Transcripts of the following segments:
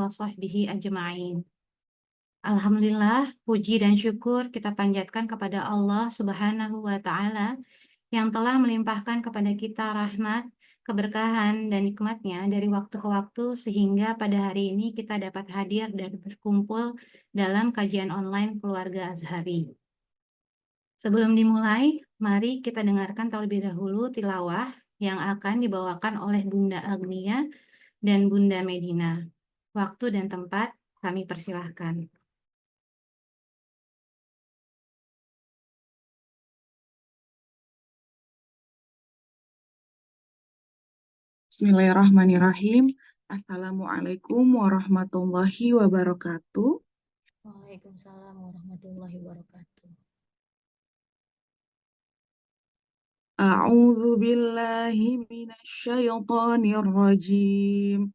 wa sahbihi ajma'in. Alhamdulillah, puji dan syukur kita panjatkan kepada Allah Subhanahu wa Ta'ala yang telah melimpahkan kepada kita rahmat, keberkahan, dan nikmatnya dari waktu ke waktu sehingga pada hari ini kita dapat hadir dan berkumpul dalam kajian online Keluarga Azhari. Sebelum dimulai, mari kita dengarkan terlebih dahulu tilawah yang akan dibawakan oleh Bunda Agnia dan Bunda Medina. Waktu dan tempat kami persilahkan. Bismillahirrahmanirrahim. Assalamualaikum warahmatullahi wabarakatuh. Waalaikumsalam warahmatullahi wabarakatuh. A'udzu billahi minasyaitonir rajim.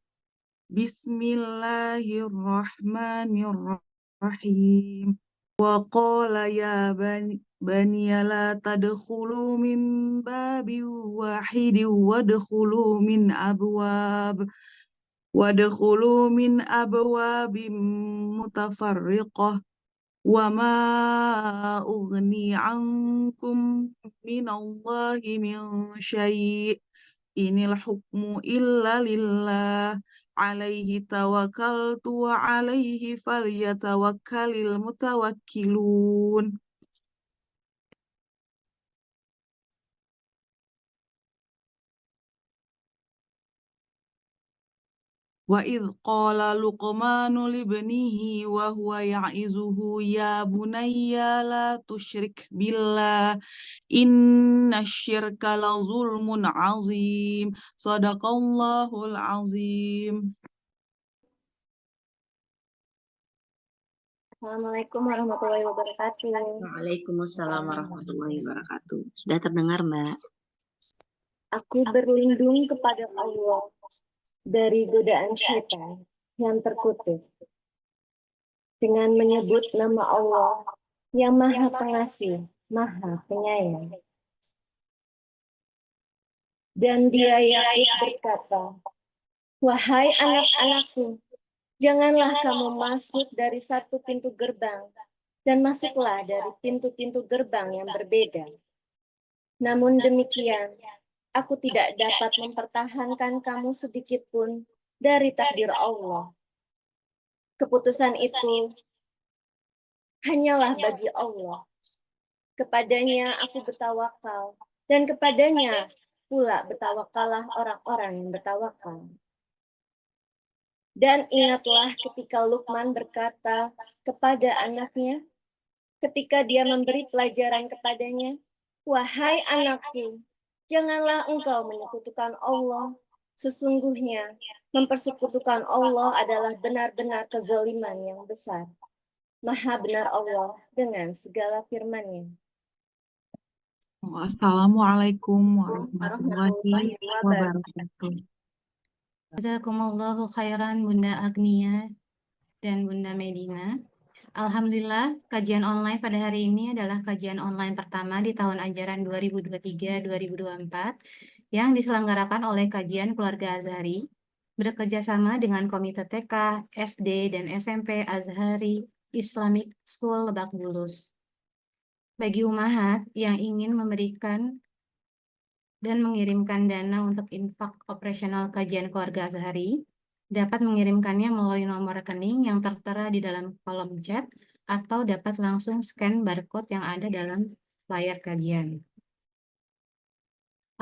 Bismillahirrahmanirrahim. Wa qala ya bani la tadkhulu min babin wahidin wadkhulu min abwabin mutafarriqah wa ma ughni ankum minallahi min syai' inil hukmu illa lillah alaihi tawakkaltu wa alaihi falyatawakkalil mutawakkilun. Wa idh qala Luqmanu libnihi wa huwa ya'izuhu ya bunayya la tusyrik billah inna syirka la zulmun azim. Sadaqallahul azim. Assalamualaikum warahmatullahi wabarakatuh. Waalaikumsalam warahmatullahi wabarakatuh. Sudah terdengar, Mbak? Aku berlindung kepada Allah dari godaan syaitan yang terkutuk dengan menyebut nama Allah yang Maha Pengasih, Maha Penyayang. Dan Dia yang berkata, "Wahai anak-anakku, janganlah kamu masuk dari satu pintu gerbang, dan masuklah dari pintu-pintu gerbang yang berbeda. Namun demikian, aku tidak dapat mempertahankan kamu sedikit pun dari takdir Allah. Keputusan itu hanyalah bagi Allah. Kepadanya aku bertawakal, dan kepadanya pula bertawakallah orang-orang yang bertawakal." Dan ingatlah ketika Luqman berkata kepada anaknya, ketika dia memberi pelajaran kepadanya, "Wahai anakku, janganlah engkau menyekutukan Allah. Sesungguhnya mempersekutukan Allah adalah benar-benar kezaliman yang besar. Maha benar Allah dengan segala firman-Nya." Assalamualaikum warahmatullahi wabarakatuh. Jazakumullahu khairan Bunda Agnia dan Bunda Medina. Alhamdulillah, kajian online pada hari ini adalah kajian online pertama di tahun ajaran 2023-2024 yang diselenggarakan oleh Kajian Keluarga Azhari bekerja sama dengan Komite TK, SD, dan SMP Azhari Islamic School Lebak Bulus. Bagi umahat yang ingin memberikan dan mengirimkan dana untuk infak operasional kajian keluarga Azhari, dapat mengirimkannya melalui nomor rekening yang tertera di dalam kolom chat atau dapat langsung scan barcode yang ada dalam layar kajian.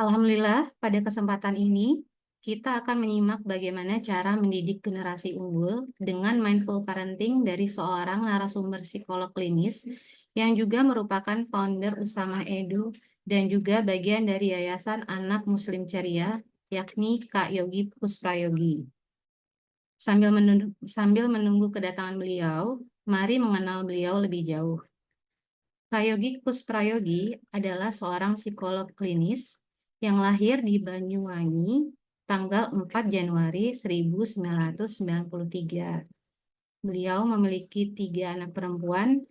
Alhamdulillah, pada kesempatan ini, kita akan menyimak bagaimana cara mendidik generasi unggul dengan mindful parenting dari seorang narasumber psikolog klinis yang juga merupakan founder Usama Edu dan juga bagian dari Yayasan Anak Muslim Ceria, yakni Kak Yogi Pusprayogi. Sambil menunggu kedatangan beliau, mari mengenal beliau lebih jauh. Kak Yogi Pusprayogi adalah seorang psikolog klinis yang lahir di Banyuwangi tanggal 4 Januari 1993. Beliau memiliki 3 anak perempuan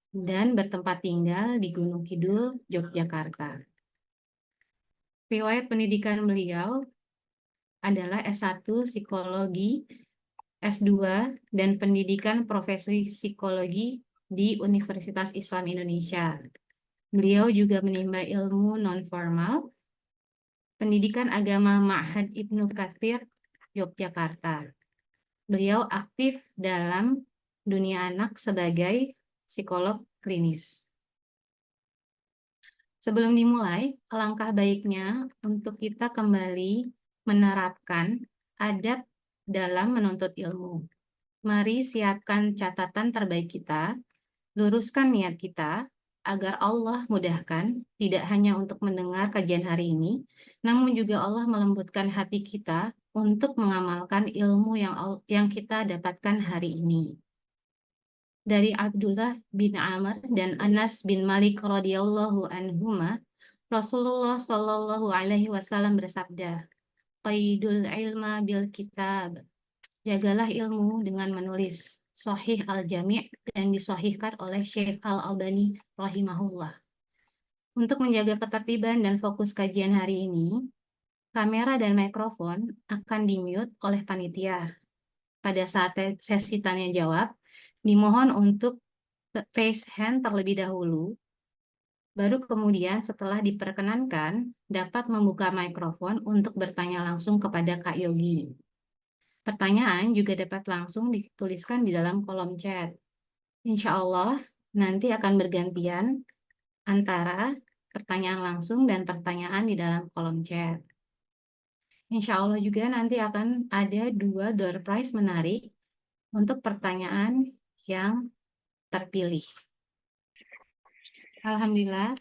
dan bertempat tinggal di Gunung Kidul, Yogyakarta. Riwayat pendidikan beliau adalah S1 Psikologi S2, dan pendidikan profesi psikologi di Universitas Islam Indonesia. Beliau juga menimba ilmu non-formal, pendidikan agama Ma'had Ibnu Katsir, Yogyakarta. Beliau aktif dalam dunia anak sebagai psikolog klinis. Sebelum dimulai, alangkah baiknya untuk kita kembali menerapkan adab dalam menuntut ilmu. Mari siapkan catatan terbaik kita, luruskan niat kita, agar Allah mudahkan, tidak hanya untuk mendengar kajian hari ini, namun juga Allah melembutkan hati kita untuk mengamalkan ilmu yang kita dapatkan hari ini. Dari Abdullah bin Amr dan Anas bin Malik radhiyallahu anhuma, Rasulullah Shallallahu alaihi wasallam bersabda, "Qaidul ilma bil kitab." Jagalah ilmu dengan menulis. Sahih Al-Jami' dan disahihkan oleh Syekh Al-Albani rahimahullah. Untuk menjaga ketertiban dan fokus kajian hari ini, kamera dan mikrofon akan di-mute oleh panitia. Pada saat sesi tanya jawab, dimohon untuk raise hand terlebih dahulu, baru kemudian setelah diperkenankan dapat membuka mikrofon untuk bertanya langsung kepada Kak Yogi. Pertanyaan juga dapat langsung dituliskan di dalam kolom chat. Insya Allah nanti akan bergantian antara pertanyaan langsung dan pertanyaan di dalam kolom chat. Insya Allah juga nanti akan ada 2 door prize menarik untuk pertanyaan yang terpilih. Alhamdulillah,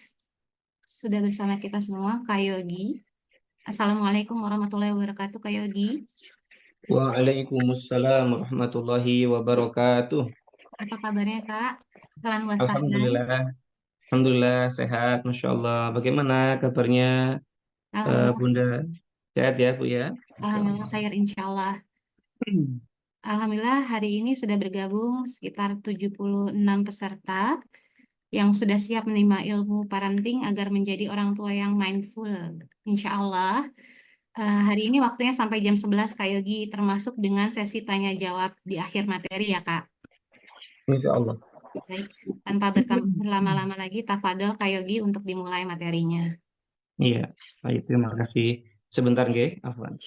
sudah bersama kita semua, Kak Yogi. Assalamualaikum warahmatullahi wabarakatuh, Kak Yogi. Waalaikumsalam warahmatullahi wabarakatuh. Apa kabarnya, Kak? Salam wassalam. Alhamdulillah, alhamdulillah sehat, masya Allah. Bagaimana kabarnya Bunda? Sehat ya, Bu ya? Alhamdulillah khair, insya Allah. Alhamdulillah hari ini sudah bergabung sekitar 76 peserta yang sudah siap menerima ilmu parenting agar menjadi orang tua yang mindful. Insya Allah hari ini waktunya sampai jam 11 Kak Yogi, termasuk dengan sesi tanya jawab di akhir materi ya Kak. Insya Allah. Baik, tanpa berlama-lama lagi, tafadhol Kak Yogi untuk dimulai materinya. Iya, baik, terima kasih. Sebentar, nggih, afwan.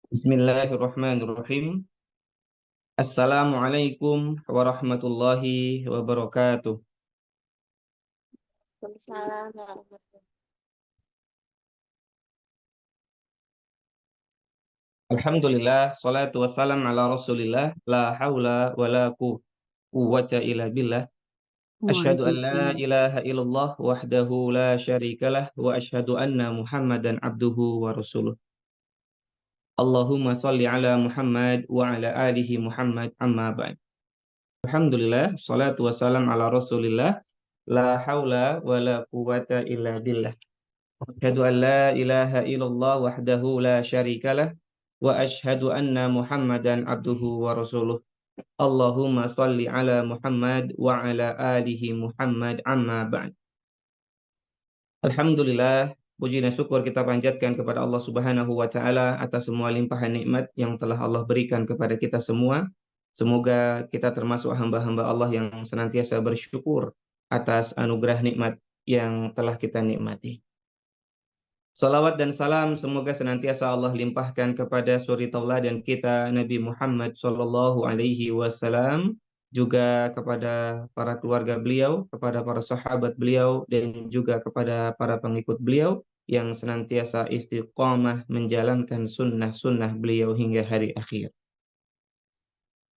Bismillahirrahmanirrahim. Assalamualaikum warahmatullahi wabarakatuh. Waalaikumsalam warahmatullahi. Alhamdulillah, salatu wassalam ala rasulillah, la hawla wa la quwwata illa billah. Asyhadu an la ilaha illallah wahdahu la syarikalah wa asyhadu anna Muhammadan abduhu wa rasuluh. Allahumma shalli ala Muhammad wa ala alihi Muhammad amma ba'd. Alhamdulillah, salatu wassalam ala rasulillah, la hawla wa la quwwata illa billah. Asyhadu an la ilaha illallah wahdahu la syarikalah wa asyhadu anna Muhammadan abduhu wa rasuluh. Allahumma shalli ala Muhammad wa ala alihi Muhammad amma ba'd. Alhamdulillah, puji dan syukur kita panjatkan kepada Allah Subhanahu wa taala atas semua limpahan nikmat yang telah Allah berikan kepada kita semua. Semoga kita termasuk hamba-hamba Allah yang senantiasa bersyukur atas anugerah nikmat yang telah kita nikmati. Salawat dan salam semoga senantiasa Allah limpahkan kepada suri tauladan kita Nabi Muhammad sallallahu alaihi wasallam, juga kepada para keluarga beliau, kepada para sahabat beliau, dan juga kepada para pengikut beliau yang senantiasa istiqomah menjalankan sunnah-sunnah beliau hingga hari akhir.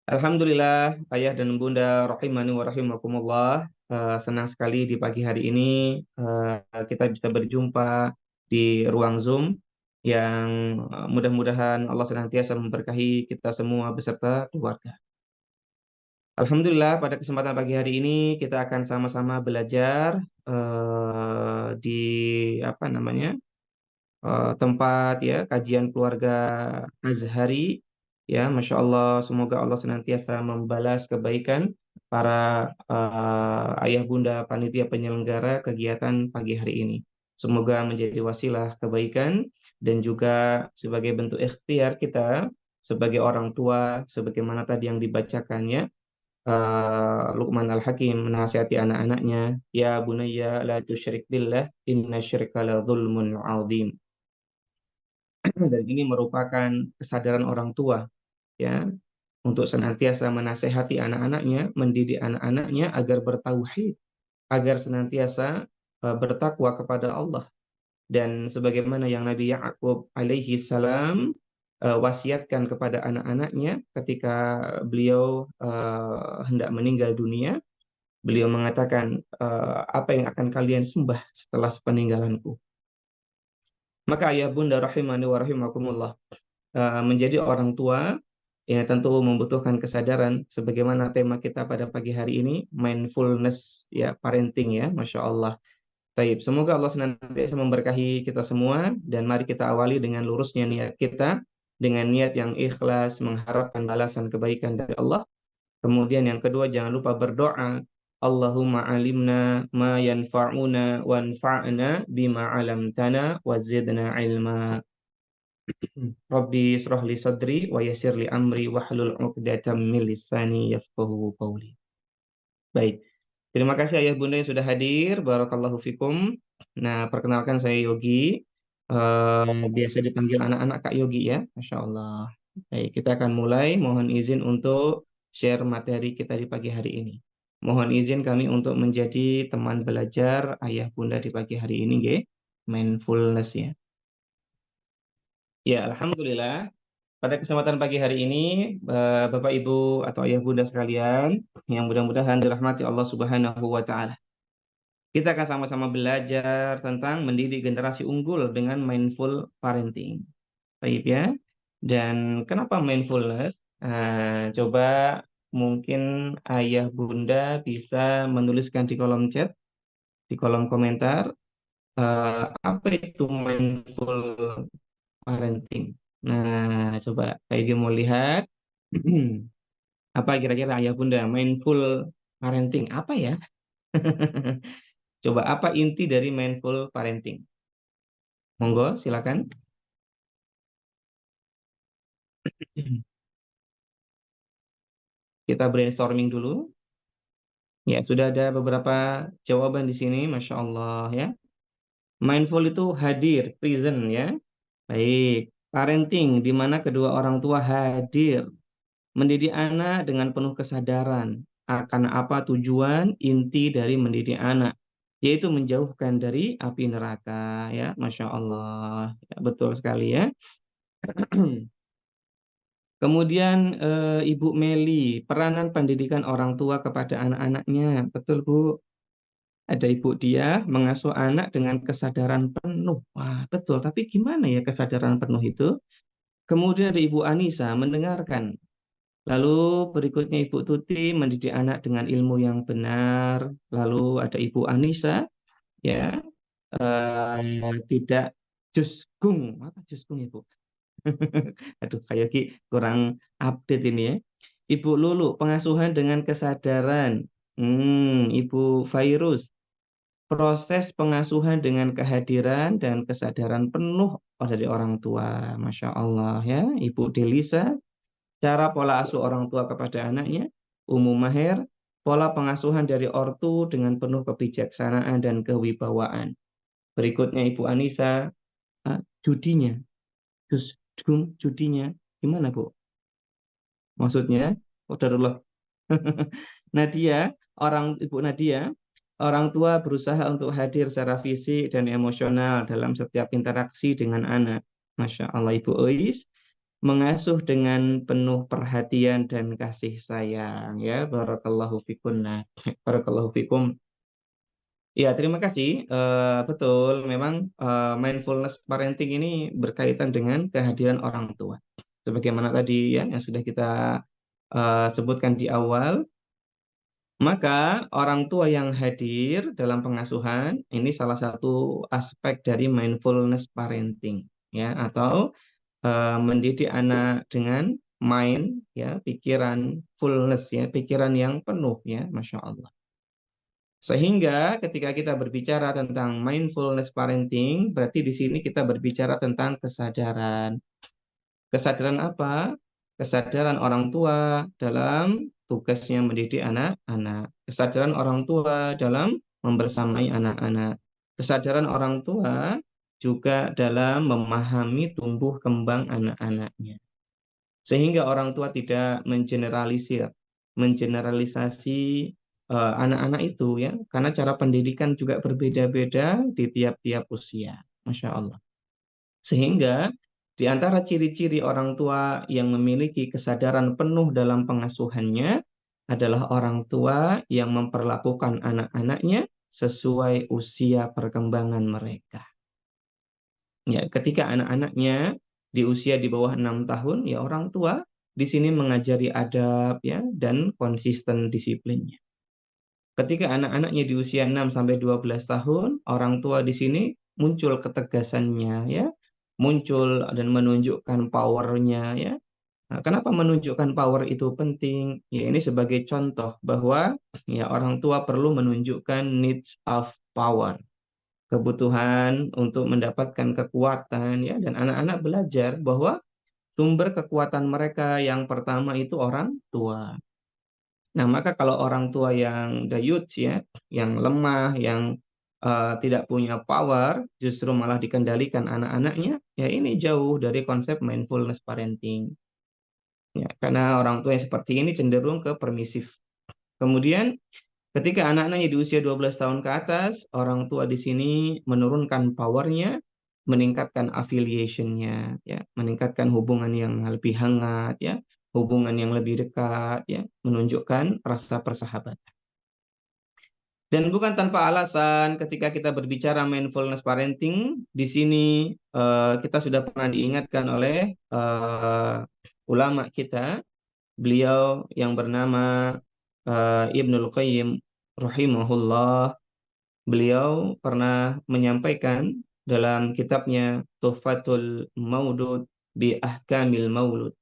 Alhamdulillah, ayah dan bunda rahimani wa rahimakumullah, senang sekali di pagi hari ini kita bisa berjumpa di ruang Zoom yang mudah-mudahan Allah senantiasa memberkahi kita semua beserta keluarga. Alhamdulillah, pada kesempatan pagi hari ini kita akan sama-sama belajar di apa namanya tempat ya kajian keluarga Azhari ya, Masya Allah, semoga Allah senantiasa membalas kebaikan para ayah bunda panitia penyelenggara kegiatan pagi hari ini. Semoga menjadi wasilah kebaikan dan juga sebagai bentuk ikhtiar kita sebagai orang tua, sebagaimana tadi yang dibacakannya, Luqman Al-Hakim menasihati anak-anaknya, ya bunayya la tusyrik billah inna syirka la dzulmun 'adzim. Dan ini merupakan kesadaran orang tua ya untuk senantiasa menasehati anak-anaknya, mendidik anak-anaknya agar bertauhid, agar senantiasa bertakwa kepada Allah. Dan sebagaimana yang Nabi Ya'qub alaihi salam wasiatkan kepada anak-anaknya ketika beliau hendak meninggal dunia, beliau mengatakan, apa yang akan kalian sembah setelah sepeninggalanku? Maka ayah bunda rahimani wa rahimakumullah, menjadi orang tua ya tentu membutuhkan kesadaran sebagaimana tema kita pada pagi hari ini, mindfulness ya, parenting ya, Masya Allah. Taib. Semoga Allah senantiasa memberkahi kita semua dan mari kita awali dengan lurusnya niat kita dengan niat yang ikhlas mengharapkan balasan kebaikan dari Allah. Kemudian yang kedua, jangan lupa berdoa, Allahumma alimna ma yanfa'una wanfa'na bima 'allamtana wa zidna ilma. Rabbi israh li sadri wa yassir li amri wahlul 'uqdatam min lisani yafqahu qawli. Baik. Terima kasih ayah bunda yang sudah hadir. Barakallahu fikum. Nah, perkenalkan saya Yogi. Biasa dipanggil anak-anak Kak Yogi ya. Masya Allah. Baik, kita akan mulai. Mohon izin untuk share materi kita di pagi hari ini. Mohon izin kami untuk menjadi teman belajar ayah bunda di pagi hari ini, nggih. Mindfulness ya. Ya, Alhamdulillah. Pada kesempatan pagi hari ini, Bapak Ibu atau ayah bunda sekalian, yang mudah-mudahan dirahmati Allah Subhanahu wa Ta'ala. Kita akan sama-sama belajar tentang mendidik generasi unggul dengan mindful parenting. Baik ya. Dan kenapa mindfulness? Coba mungkin ayah bunda bisa menuliskan di kolom chat, di kolom komentar, apa itu mindful parenting. Nah, coba kayak mau lihat apa kira-kira ayah bunda mindful parenting apa ya? Coba apa inti dari mindful parenting? Monggo, silakan. Kita brainstorming dulu. Ya, sudah ada beberapa jawaban di sini, Masya Allah ya. Mindful itu hadir, present ya. Baik, parenting di mana kedua orang tua hadir, mendidik anak dengan penuh kesadaran akan apa tujuan inti dari mendidik anak, yaitu menjauhkan dari api neraka ya, Masya Allah. Ya, betul sekali ya. Kemudian Ibu Meli, peranan pendidikan orang tua kepada anak-anaknya. Betul Bu, ada ibu dia mengasuh anak dengan kesadaran penuh. Wah betul, tapi gimana ya kesadaran penuh itu? Kemudian ada Ibu Anissa mendengarkan. Lalu berikutnya Ibu Tuti mendidik anak dengan ilmu yang benar. Lalu ada Ibu Anissa, ya tidak jusgung. Apa jusgung Ibu? Aduh, kayak kurang update ini ya. Ibu Lulu, pengasuhan dengan kesadaran. Ibu Virus, proses pengasuhan dengan kehadiran dan kesadaran penuh dari orang tua. Masya Allah ya. Ibu Delisa, cara pola asuh orang tua kepada anaknya. Umum Maher, pola pengasuhan dari ortu dengan penuh kebijaksanaan dan kewibawaan. Berikutnya Ibu Anissa, judinya. Judinya gimana Bu? Maksudnya, Qadarullah. Nadia, Ibu Nadia, orang tua berusaha untuk hadir secara fisik dan emosional dalam setiap interaksi dengan anak. Masya Allah, Ibu Ois mengasuh dengan penuh perhatian dan kasih sayang. Ya, barakallahu fikunna. Barakallahu fikum. Ya, terima kasih. Betul, memang mindfulness parenting ini berkaitan dengan kehadiran orang tua. Sebagaimana tadi ya yang sudah kita sebutkan di awal, maka orang tua yang hadir dalam pengasuhan ini salah satu aspek dari mindfulness parenting, ya, atau mendidik anak dengan mind, ya, pikiran fullness, ya, pikiran yang penuh, ya, Masya Allah. Sehingga ketika kita berbicara tentang mindfulness parenting, berarti di sini kita berbicara tentang kesadaran. Kesadaran apa? Kesadaran orang tua dalam tugasnya mendidik anak-anak. Kesadaran orang tua dalam membersamai anak-anak. Kesadaran orang tua juga dalam memahami tumbuh kembang anak-anaknya. Sehingga orang tua tidak mengeneralisasi anak-anak itu, ya, karena cara pendidikan juga berbeda-beda di tiap-tiap usia. Masya Allah. Sehingga di antara ciri-ciri orang tua yang memiliki kesadaran penuh dalam pengasuhannya adalah orang tua yang memperlakukan anak-anaknya sesuai usia perkembangan mereka. Ya, ketika anak-anaknya di usia di bawah 6 tahun, ya orang tua di sini mengajari adab, ya, dan konsisten disiplinnya. Ketika anak-anaknya di usia 6 sampai 12 tahun, orang tua di sini muncul ketegasannya, ya, muncul dan menunjukkan powernya, ya. Nah, kenapa menunjukkan power itu penting? Ya, ini sebagai contoh bahwa ya orang tua perlu menunjukkan needs of power, kebutuhan untuk mendapatkan kekuatan, ya, dan anak-anak belajar bahwa sumber kekuatan mereka yang pertama itu orang tua. Nah, maka kalau orang tua yang dayut, ya, yang lemah, yang tidak punya power, justru malah dikendalikan anak-anaknya, ya ini jauh dari konsep mindfulness parenting. Ya, karena orang tua yang seperti ini cenderung ke permisif. Kemudian ketika anak-anaknya di usia 12 tahun ke atas, orang tua di sini menurunkan powernya, meningkatkan affiliation-nya, ya, meningkatkan hubungan yang lebih hangat, ya, hubungan yang lebih dekat, ya, menunjukkan rasa persahabatan. Dan bukan tanpa alasan ketika kita berbicara mindfulness parenting, di sini kita sudah pernah diingatkan oleh ulama kita, beliau yang bernama Ibnul Qayyim rahimahullah. Beliau pernah menyampaikan dalam kitabnya Tuhfatul Maudud bi Ahkamil Maulud.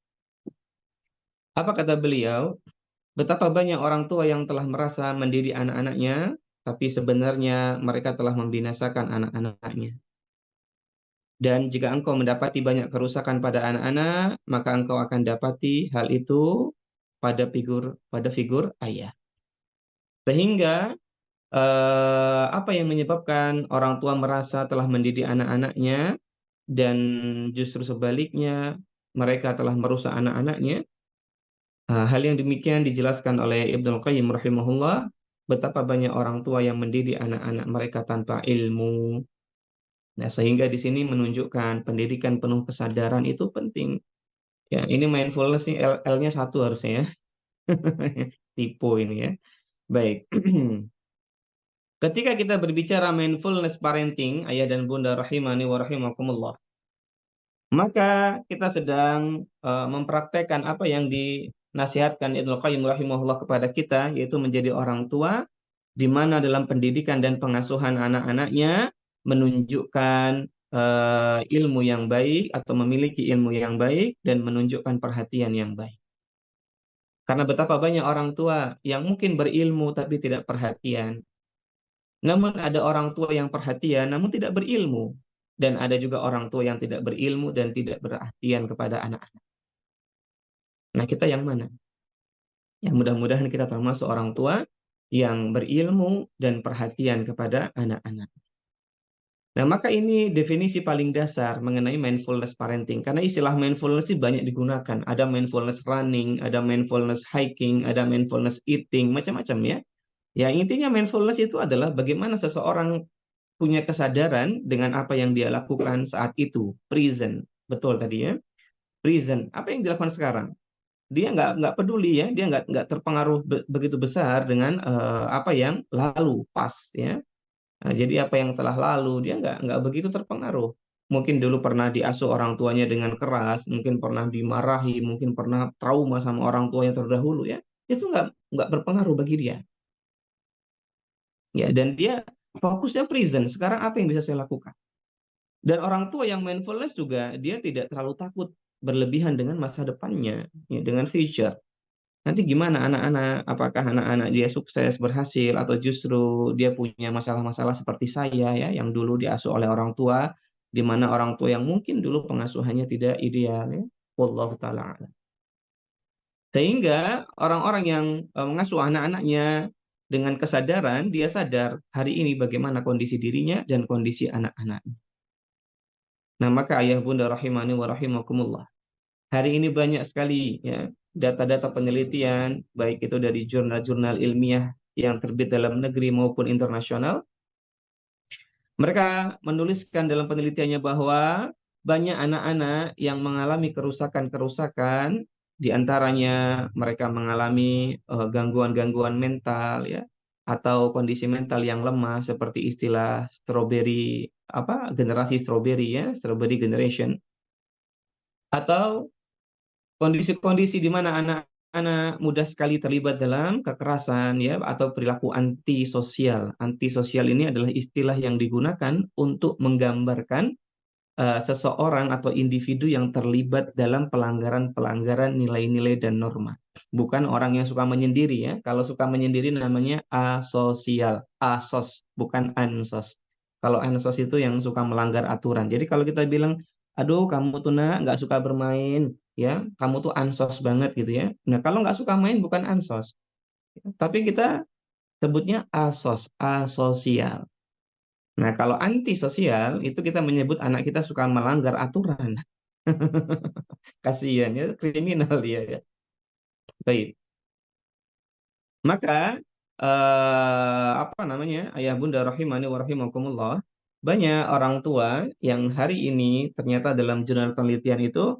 Apa kata beliau? Betapa banyak orang tua yang telah merasa mendidik anak-anaknya, tapi sebenarnya mereka telah membinasakan anak-anaknya. Dan jika engkau mendapati banyak kerusakan pada anak-anak, maka engkau akan dapati hal itu pada figur ayah. Sehingga apa yang menyebabkan orang tua merasa telah mendidik anak-anaknya dan justru sebaliknya mereka telah merusak anak-anaknya? Hal yang demikian dijelaskan oleh Ibnul Qayyim rahimahullah, betapa banyak orang tua yang mendidik anak-anak mereka tanpa ilmu. Nah, sehingga di sini menunjukkan pendidikan penuh kesadaran itu penting. Ya, ini mindfulness nih L-nya 1 harusnya ya. Tipe ini ya. Baik. Ketika kita berbicara mindfulness parenting, ayah dan bunda rahimani wa rahimakumullah, maka kita sedang mempraktekkan apa yang dinasihatkan Ibnu Qayyim rahimahullah kepada kita, yaitu menjadi orang tua di mana dalam pendidikan dan pengasuhan anak-anaknya menunjukkan ilmu yang baik atau memiliki ilmu yang baik dan menunjukkan perhatian yang baik. Karena betapa banyak orang tua yang mungkin berilmu tapi tidak perhatian. Namun ada orang tua yang perhatian namun tidak berilmu. Dan ada juga orang tua yang tidak berilmu dan tidak perhatian kepada anak-anak. Nah, kita yang mana? Ya, mudah-mudahan kita termasuk orang tua yang berilmu dan perhatian kepada anak-anak. Nah, maka ini definisi paling dasar mengenai mindfulness parenting. Karena istilah mindfulness itu banyak digunakan. Ada mindfulness running, ada mindfulness hiking, ada mindfulness eating, macam-macam ya. Ya, intinya mindfulness itu adalah bagaimana seseorang punya kesadaran dengan apa yang dia lakukan saat itu, present. Betul tadi ya, present. Apa yang dilakukan sekarang? Dia nggak peduli ya, dia nggak terpengaruh begitu besar dengan apa yang lalu, pas ya. Nah, jadi apa yang telah lalu dia nggak begitu terpengaruh. Mungkin dulu pernah diasuh orang tuanya dengan keras, mungkin pernah dimarahi, mungkin pernah trauma sama orang tua yang terdahulu ya. Itu nggak berpengaruh bagi dia. Ya, dan dia fokusnya present. Sekarang apa yang bisa saya lakukan? Dan orang tua yang mindfulness juga dia tidak terlalu takut berlebihan dengan masa depannya, ya, dengan future. Nanti gimana anak-anak? Apakah anak-anak dia sukses, berhasil, atau justru dia punya masalah-masalah seperti saya ya, yang dulu diasuh oleh orang tua, di mana orang tua yang mungkin dulu pengasuhannya tidak ideal ya. Wallahu taala a'lam. Sehingga orang-orang yang mengasuh anak-anaknya dengan kesadaran, dia sadar hari ini bagaimana kondisi dirinya dan kondisi anak-anaknya. Nah, maka ayah bunda rahimani wa rahimakumullah. Hari ini banyak sekali ya data-data penelitian, baik itu dari jurnal-jurnal ilmiah yang terbit dalam negeri maupun internasional. Mereka menuliskan dalam penelitiannya bahwa banyak anak-anak yang mengalami kerusakan-kerusakan, di antaranya mereka mengalami gangguan-gangguan mental ya, atau kondisi mental yang lemah seperti istilah strawberry generasi strawberry ya, strawberry generation, atau kondisi-kondisi di mana anak-anak mudah sekali terlibat dalam kekerasan ya atau perilaku antisosial. Antisosial ini adalah istilah yang digunakan untuk menggambarkan seseorang atau individu yang terlibat dalam pelanggaran-pelanggaran nilai-nilai dan norma. Bukan orang yang suka menyendiri ya. Kalau suka menyendiri namanya asosial, asos, bukan ansos. Kalau ansos itu yang suka melanggar aturan. Jadi kalau kita bilang, aduh kamu tuh nak nggak suka bermain, ya kamu tuh ansos banget gitu ya. Nah kalau nggak suka main bukan ansos, tapi kita sebutnya asos, asosial. Nah, kalau antisosial itu kita menyebut anak kita suka melanggar aturan. Kasihan ya, kriminal dia ya. Baik. Maka apa namanya? Ayah bunda rahimani wa rahimakumullah, banyak orang tua yang hari ini ternyata dalam jurnal penelitian itu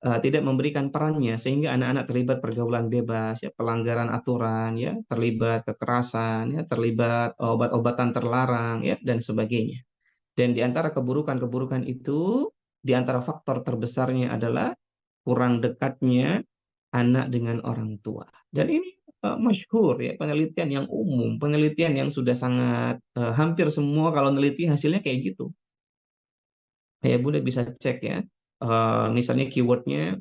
tidak memberikan perannya sehingga anak-anak terlibat pergaulan bebas, ya, pelanggaran aturan, ya, terlibat kekerasan, ya, terlibat obat-obatan terlarang, ya, dan sebagainya. Dan di antara keburukan-keburukan itu, di antara faktor terbesarnya adalah kurang dekatnya anak dengan orang tua. Dan ini masyhur ya, penelitian yang umum, penelitian yang sudah sangat hampir semua kalau neliti hasilnya kayak gitu. Ya Bunda bisa cek ya, misalnya keywordnya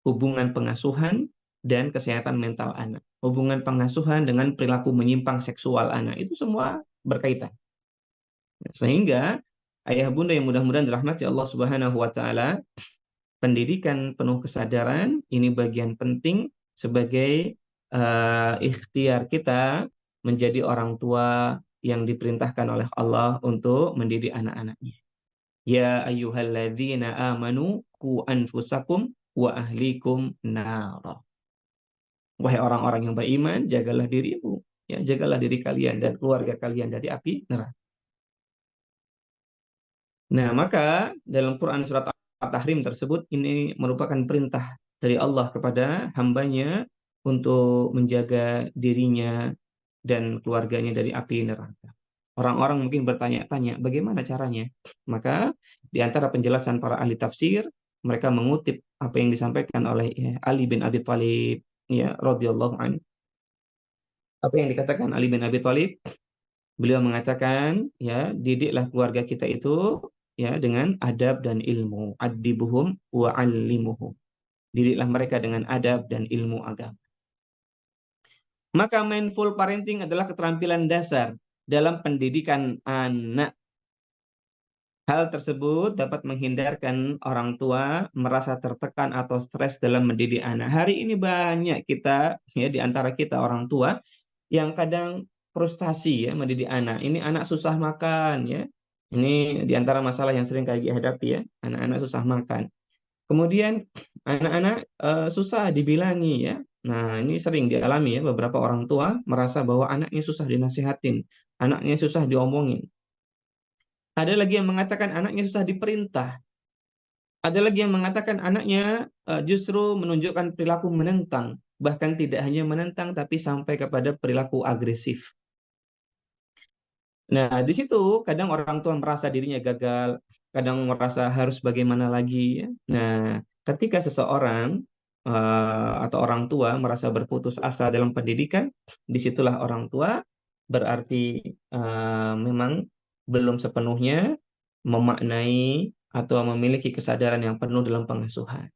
hubungan pengasuhan dan kesehatan mental anak. Hubungan pengasuhan dengan perilaku menyimpang seksual anak, itu semua berkaitan. Sehingga ayah bunda yang mudah-mudahan dirahmati Allah Subhanahu wa taala, pendidikan penuh kesadaran ini bagian penting sebagai ikhtiar kita menjadi orang tua yang diperintahkan oleh Allah untuk mendidik anak-anaknya. Ya ayyuhalladzina amanu qu anfusakum wa ahlikum nara. Wahai orang-orang yang beriman, jagalah dirimu, ya, jagalah diri kalian dan keluarga kalian dari api neraka. Nah, maka dalam Quran surat At-Tahrim tersebut ini merupakan perintah dari Allah kepada hambanya untuk menjaga dirinya dan keluarganya dari api neraka. Orang-orang mungkin bertanya-tanya, bagaimana caranya? Maka di antara penjelasan para ahli tafsir, mereka mengutip apa yang disampaikan oleh Ali bin Abi Thalib, ya, radhiyallahu anhu. Apa yang dikatakan Ali bin Abi Thalib? Beliau mengatakan, ya, didiklah keluarga kita itu ya dengan adab dan ilmu. Adibuhum wa 'allimuhum. Didiklah mereka dengan adab dan ilmu agama. Maka mindful parenting adalah keterampilan dasar dalam pendidikan anak. Hal tersebut dapat menghindarkan orang tua merasa tertekan atau stres dalam mendidik anak. Hari ini banyak kita, ya, di antara kita orang tua yang kadang frustasi ya mendidik anak. Ini anak susah makan ya. Ini di antara masalah yang sering kali dihadapi ya. Anak-anak susah makan. Kemudian anak-anak susah dibilangi ya. Nah, ini sering dialami ya, beberapa orang tua merasa bahwa anaknya susah dinasihatin, anaknya susah diomongin. Ada lagi yang mengatakan anaknya susah diperintah. Ada lagi yang mengatakan anaknya justru menunjukkan perilaku menentang, bahkan tidak hanya menentang tapi sampai kepada perilaku agresif. Nah, di situ kadang orang tua merasa dirinya gagal, kadang merasa harus bagaimana lagi ya. Nah, ketika seseorang atau orang tua merasa berputus asa dalam pendidikan, disitulah orang tua berarti memang belum sepenuhnya memaknai atau memiliki kesadaran yang penuh dalam pengasuhan.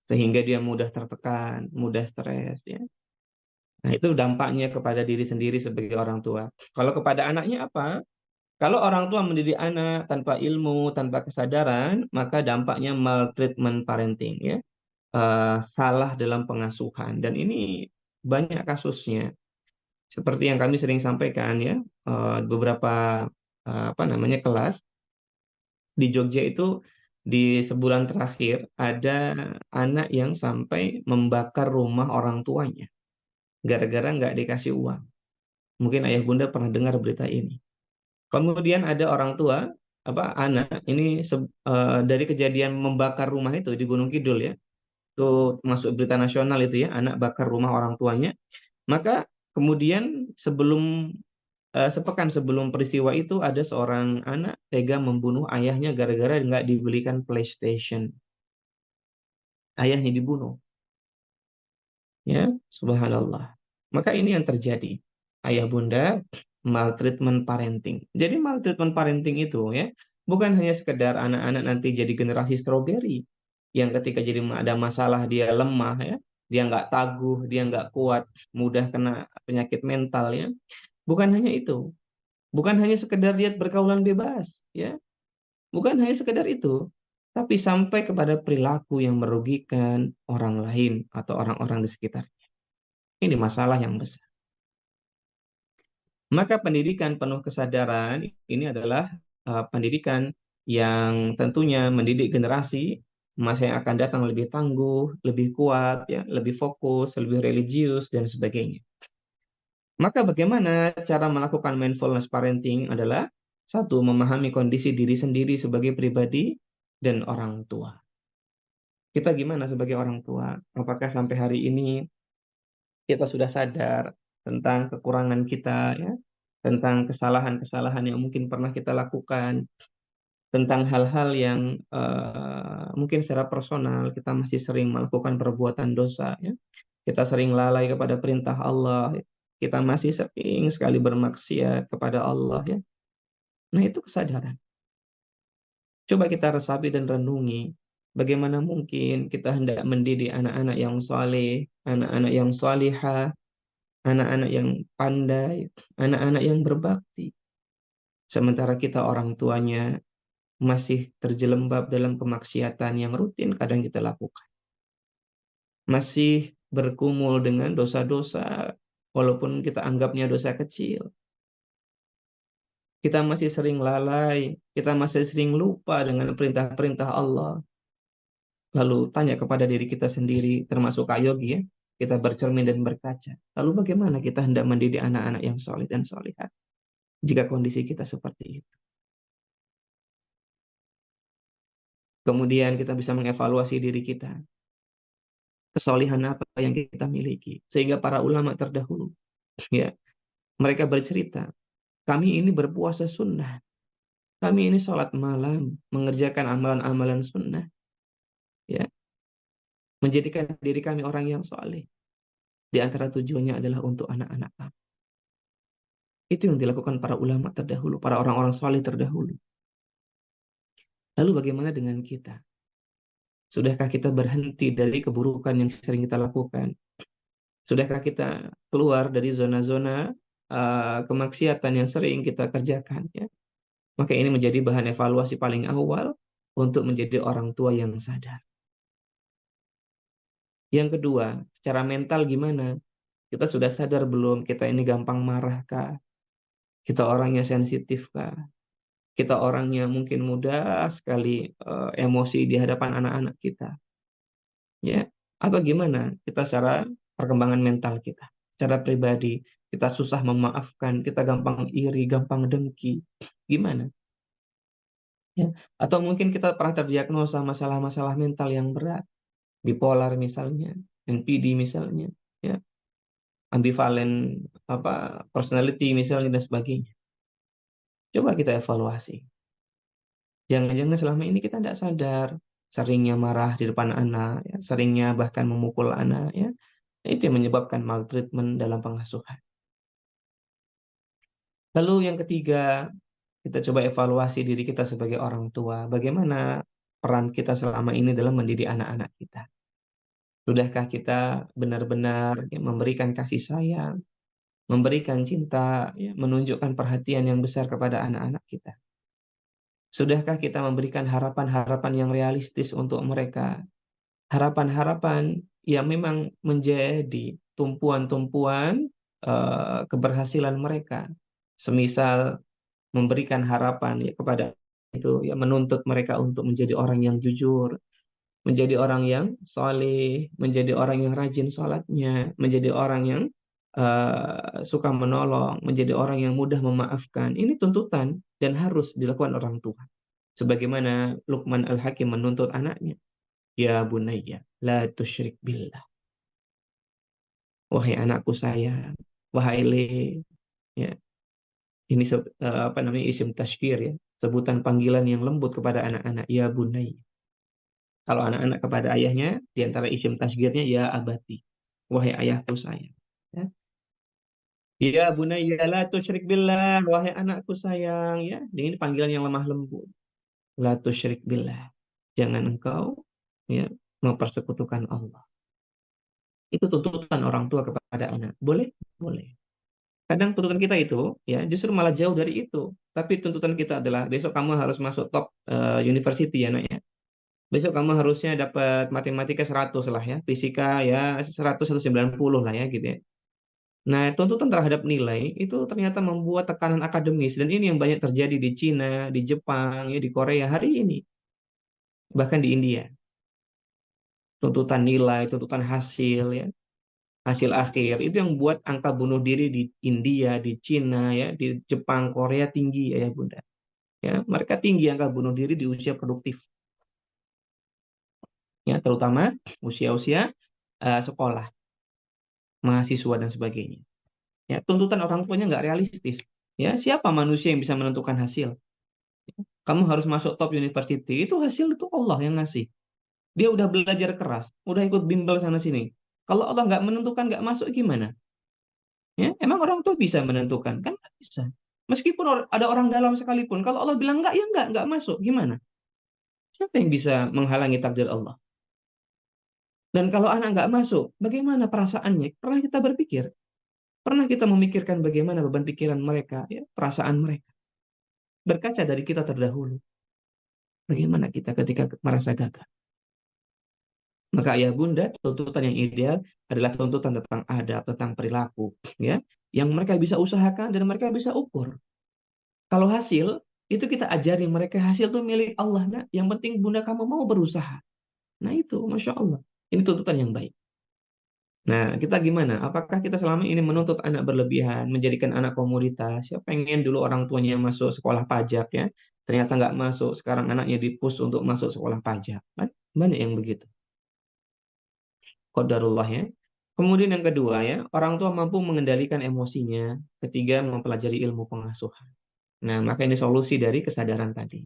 Sehingga dia mudah tertekan, mudah stres ya. Nah, itu dampaknya kepada diri sendiri sebagai orang tua. Kalau kepada anaknya apa? Kalau orang tua mendidik anak tanpa ilmu, tanpa kesadaran, maka dampaknya maltreatment parenting ya. Salah dalam pengasuhan, dan ini banyak kasusnya. Seperti yang kami sering sampaikan ya, beberapa kelas di Jogja itu di sebulan terakhir ada anak yang sampai membakar rumah orang tuanya gara-gara nggak dikasih uang. Mungkin ayah bunda pernah dengar berita ini. Kemudian ada orang tua, anak ini dari kejadian membakar rumah itu di Gunung Kidul ya, itu masuk berita nasional itu ya, anak bakar rumah orang tuanya. Maka kemudian sepekan sebelum peristiwa itu ada seorang anak tega membunuh ayahnya gara-gara nggak dibelikan PlayStation. Ayahnya dibunuh, ya, subhanallah. Maka ini yang terjadi, ayah bunda, maltreatment parenting. Jadi maltreatment parenting itu ya bukan hanya sekedar anak-anak nanti jadi generasi stroberi yang ketika jadi ada masalah dia lemah ya, dia nggak taguh, dia nggak kuat, mudah kena penyakit mental ya. Bukan hanya itu, bukan hanya sekedar dia berkaulan bebas ya, bukan hanya sekedar itu, tapi sampai kepada perilaku yang merugikan orang lain atau orang-orang di sekitar. Ini masalah yang besar. Maka pendidikan penuh kesadaran ini adalah pendidikan yang tentunya mendidik generasi masa yang akan datang lebih tangguh, lebih kuat, ya, lebih fokus, lebih religius, dan sebagainya. Maka bagaimana cara melakukan mindfulness parenting adalah satu, memahami kondisi diri sendiri sebagai pribadi dan orang tua. Kita gimana sebagai orang tua? Apakah sampai hari ini kita sudah sadar tentang kekurangan kita, ya, tentang kesalahan-kesalahan yang mungkin pernah kita lakukan, tentang hal-hal yang mungkin secara personal kita masih sering melakukan perbuatan dosa, ya. Kita sering lalai kepada perintah Allah, ya. Kita masih sering sekali bermaksiat kepada Allah, ya. Nah, itu kesadaran. Coba kita resapi dan renungi, bagaimana mungkin kita hendak mendidik anak-anak yang saleh, anak-anak yang salihah, anak-anak yang pandai, anak-anak yang berbakti. Sementara kita orang tuanya masih terjelembab dalam kemaksiatan yang rutin kadang kita lakukan. Masih bergumul dengan dosa-dosa, walaupun kita anggapnya dosa kecil. Kita masih sering lalai, kita masih sering lupa dengan perintah-perintah Allah. Lalu tanya kepada diri kita sendiri, termasuk Kak Yogi ya, kita bercermin dan berkaca. Lalu bagaimana kita hendak mendidik anak-anak yang soleh dan solihah jika kondisi kita seperti itu? Kemudian kita bisa mengevaluasi diri kita. Kesolihan apa yang kita miliki. Sehingga para ulama terdahulu, ya, mereka bercerita, kami ini berpuasa sunnah. Kami ini sholat malam, mengerjakan amalan-amalan sunnah. Ya, menjadikan diri kami orang yang soleh. Di antara tujuannya adalah untuk anak-anak kami. Itu yang dilakukan para ulama terdahulu, para orang-orang soleh terdahulu. Lalu bagaimana dengan kita? Sudahkah kita berhenti dari keburukan yang sering kita lakukan? Sudahkah kita keluar dari zona-zona kemaksiatan yang sering kita kerjakan? Ya? Maka ini menjadi bahan evaluasi paling awal untuk menjadi orang tua yang sadar. Yang kedua, secara mental gimana? Kita sudah sadar belum kita ini gampang marahkah? Kita orangnya sensitifkah? Kita orangnya mungkin mudah sekali emosi di hadapan anak-anak kita. Ya, atau gimana? Kita secara perkembangan mental kita. Secara pribadi, kita susah memaafkan, kita gampang iri, gampang dengki. Gimana? Ya. Atau mungkin kita pernah terdiagnosa masalah-masalah mental yang berat, bipolar misalnya, NPD misalnya, ya, ambivalen personality misalnya dan sebagainya. Coba kita evaluasi. Jangan-jangan selama ini kita tidak sadar, seringnya marah di depan anak, ya, seringnya bahkan memukul anak, ya. Itu yang menyebabkan maltreatment dalam pengasuhan. Lalu yang ketiga, kita coba evaluasi diri kita sebagai orang tua. Bagaimana peran kita selama ini dalam mendidik anak-anak kita? Sudahkah kita benar-benar ya, memberikan kasih sayang, memberikan cinta, ya, menunjukkan perhatian yang besar kepada anak-anak kita? Sudahkah kita memberikan harapan-harapan yang realistis untuk mereka? Harapan-harapan yang memang menjadi tumpuan-tumpuan keberhasilan mereka. Semisal memberikan harapan ya, kepada itu, ya, menuntut mereka untuk menjadi orang yang jujur, menjadi orang yang soleh, menjadi orang yang rajin sholatnya, menjadi orang yang suka menolong, menjadi orang yang mudah memaafkan. Ini tuntutan dan harus dilakukan orang tua. Sebagaimana Luqman Al-Hakim menuntut anaknya, ya bunayya, la tusyrik billah. Wahai anakku sayang, wahai le, ya. Ini isim tashkir, ya, sebutan panggilan yang lembut kepada anak-anak, ya bunayya. Kalau anak-anak kepada ayahnya, di antara isim tasgirnya, ya abati. Wahai ayahku sayang. Ya, ya bunayya la tusyrik billah. Wahai anakku sayang. Ya, ini panggilan yang lemah lembut. La tusyrik billah. Jangan engkau ya, mempersekutukan Allah. Itu tuntutan orang tua kepada anak. Boleh? Boleh. Kadang tuntutan kita itu ya justru malah jauh dari itu. Tapi tuntutan kita adalah besok kamu harus masuk top university ya, nak ya. Besok kamu harusnya dapat matematika 100 lah ya, fisika ya 100 atau 90 lah ya gitu ya. Nah, tuntutan terhadap nilai itu ternyata membuat tekanan akademis dan ini yang banyak terjadi di Cina, di Jepang, ya di Korea hari ini, bahkan di India. Tuntutan nilai, tuntutan hasil ya, hasil akhir itu yang buat angka bunuh diri di India, di Cina ya, di Jepang, Korea tinggi ya Bunda. Ya, mereka tinggi angka bunuh diri di usia produktif. Ya, terutama usia-usia sekolah, mahasiswa dan sebagainya. Ya, tuntutan orang tuanya nggak realistis. Ya, siapa manusia yang bisa menentukan hasil? Kamu harus masuk top university, itu hasil itu Allah yang ngasih. Dia udah belajar keras, udah ikut bimbel sana sini. Kalau Allah nggak menentukan, nggak masuk gimana? Ya, emang orang tua bisa menentukan? Kan nggak bisa. Meskipun ada orang dalam sekalipun, kalau Allah bilang nggak, ya nggak masuk. Gimana? Siapa yang bisa menghalangi takdir Allah? Dan kalau anak nggak masuk, bagaimana perasaannya? Pernah kita berpikir? Pernah kita memikirkan bagaimana beban pikiran mereka, ya, perasaan mereka? Berkaca dari kita terdahulu. Bagaimana kita ketika merasa gagal? Maka ayah bunda, tuntutan yang ideal adalah tuntutan tentang adab, tentang perilaku, ya, yang mereka bisa usahakan dan mereka bisa ukur. Kalau hasil, itu kita ajari mereka hasil itu milik Allah. Nah, yang penting bunda kamu mau berusaha. Nah itu, Masya Allah. Ini tuntutan yang baik. Nah, kita gimana? Apakah kita selama ini menuntut anak berlebihan, menjadikan anak komoditas? Ya, pengen dulu orang tuanya masuk sekolah pajak, ya. Ternyata nggak masuk, sekarang anaknya di-push untuk masuk sekolah pajak. Banyak yang begitu. Qadarullah ya. Kemudian yang kedua ya, orang tua mampu mengendalikan emosinya. Ketiga, mempelajari ilmu pengasuhan. Nah, maka ini solusi dari kesadaran tadi.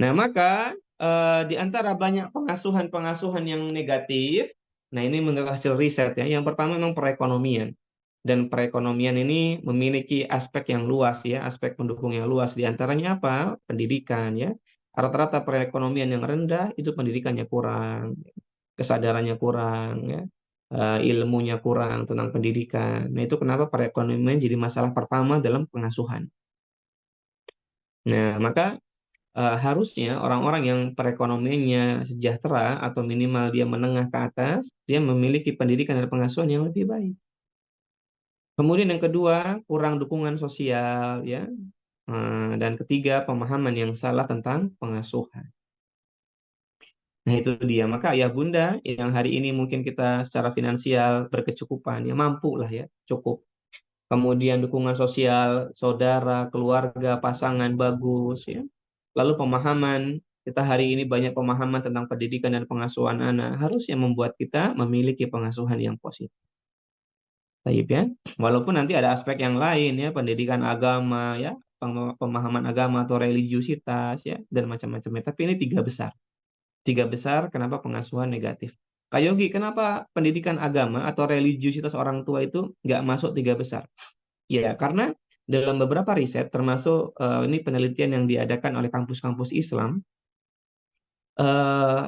Nah, maka di antara banyak pengasuhan-pengasuhan yang negatif, nah ini menurut hasil riset ya, yang pertama memang perekonomian. Dan perekonomian ini memiliki aspek yang luas ya, aspek pendukung yang luas. Di antaranya apa? Pendidikan ya. Rata-rata perekonomian yang rendah itu pendidikannya kurang, kesadarannya kurang ya, ilmunya kurang tentang pendidikan. Nah, itu kenapa perekonomian jadi masalah pertama dalam pengasuhan. Nah, maka harusnya orang-orang yang perekonomiannya sejahtera atau minimal dia menengah ke atas, dia memiliki pendidikan dan pengasuhan yang lebih baik. Kemudian yang kedua, kurang dukungan sosial ya. Dan ketiga, pemahaman yang salah tentang pengasuhan. Nah, itu dia. Maka ayah bunda yang hari ini mungkin kita secara finansial berkecukupan, ya mampu lah ya, cukup. Kemudian dukungan sosial, saudara, keluarga, pasangan bagus ya. Lalu pemahaman, kita hari ini banyak pemahaman tentang pendidikan dan pengasuhan anak, harusnya membuat kita memiliki pengasuhan yang positif. Baik ya. Walaupun nanti ada aspek yang lain ya, pendidikan agama ya, pemahaman agama atau religiusitas ya, dan macam-macamnya. Tapi ini tiga besar. Tiga besar kenapa pengasuhan negatif. Kak Yogi, kenapa pendidikan agama atau religiusitas orang tua itu nggak masuk tiga besar? Ya, karena dalam beberapa riset, termasuk ini penelitian yang diadakan oleh kampus-kampus Islam, eh,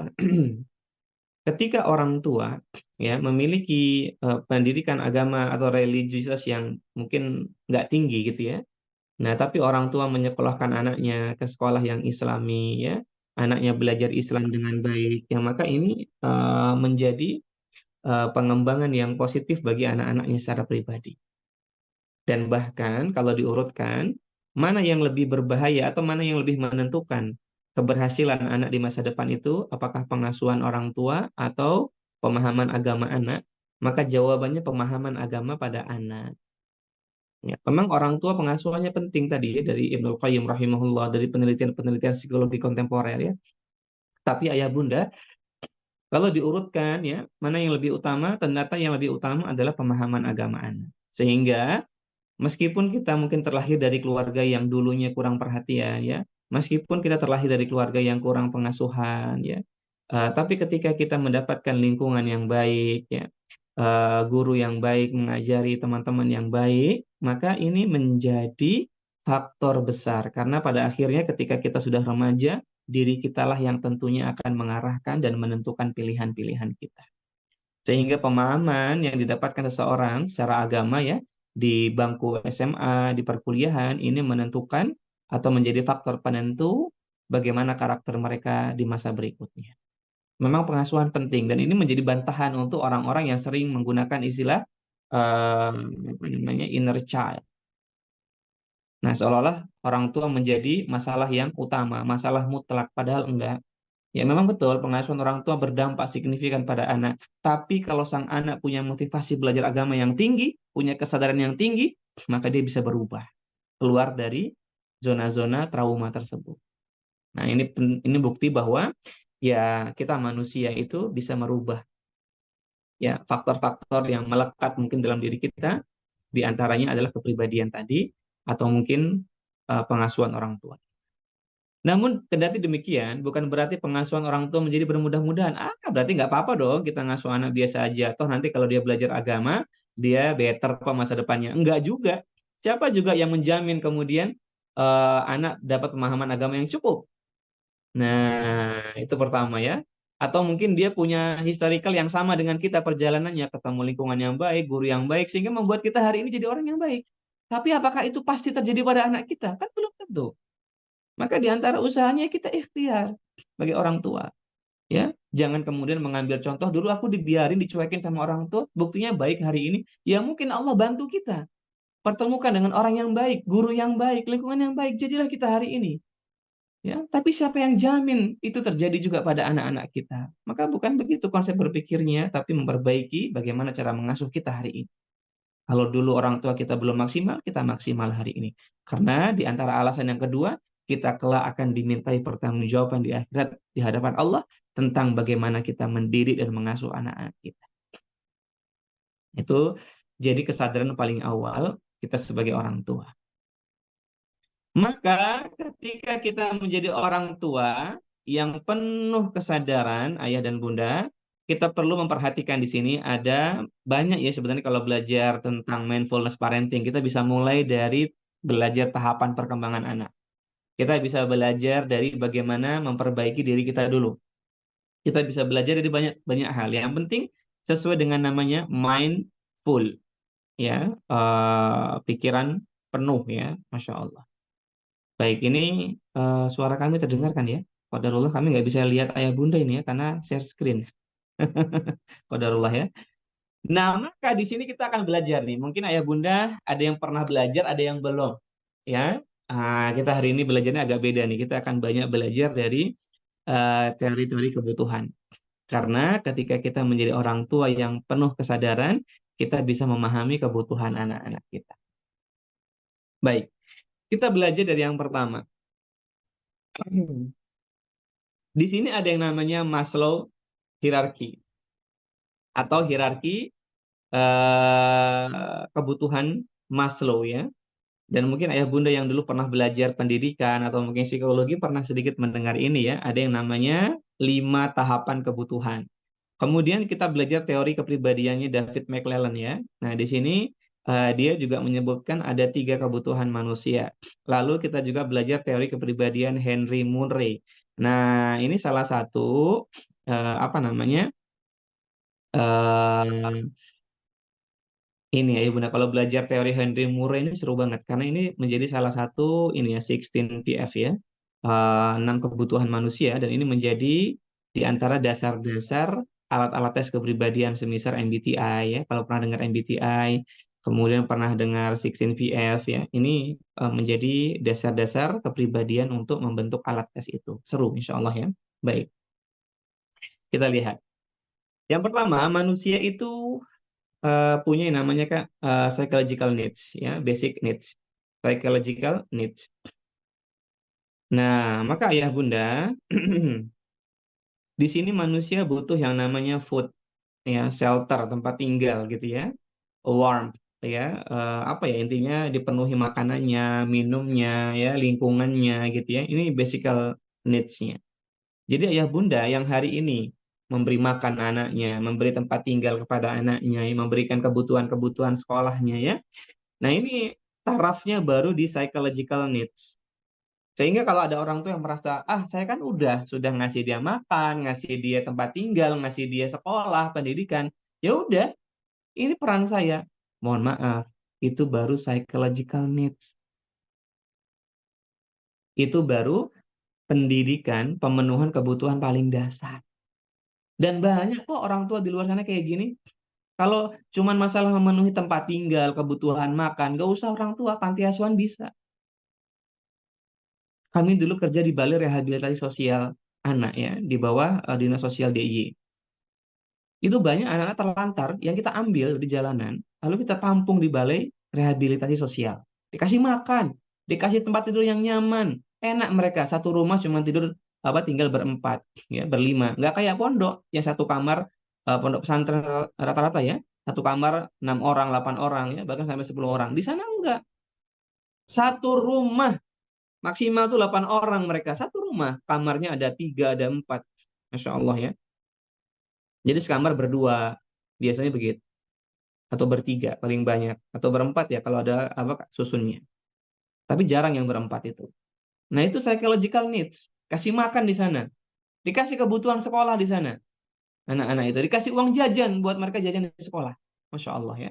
ketika orang tua ya memiliki pendidikan agama atau religiusitas yang mungkin nggak tinggi gitu ya. Nah, tapi orang tua menyekolahkan anaknya ke sekolah yang Islami ya, anaknya belajar Islam dengan baik, ya maka ini menjadi pengembangan yang positif bagi anak-anaknya secara pribadi. Dan bahkan kalau diurutkan, mana yang lebih berbahaya atau mana yang lebih menentukan keberhasilan anak di masa depan itu, apakah pengasuhan orang tua atau pemahaman agama anak? Maka jawabannya pemahaman agama pada anak. Ya, memang orang tua pengasuhannya penting tadi ya, dari Ibnu Qayyim rahimahullah, dari penelitian-penelitian psikologi kontemporer ya. Tapi ayah bunda, kalau diurutkan ya, mana yang lebih utama? Ternyata yang lebih utama adalah pemahaman agama anak. Sehingga meskipun kita mungkin terlahir dari keluarga yang dulunya kurang perhatian ya, meskipun kita terlahir dari keluarga yang kurang pengasuhan ya, tapi ketika kita mendapatkan lingkungan yang baik ya, guru yang baik mengajari teman-teman yang baik, maka ini menjadi faktor besar karena pada akhirnya ketika kita sudah remaja, diri kitalah yang tentunya akan mengarahkan dan menentukan pilihan-pilihan kita. Sehingga pemahaman yang didapatkan seseorang secara agama ya di bangku SMA, di perkuliahan ini menentukan atau menjadi faktor penentu bagaimana karakter mereka di masa berikutnya. Memang pengasuhan penting dan ini menjadi bantahan untuk orang-orang yang sering menggunakan istilah apa namanya inner child. Nah, seolah-olah orang tua menjadi masalah yang utama, masalah mutlak, padahal enggak. Ya memang betul pengasuhan orang tua berdampak signifikan pada anak. Tapi kalau sang anak punya motivasi belajar agama yang tinggi, punya kesadaran yang tinggi, maka dia bisa berubah, keluar dari zona-zona trauma tersebut. Nah, ini bukti bahwa ya kita manusia itu bisa merubah ya faktor-faktor yang melekat mungkin dalam diri kita, di antaranya adalah kepribadian tadi atau mungkin pengasuhan orang tua. Namun kendati demikian, bukan berarti pengasuhan orang tua menjadi bermudah-mudahan. Berarti nggak apa-apa dong kita ngasuh anak biasa aja. Toh nanti kalau dia belajar agama, dia better kok masa depannya. Enggak juga. Siapa juga yang menjamin kemudian anak dapat pemahaman agama yang cukup? Nah, itu pertama ya. Atau mungkin dia punya historical yang sama dengan kita perjalanannya, ketemu lingkungan yang baik, guru yang baik, sehingga membuat kita hari ini jadi orang yang baik. Tapi apakah itu pasti terjadi pada anak kita? Kan belum tentu. Maka di antara usahanya kita ikhtiar bagi orang tua. Ya, jangan kemudian mengambil contoh dulu aku dibiarin dicuekin sama orang tua, buktinya baik hari ini. Ya mungkin Allah bantu kita. Pertemukan dengan orang yang baik, guru yang baik, lingkungan yang baik, jadilah kita hari ini. Ya, tapi siapa yang jamin itu terjadi juga pada anak-anak kita? Maka bukan begitu konsep berpikirnya, tapi memperbaiki bagaimana cara mengasuh kita hari ini. Kalau dulu orang tua kita belum maksimal, kita maksimal hari ini. Karena di antara alasan yang kedua, kita kelak akan dimintai pertanggungjawaban di akhirat di hadapan Allah tentang bagaimana kita mendidik dan mengasuh anak-anak kita. Itu jadi kesadaran paling awal kita sebagai orang tua. Maka ketika kita menjadi orang tua yang penuh kesadaran, ayah dan bunda, kita perlu memperhatikan di sini ada banyak ya sebenarnya kalau belajar tentang mindfulness parenting, kita bisa mulai dari belajar tahapan perkembangan anak. Kita bisa belajar dari bagaimana memperbaiki diri kita dulu. Kita bisa belajar dari banyak banyak hal. Yang penting sesuai dengan namanya mindful, ya, pikiran penuh ya, masya Allah. Baik, ini suara kami terdengarkan ya. Qadarullah kami nggak bisa lihat ayah bunda ini ya karena share screen. Qadarullah ya. Nah, maka di sini kita akan belajar nih. Mungkin ayah bunda ada yang pernah belajar, ada yang belum. Ya, kita hari ini belajarnya agak beda nih. Kita akan banyak belajar dari teori-teori kebutuhan. Karena ketika kita menjadi orang tua yang penuh kesadaran, kita bisa memahami kebutuhan anak-anak kita. Baik, kita belajar dari yang pertama. Di sini ada yang namanya Maslow hierarki atau hierarki kebutuhan Maslow ya. Dan mungkin ayah bunda yang dulu pernah belajar pendidikan atau mungkin psikologi pernah sedikit mendengar ini ya. Ada yang namanya 5 tahapan kebutuhan. Kemudian kita belajar teori kepribadiannya David McClelland ya. Nah di sini dia juga menyebutkan ada 3 kebutuhan manusia. Lalu kita juga belajar teori kepribadian Henry Murray. Nah ini salah satu apa namanya eh, ini ya Bunda, kalau belajar teori Henry Murray ini seru banget karena ini menjadi salah satu ini ya 16 PF ya, 6 kebutuhan manusia dan ini menjadi di antara dasar-dasar alat-alat tes kepribadian semisal MBTI ya. Kalau pernah dengar MBTI, kemudian pernah dengar 16 PF ya, ini menjadi dasar-dasar kepribadian untuk membentuk alat tes itu. Seru insya Allah ya. Baik, kita lihat. Yang pertama, manusia itu punya yang namanya Kak psychological needs ya, basic needs. Psychological needs. Nah, maka ayah bunda di sini manusia butuh yang namanya food ya, shelter, tempat tinggal gitu ya, warmth ya, apa ya intinya dipenuhi makanannya, minumnya ya, lingkungannya gitu ya. Ini basic needs-nya. Jadi ayah bunda yang hari ini memberi makan anaknya, memberi tempat tinggal kepada anaknya, ya, memberikan kebutuhan-kebutuhan sekolahnya ya. Nah ini tarafnya baru di psychological needs. Sehingga kalau ada orang tua yang merasa, saya kan sudah ngasih dia makan, ngasih dia tempat tinggal, ngasih dia sekolah, pendidikan, ya udah, ini peran saya. Mohon maaf, itu baru psychological needs. Itu baru pendidikan, pemenuhan kebutuhan paling dasar. Dan banyak kok orang tua di luar sana kayak gini. Kalau cuman masalah memenuhi tempat tinggal, kebutuhan makan, gak usah orang tua, panti asuhan bisa. Kami dulu kerja di Balai Rehabilitasi Sosial Anak ya, di bawah Dinas Sosial DIY. Itu banyak anak-anak terlantar yang kita ambil di jalanan, lalu kita tampung di Balai Rehabilitasi Sosial. Dikasih makan, dikasih tempat tidur yang nyaman, enak mereka. Satu rumah cuma tidur tinggal berempat, ya berlima. Nggak kayak pondok yang satu kamar, pondok pesantren rata-rata ya, satu kamar 6 orang, 8 orang ya, bahkan sampai 10 orang. Di sana enggak. Satu rumah maksimal tuh 8 orang mereka. Satu rumah, kamarnya ada 3, ada 4. Masya Allah ya. Jadi sekamar berdua, biasanya begitu. Atau bertiga, paling banyak. Atau berempat ya, kalau ada susunnya. Tapi jarang yang berempat itu. Nah itu psychological needs. Kasih makan di sana. Dikasih kebutuhan sekolah di sana. Anak-anak itu. Dikasih uang jajan buat mereka jajan di sekolah. Masya Allah ya.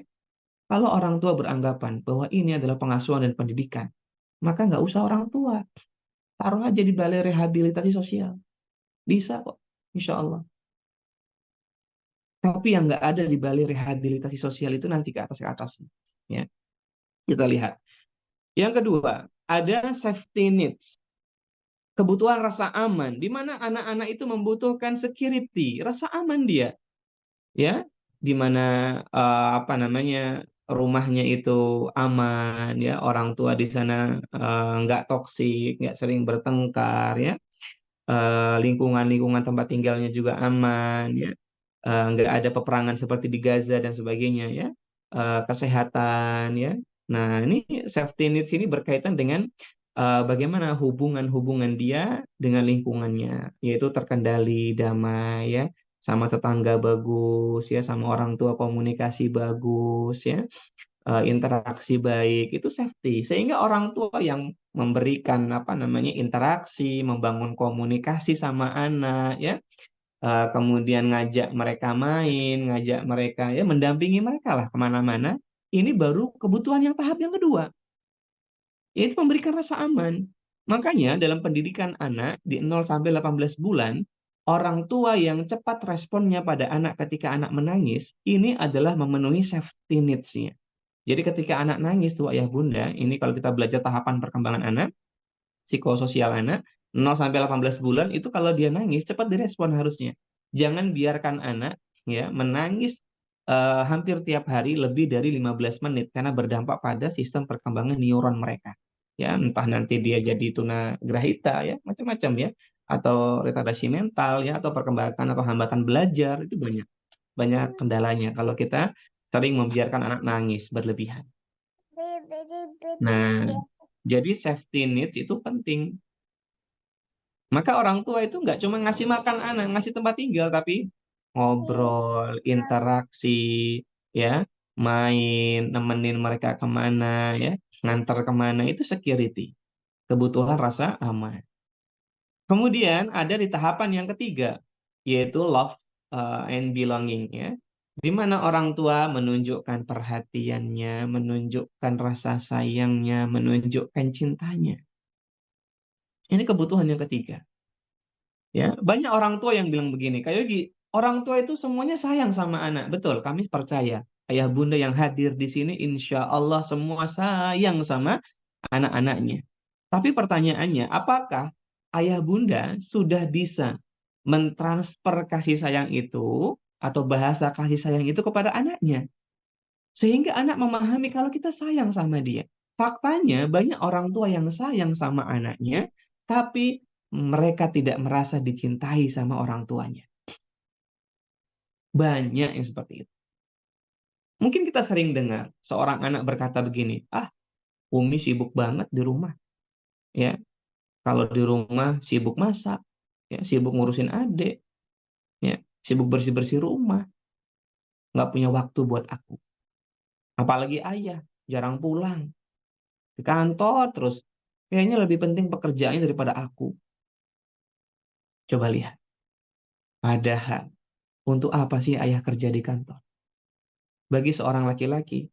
Kalau orang tua beranggapan bahwa ini adalah pengasuhan dan pendidikan, maka nggak usah orang tua. Taruh aja di Balai Rehabilitasi Sosial. Bisa kok, insya Allah. Tapi yang nggak ada di Balai Rehabilitasi Sosial itu nanti ke atas. Ya. Kita lihat. Yang kedua, ada safety needs. Kebutuhan rasa aman, di mana anak-anak itu membutuhkan security, rasa aman dia. Ya, di mana rumahnya itu aman, ya orang tua di sana nggak toksik, nggak sering bertengkar, ya. Lingkungan tempat tinggalnya juga aman ya, nggak ada peperangan seperti di Gaza dan sebagainya ya, kesehatan ya. Nah ini safety needs ini berkaitan dengan bagaimana hubungan dia dengan lingkungannya, yaitu terkendali, damai ya, sama tetangga bagus ya, sama orang tua komunikasi bagus ya, interaksi baik, itu safety. Sehingga orang tua yang memberikan interaksi, membangun komunikasi sama anak ya, kemudian ngajak mereka main, ngajak mereka ya, mendampingi mereka lah kemana-mana. Ini baru kebutuhan yang tahap yang kedua, yaitu memberikan rasa aman. Makanya dalam pendidikan anak di 0 sampai 18 bulan, orang tua yang cepat responnya pada anak ketika anak menangis, ini adalah memenuhi safety needs-nya. Jadi ketika anak nangis tuh ayah bunda, ini kalau kita belajar tahapan perkembangan anak, psikososial anak, 0 sampai 18 bulan itu kalau dia nangis cepat direspon harusnya. Jangan biarkan anak ya menangis hampir tiap hari lebih dari 15 menit karena berdampak pada sistem perkembangan neuron mereka. Ya, entah nanti dia jadi tunagrahita ya, macam-macam ya, atau retardasi mental ya, atau perkembangan atau hambatan belajar itu banyak kendalanya kalau kita sering membiarkan anak nangis berlebihan. Nah, jadi safety needs itu penting. Maka orang tua itu nggak cuma ngasih makan anak, ngasih tempat tinggal, tapi ngobrol, interaksi, ya, main, nemenin mereka kemana, ya, nganter kemana, itu security, kebutuhan rasa aman. Kemudian ada di tahapan yang ketiga, yaitu love and belonging, ya, di mana orang tua menunjukkan perhatiannya, menunjukkan rasa sayangnya, menunjukkan cintanya. Ini kebutuhan yang ketiga. Ya, banyak orang tua yang bilang begini, kayak orang tua itu semuanya sayang sama anak. Betul, kami percaya. Ayah bunda yang hadir di sini, insya Allah semua sayang sama anak-anaknya. Tapi pertanyaannya, apakah ayah bunda sudah bisa mentransfer kasih sayang itu atau bahasa kasih sayang itu kepada anaknya? Sehingga anak memahami kalau kita sayang sama dia. Faktanya banyak orang tua yang sayang sama anaknya, tapi mereka tidak merasa dicintai sama orang tuanya. Banyak yang seperti itu. Mungkin kita sering dengar seorang anak berkata begini, Umi sibuk banget di rumah. Ya, kalau di rumah sibuk masak, ya, sibuk ngurusin adik, ya, sibuk bersih-bersih rumah, nggak punya waktu buat aku. Apalagi ayah, jarang pulang. Di kantor terus. Kayaknya lebih penting pekerjaannya daripada aku. Coba lihat. Padahal, untuk apa sih ayah kerja di kantor? Bagi seorang laki-laki,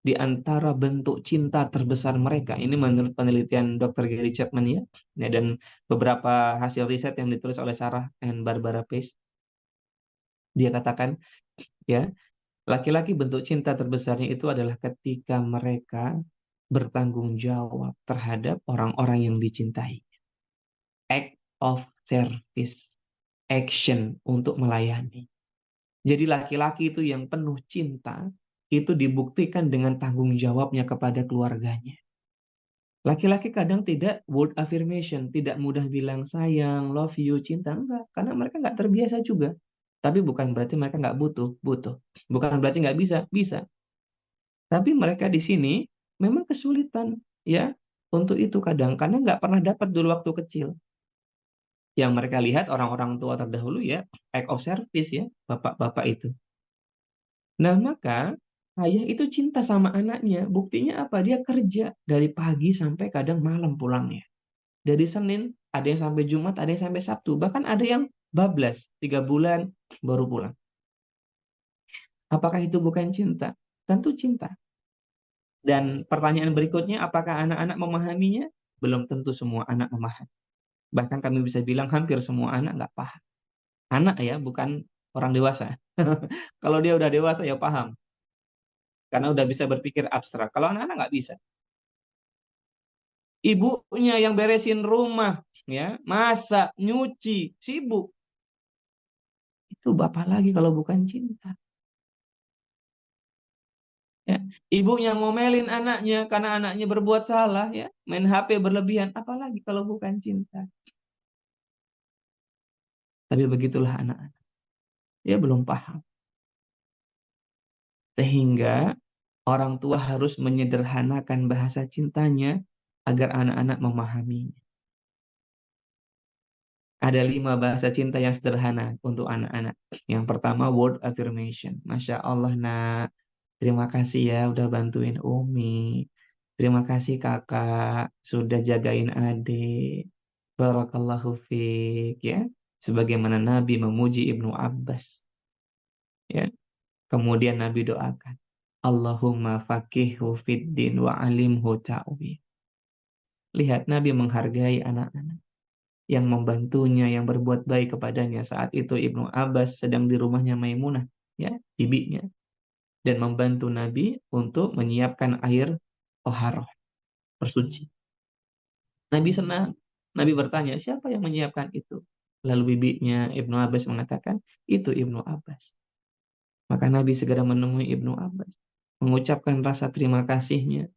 di antara bentuk cinta terbesar mereka, ini menurut penelitian Dr. Gary Chapman ya, dan beberapa hasil riset yang ditulis oleh Sarah and Barbara Pace, dia katakan, ya, laki-laki bentuk cinta terbesarnya itu adalah ketika mereka bertanggung jawab terhadap orang-orang yang dicintai. Act of service, action untuk melayani. Jadi laki-laki itu yang penuh cinta, itu dibuktikan dengan tanggung jawabnya kepada keluarganya. Laki-laki kadang tidak word affirmation, tidak mudah bilang sayang, love you, cinta, enggak. Karena mereka nggak terbiasa juga. Tapi bukan berarti mereka nggak butuh. Bukan berarti nggak bisa. Tapi mereka di sini memang kesulitan ya untuk itu kadang, karena nggak pernah dapat dulu waktu kecil. Yang mereka lihat orang-orang tua terdahulu ya, act of service ya, bapak-bapak itu. Nah, maka ayah itu cinta sama anaknya. Buktinya apa? Dia kerja dari pagi sampai kadang malam pulangnya. Dari Senin, ada yang sampai Jumat, ada yang sampai Sabtu. Bahkan ada yang bablas, 3 bulan baru pulang. Apakah itu bukan cinta? Tentu cinta. Dan pertanyaan berikutnya, apakah anak-anak memahaminya? Belum tentu semua anak memahami. Bahkan kami bisa bilang hampir semua anak nggak paham. Anak ya, bukan orang dewasa. Kalau dia udah dewasa ya paham. Karena udah bisa berpikir abstrak. Kalau anak-anak nggak bisa. Ibunya yang beresin rumah, ya, masak, nyuci, sibuk. Itu bapak lagi kalau bukan cinta. Ya. Ibunya ngomelin anaknya karena anaknya berbuat salah, ya, main HP berlebihan, apalagi kalau bukan cinta. Tapi begitulah anak-anak. Dia belum paham. Sehingga orang tua harus menyederhanakan bahasa cintanya agar anak-anak memahaminya. Ada 5 bahasa cinta yang sederhana untuk anak-anak. Yang pertama, word affirmation. Masya Allah, nak. Terima kasih ya udah bantuin Umi. Terima kasih kakak sudah jagain adik. Barakallahu fiik, ya. Sebagaimana Nabi memuji Ibnu Abbas. Ya. Kemudian Nabi doakan, Allahumma faqihhu fiddin wa alimhu ta'wil. Lihat, Nabi menghargai anak-anak yang membantunya, yang berbuat baik kepadanya. Saat itu Ibnu Abbas sedang di rumahnya Maimunah, ya, bibinya, dan membantu Nabi untuk menyiapkan air toharoh, bersuci. Nabi senang. Nabi bertanya, siapa yang menyiapkan itu? Lalu bibinya Ibnu Abbas mengatakan, itu Ibnu Abbas. Maka Nabi segera menemui Ibnu Abbas, mengucapkan rasa terima kasihnya,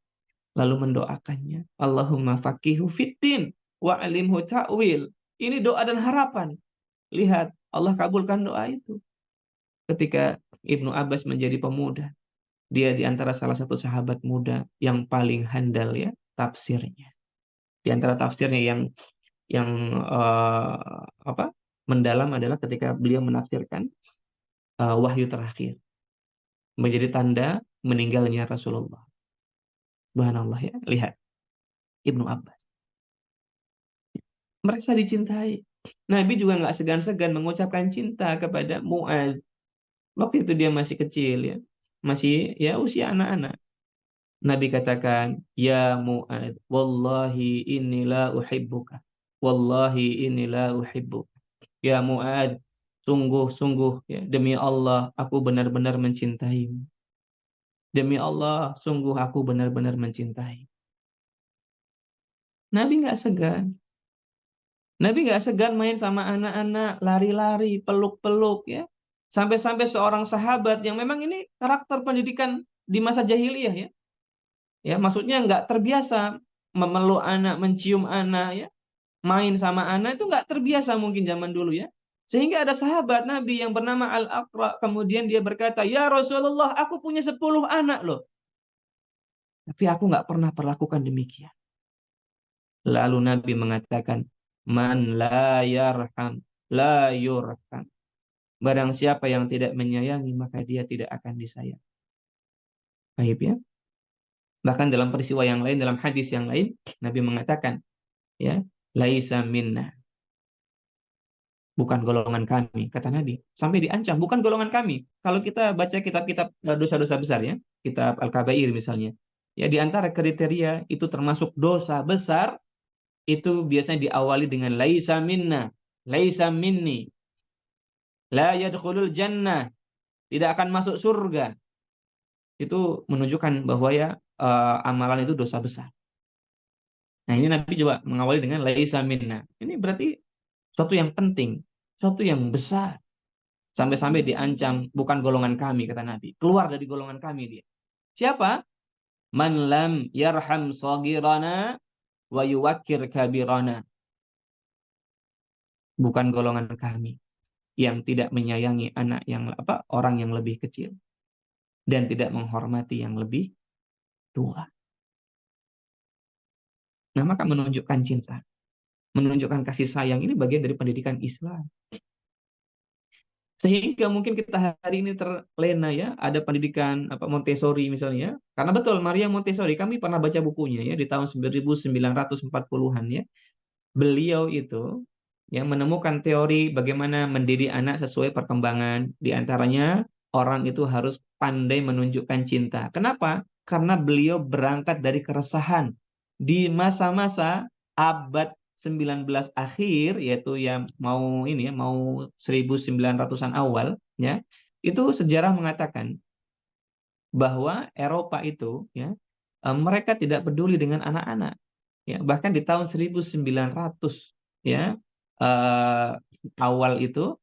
lalu mendoakannya. Allahumma faqihu fiddin wa alimhu ta'wil. Ini doa dan harapan. Lihat, Allah kabulkan doa itu. Ketika Ibnu Abbas menjadi pemuda, dia di antara salah satu sahabat muda yang paling handal ya tafsirnya. Di antara tafsirnya yang mendalam adalah ketika beliau menafsirkan wahyu terakhir menjadi tanda meninggalnya Rasulullah. Subhanallah ya, lihat Ibnu Abbas. Mereka dicintai. Nabi juga nggak segan-segan mengucapkan cinta kepada Mu'adz. Waktu itu dia masih kecil ya, masih ya usia anak-anak. Nabi katakan, ya Mu'adz, wallahi inilah uhibbuka. Wallahi inilah uhibbuka. Ya Mu'adz, sungguh-sungguh ya, demi Allah aku benar-benar mencintaimu. Demi Allah, sungguh aku benar-benar mencintai. Nabi nggak segan. Nabi nggak segan main sama anak-anak, lari-lari, peluk-peluk ya. Sampai-sampai seorang sahabat yang memang ini karakter pendidikan di masa jahiliyah ya. Ya, maksudnya nggak terbiasa memeluk anak, mencium anak ya. Main sama anak itu nggak terbiasa mungkin zaman dulu ya. Sehingga ada sahabat Nabi yang bernama Al-Aqra, kemudian dia berkata, ya Rasulullah, aku punya 10 anak loh. Tapi aku nggak pernah perlakukan demikian. Lalu Nabi mengatakan, man la yarham, la yurham. Barang siapa yang tidak menyayangi, maka dia tidak akan disayang. Baik ya. Bahkan dalam peristiwa yang lain, dalam hadis yang lain, Nabi mengatakan, ya, laisa minna. Bukan golongan kami, kata Nabi. Sampai diancam, bukan golongan kami. Kalau kita baca kitab-kitab dosa-dosa besar ya, kitab Al-Kabair misalnya, ya di antara kriteria itu termasuk dosa besar, itu biasanya diawali dengan laisa minna, laisa minni, la yadkhulul jannah, tidak akan masuk surga. Itu menunjukkan bahwa ya amalan itu dosa besar. Nah, ini Nabi coba mengawali dengan laisa minna. Ini berarti sesuatu yang penting, sesuatu yang besar. Sampai-sampai diancam, bukan golongan kami, kata Nabi. Keluar dari golongan kami dia. Siapa? Man lam yarham saghirana wa yuwakkir kabirana. Bukan golongan kami yang tidak menyayangi anak yang orang yang lebih kecil dan tidak menghormati yang lebih tua. Nah, maka menunjukkan cinta, menunjukkan kasih sayang ini bagian dari pendidikan Islam. Sehingga mungkin kita hari ini terlena ya, ada pendidikan Montessori misalnya. Karena betul Maria Montessori, kami pernah baca bukunya ya di tahun 1940-an ya. Beliau itu yang menemukan teori bagaimana mendidik anak sesuai perkembangan. Di antaranya orang itu harus pandai menunjukkan cinta. Kenapa? Karena beliau berangkat dari keresahan di masa-masa abad 19 akhir, yaitu yang mau 1900-an awal ya. Itu sejarah mengatakan bahwa Eropa itu ya mereka tidak peduli dengan anak-anak. Ya, bahkan di tahun 1900 ya awal itu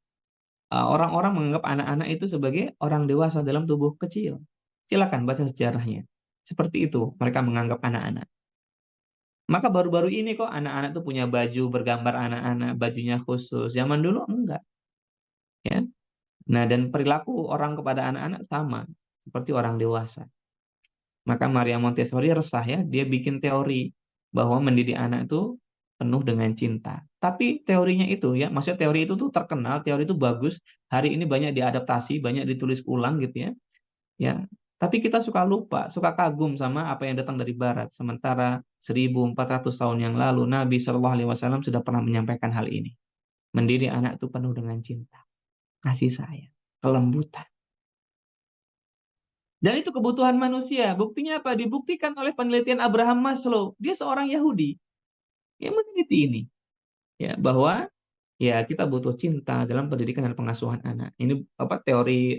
orang-orang menganggap anak-anak itu sebagai orang dewasa dalam tubuh kecil. Silakan baca sejarahnya. Seperti itu mereka menganggap anak-anak. Maka baru-baru ini kok anak-anak tuh punya baju bergambar anak-anak, bajunya khusus. Zaman dulu enggak. Ya. Nah, dan perilaku orang kepada anak-anak sama seperti orang dewasa. Maka Maria Montessori resah ya, dia bikin teori bahwa mendidik anak itu penuh dengan cinta. Tapi teorinya itu ya, maksudnya teori itu tuh terkenal, teori itu bagus. Hari ini banyak diadaptasi, banyak ditulis ulang gitu ya. Ya, tapi kita suka lupa, suka kagum sama apa yang datang dari Barat. Sementara 1400 tahun yang lalu Nabi Shallallahu Alaihi Wasallam sudah pernah menyampaikan hal ini. Mendidik anak itu penuh dengan cinta, kasih sayang, kelembutan. Dan itu kebutuhan manusia. Buktinya apa? Dibuktikan oleh penelitian Abraham Maslow. Dia seorang Yahudi yang meneliti ini, ya bahwa ya kita butuh cinta dalam pendidikan dan pengasuhan anak. Ini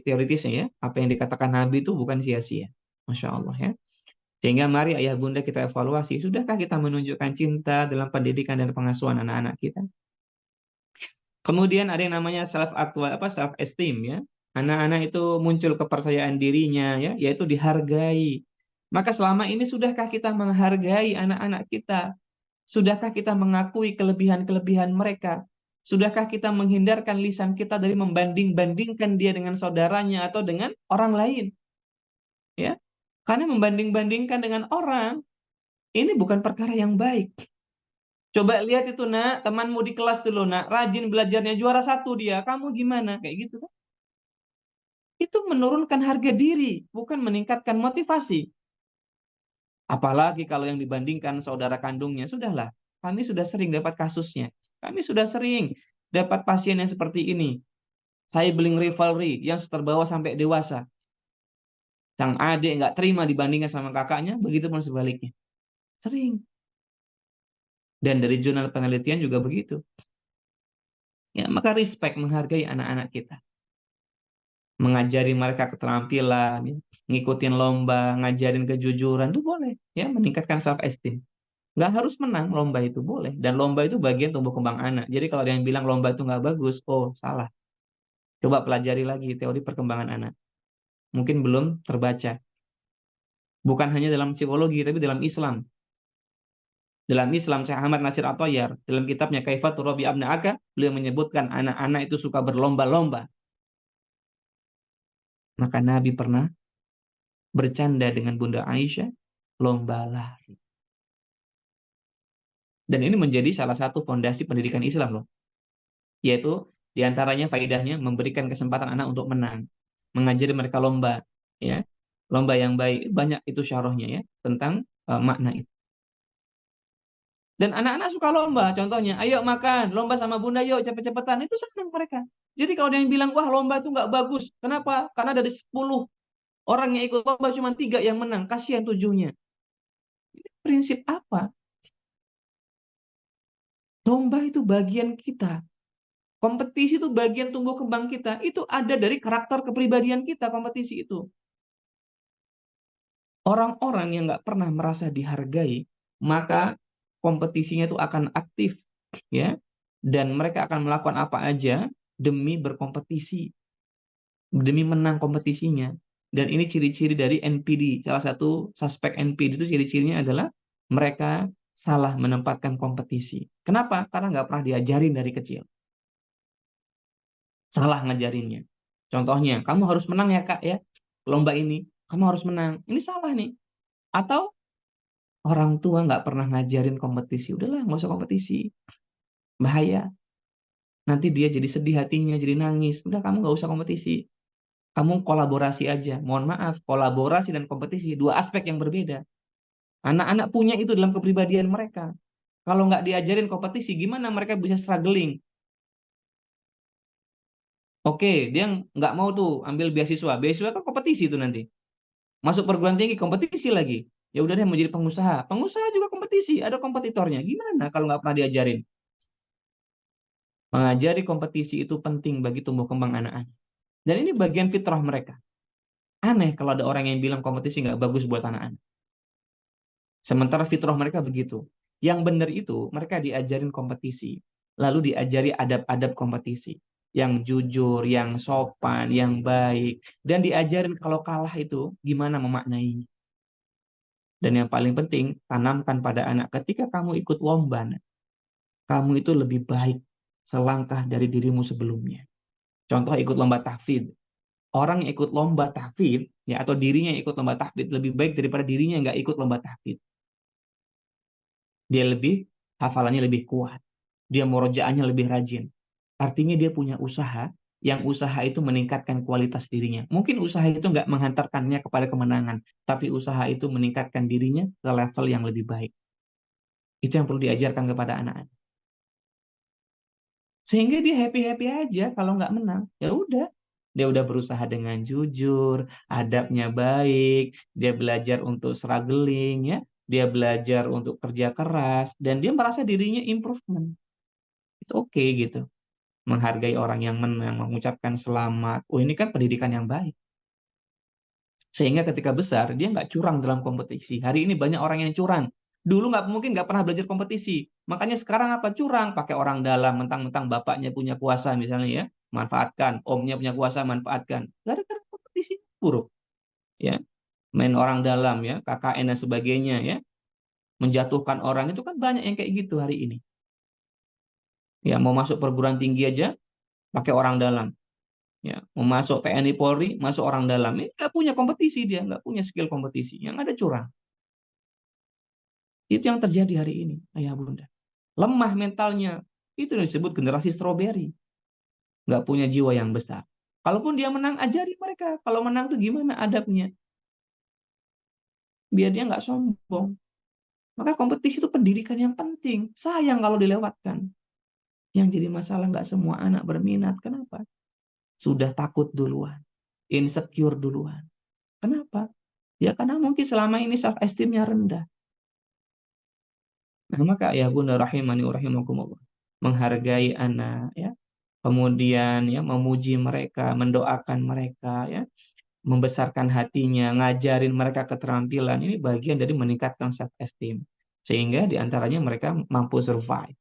teoritisnya ya. Apa yang dikatakan Nabi itu bukan sia-sia. Masya Allah ya. Sehingga mari ayah bunda kita evaluasi, sudahkah kita menunjukkan cinta dalam pendidikan dan pengasuhan anak-anak kita? Kemudian ada yang namanya self esteem ya. Anak-anak itu muncul kepercayaan dirinya ya, yaitu dihargai. Maka selama ini sudahkah kita menghargai anak-anak kita? Sudahkah kita mengakui kelebihan-kelebihan mereka? Sudahkah kita menghindarkan lisan kita dari membanding-bandingkan dia dengan saudaranya atau dengan orang lain? Ya. Karena membanding-bandingkan dengan orang ini bukan perkara yang baik. Coba lihat itu nak, temanmu di kelas dulu nak, rajin belajarnya juara 1 dia, kamu gimana? Kayak gitu kan? Itu menurunkan harga diri, bukan meningkatkan motivasi. Apalagi kalau yang dibandingkan saudara kandungnya, sudahlah. Kami sudah sering dapat kasusnya. Kami sudah sering dapat pasien yang seperti ini. Saya billing rivalry yang terbawa sampai dewasa. Sang adik nggak terima dibandingkan sama kakaknya, begitu pun sebaliknya. Sering. Dan dari jurnal penelitian juga begitu. Ya, maka respect, menghargai anak-anak kita. Mengajari mereka keterampilan, ya, ngikutin lomba, ngajarin kejujuran, itu boleh. Ya, meningkatkan self esteem. Nggak harus menang, lomba itu boleh. Dan lomba itu bagian tumbuh kembang anak. Jadi kalau ada yang bilang lomba itu nggak bagus, oh salah. Coba pelajari lagi teori perkembangan anak. Mungkin belum terbaca. Bukan hanya dalam psikologi, tapi dalam Islam. Dalam Islam, Syekh Ahmad Nasir Athayyar, dalam kitabnya Kaifatur Rabbi Abna'aka, beliau menyebutkan anak-anak itu suka berlomba-lomba. Maka Nabi pernah bercanda dengan Bunda Aisyah, lomba lari. Dan ini menjadi salah satu fondasi pendidikan Islam loh. Yaitu diantaranya faedahnya memberikan kesempatan anak untuk menang. Mengajari mereka lomba. Ya, lomba yang baik. Banyak itu syarahnya ya, tentang makna itu. Dan anak-anak suka lomba, contohnya, ayo makan, lomba sama bunda, yuk cepet-cepetan, itu senang mereka. Jadi kalau ada yang bilang, wah lomba itu nggak bagus, kenapa? Karena dari 10 orang yang ikut lomba cuma 3 yang menang, kasihan 7-nya. Prinsip apa? Lomba itu bagian kita. Kompetisi itu bagian tumbuh kembang kita. Itu ada dari karakter kepribadian kita, kompetisi itu. Orang-orang yang nggak pernah merasa dihargai, maka kompetisinya itu akan aktif, ya, dan mereka akan melakukan apa aja demi berkompetisi, demi menang kompetisinya. Dan ini ciri-ciri dari NPD. Salah satu suspek NPD itu ciri-cirinya adalah mereka salah menempatkan kompetisi. Kenapa? Karena nggak pernah diajarin dari kecil. Salah ngajarinnya. Contohnya, kamu harus menang ya kak ya, lomba ini. Kamu harus menang. Ini salah nih. Atau orang tua nggak pernah ngajarin kompetisi. Udahlah, nggak usah kompetisi. Bahaya. Nanti dia jadi sedih hatinya, jadi nangis. Udah, kamu nggak usah kompetisi. Kamu kolaborasi aja. Mohon maaf, kolaborasi dan kompetisi, 2 aspek yang berbeda. Anak-anak punya itu dalam kepribadian mereka. Kalau nggak diajarin kompetisi, gimana mereka bisa struggling? Oke, dia nggak mau tuh ambil beasiswa. Beasiswa kan kompetisi itu nanti. Masuk perguruan tinggi, kompetisi lagi. Ya udah deh mau jadi pengusaha. Pengusaha juga kompetisi, ada kompetitornya. Gimana kalau nggak pernah diajarin? Mengajari kompetisi itu penting bagi tumbuh kembang anak-anak. Dan ini bagian fitrah mereka. Aneh kalau ada orang yang bilang kompetisi nggak bagus buat anak-anak. Sementara fitrah mereka begitu. Yang benar itu mereka diajarin kompetisi. Lalu diajari adab-adab kompetisi. Yang jujur, yang sopan, yang baik. Dan diajarin kalau kalah itu gimana memaknainya. Dan yang paling penting, tanamkan pada anak ketika kamu ikut lomba, kamu itu lebih baik selangkah dari dirimu sebelumnya. Contoh ikut lomba tahfidz. Orang yang ikut lomba tahfidz, ya, atau dirinya yang ikut lomba tahfidz lebih baik daripada dirinya yang nggak ikut lomba tahfidz. Dia lebih, hafalannya lebih kuat. Dia murojaahnya lebih rajin. Artinya dia punya usaha, yang usaha itu meningkatkan kualitas dirinya. Mungkin usaha itu nggak menghantarkannya kepada kemenangan, tapi usaha itu meningkatkan dirinya ke level yang lebih baik. Itu yang perlu diajarkan kepada anak-anak. Sehingga dia happy-happy aja kalau nggak menang. Ya udah, dia udah berusaha dengan jujur, adabnya baik, dia belajar untuk struggling, ya, dia belajar untuk kerja keras, dan dia merasa dirinya improvement. Itu oke gitu. Menghargai orang yang menang, mengucapkan selamat. Oh, ini kan pendidikan yang baik. Sehingga ketika besar, dia nggak curang dalam kompetisi. Hari ini banyak orang yang curang. Dulu mungkin nggak pernah belajar kompetisi. Makanya sekarang apa? Curang. Pakai orang dalam, mentang-mentang bapaknya punya kuasa misalnya ya. Manfaatkan. Omnya punya kuasa, manfaatkan. Gara-gara kompetisi buruk. Ya, main orang dalam ya, KKN dan sebagainya ya. Menjatuhkan orang itu kan banyak yang kayak gitu hari ini. Ya, mau masuk perguruan tinggi aja pakai orang dalam. Ya, mau masuk TNI Polri, masuk orang dalam. Ini nggak punya kompetisi dia, nggak punya skill kompetisi. Yang ada curang. Itu yang terjadi hari ini, ayah bunda. Lemah mentalnya. Itu yang disebut generasi stroberi. Nggak punya jiwa yang besar. Kalaupun dia menang, ajari mereka. Kalau menang tuh gimana adabnya. Biar dia nggak sombong. Maka kompetisi itu pendidikan yang penting. Sayang kalau dilewatkan. Yang jadi masalah nggak semua anak berminat. Kenapa? Sudah takut duluan. Insecure duluan. Kenapa? Ya karena mungkin selama ini self esteemnya rendah. Nah, maka ya bunda rahimani wa rahimakumullah. Menghargai anak ya. Kemudian ya memuji mereka, mendoakan mereka ya, membesarkan hatinya, ngajarin mereka keterampilan. Ini bagian dari meningkatkan self esteem. Sehingga diantaranya mereka mampu survive.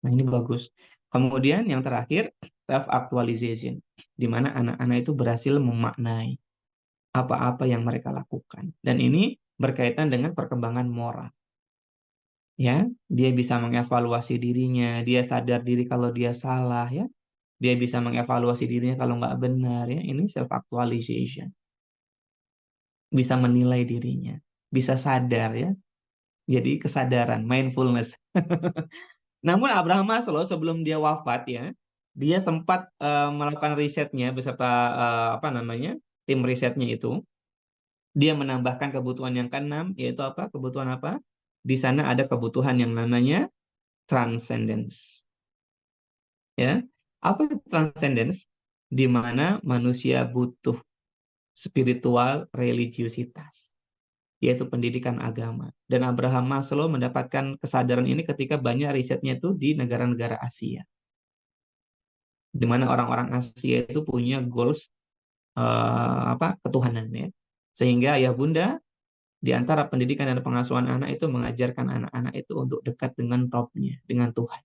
Nah, ini bagus. Kemudian yang terakhir, self-actualization. Di mana anak-anak itu berhasil memaknai apa-apa yang mereka lakukan. Dan ini berkaitan dengan perkembangan moral. Ya, dia bisa mengevaluasi dirinya, dia sadar diri kalau dia salah ya. Dia bisa mengevaluasi dirinya kalau nggak benar ya. Ini self-actualization. Bisa menilai dirinya, bisa sadar ya. Jadi kesadaran, mindfulness. Namun Abraham Maslow sebelum dia wafat ya, dia sempat melakukan risetnya beserta tim risetnya itu. Dia menambahkan kebutuhan yang keenam, yaitu apa? Kebutuhan apa? Di sana ada kebutuhan yang namanya transcendence. Ya, apa itu transcendence? Di mana manusia butuh spiritual religiusitas, yaitu pendidikan agama. Dan Abraham Maslow mendapatkan kesadaran ini ketika banyak risetnya itu di negara-negara Asia. Di mana orang-orang Asia itu punya goals ketuhanan ya. Sehingga ayah bunda di antara pendidikan dan pengasuhan anak itu mengajarkan anak-anak itu untuk dekat dengan Rabb-nya, dengan Tuhan.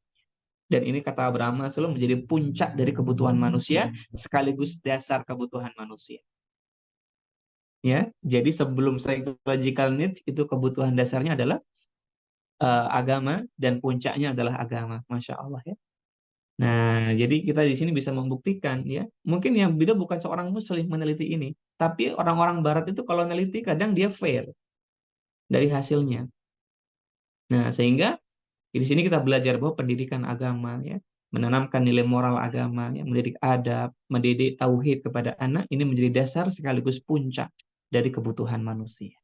Dan ini kata Abraham Maslow menjadi puncak dari kebutuhan manusia sekaligus dasar kebutuhan manusia. Ya, jadi sebelum psychological needs itu kebutuhan dasarnya adalah agama dan puncaknya adalah agama, masya Allah ya. Nah, jadi kita di sini bisa membuktikan ya. Mungkin yang beda bukan seorang Muslim meneliti ini, tapi orang-orang Barat itu kalau meneliti kadang dia fair dari hasilnya. Nah, sehingga di sini kita belajar bahwa pendidikan agama ya, menanamkan nilai moral agama, ya, mendidik adab, mendidik tauhid kepada anak ini menjadi dasar sekaligus puncak dari kebutuhan manusia.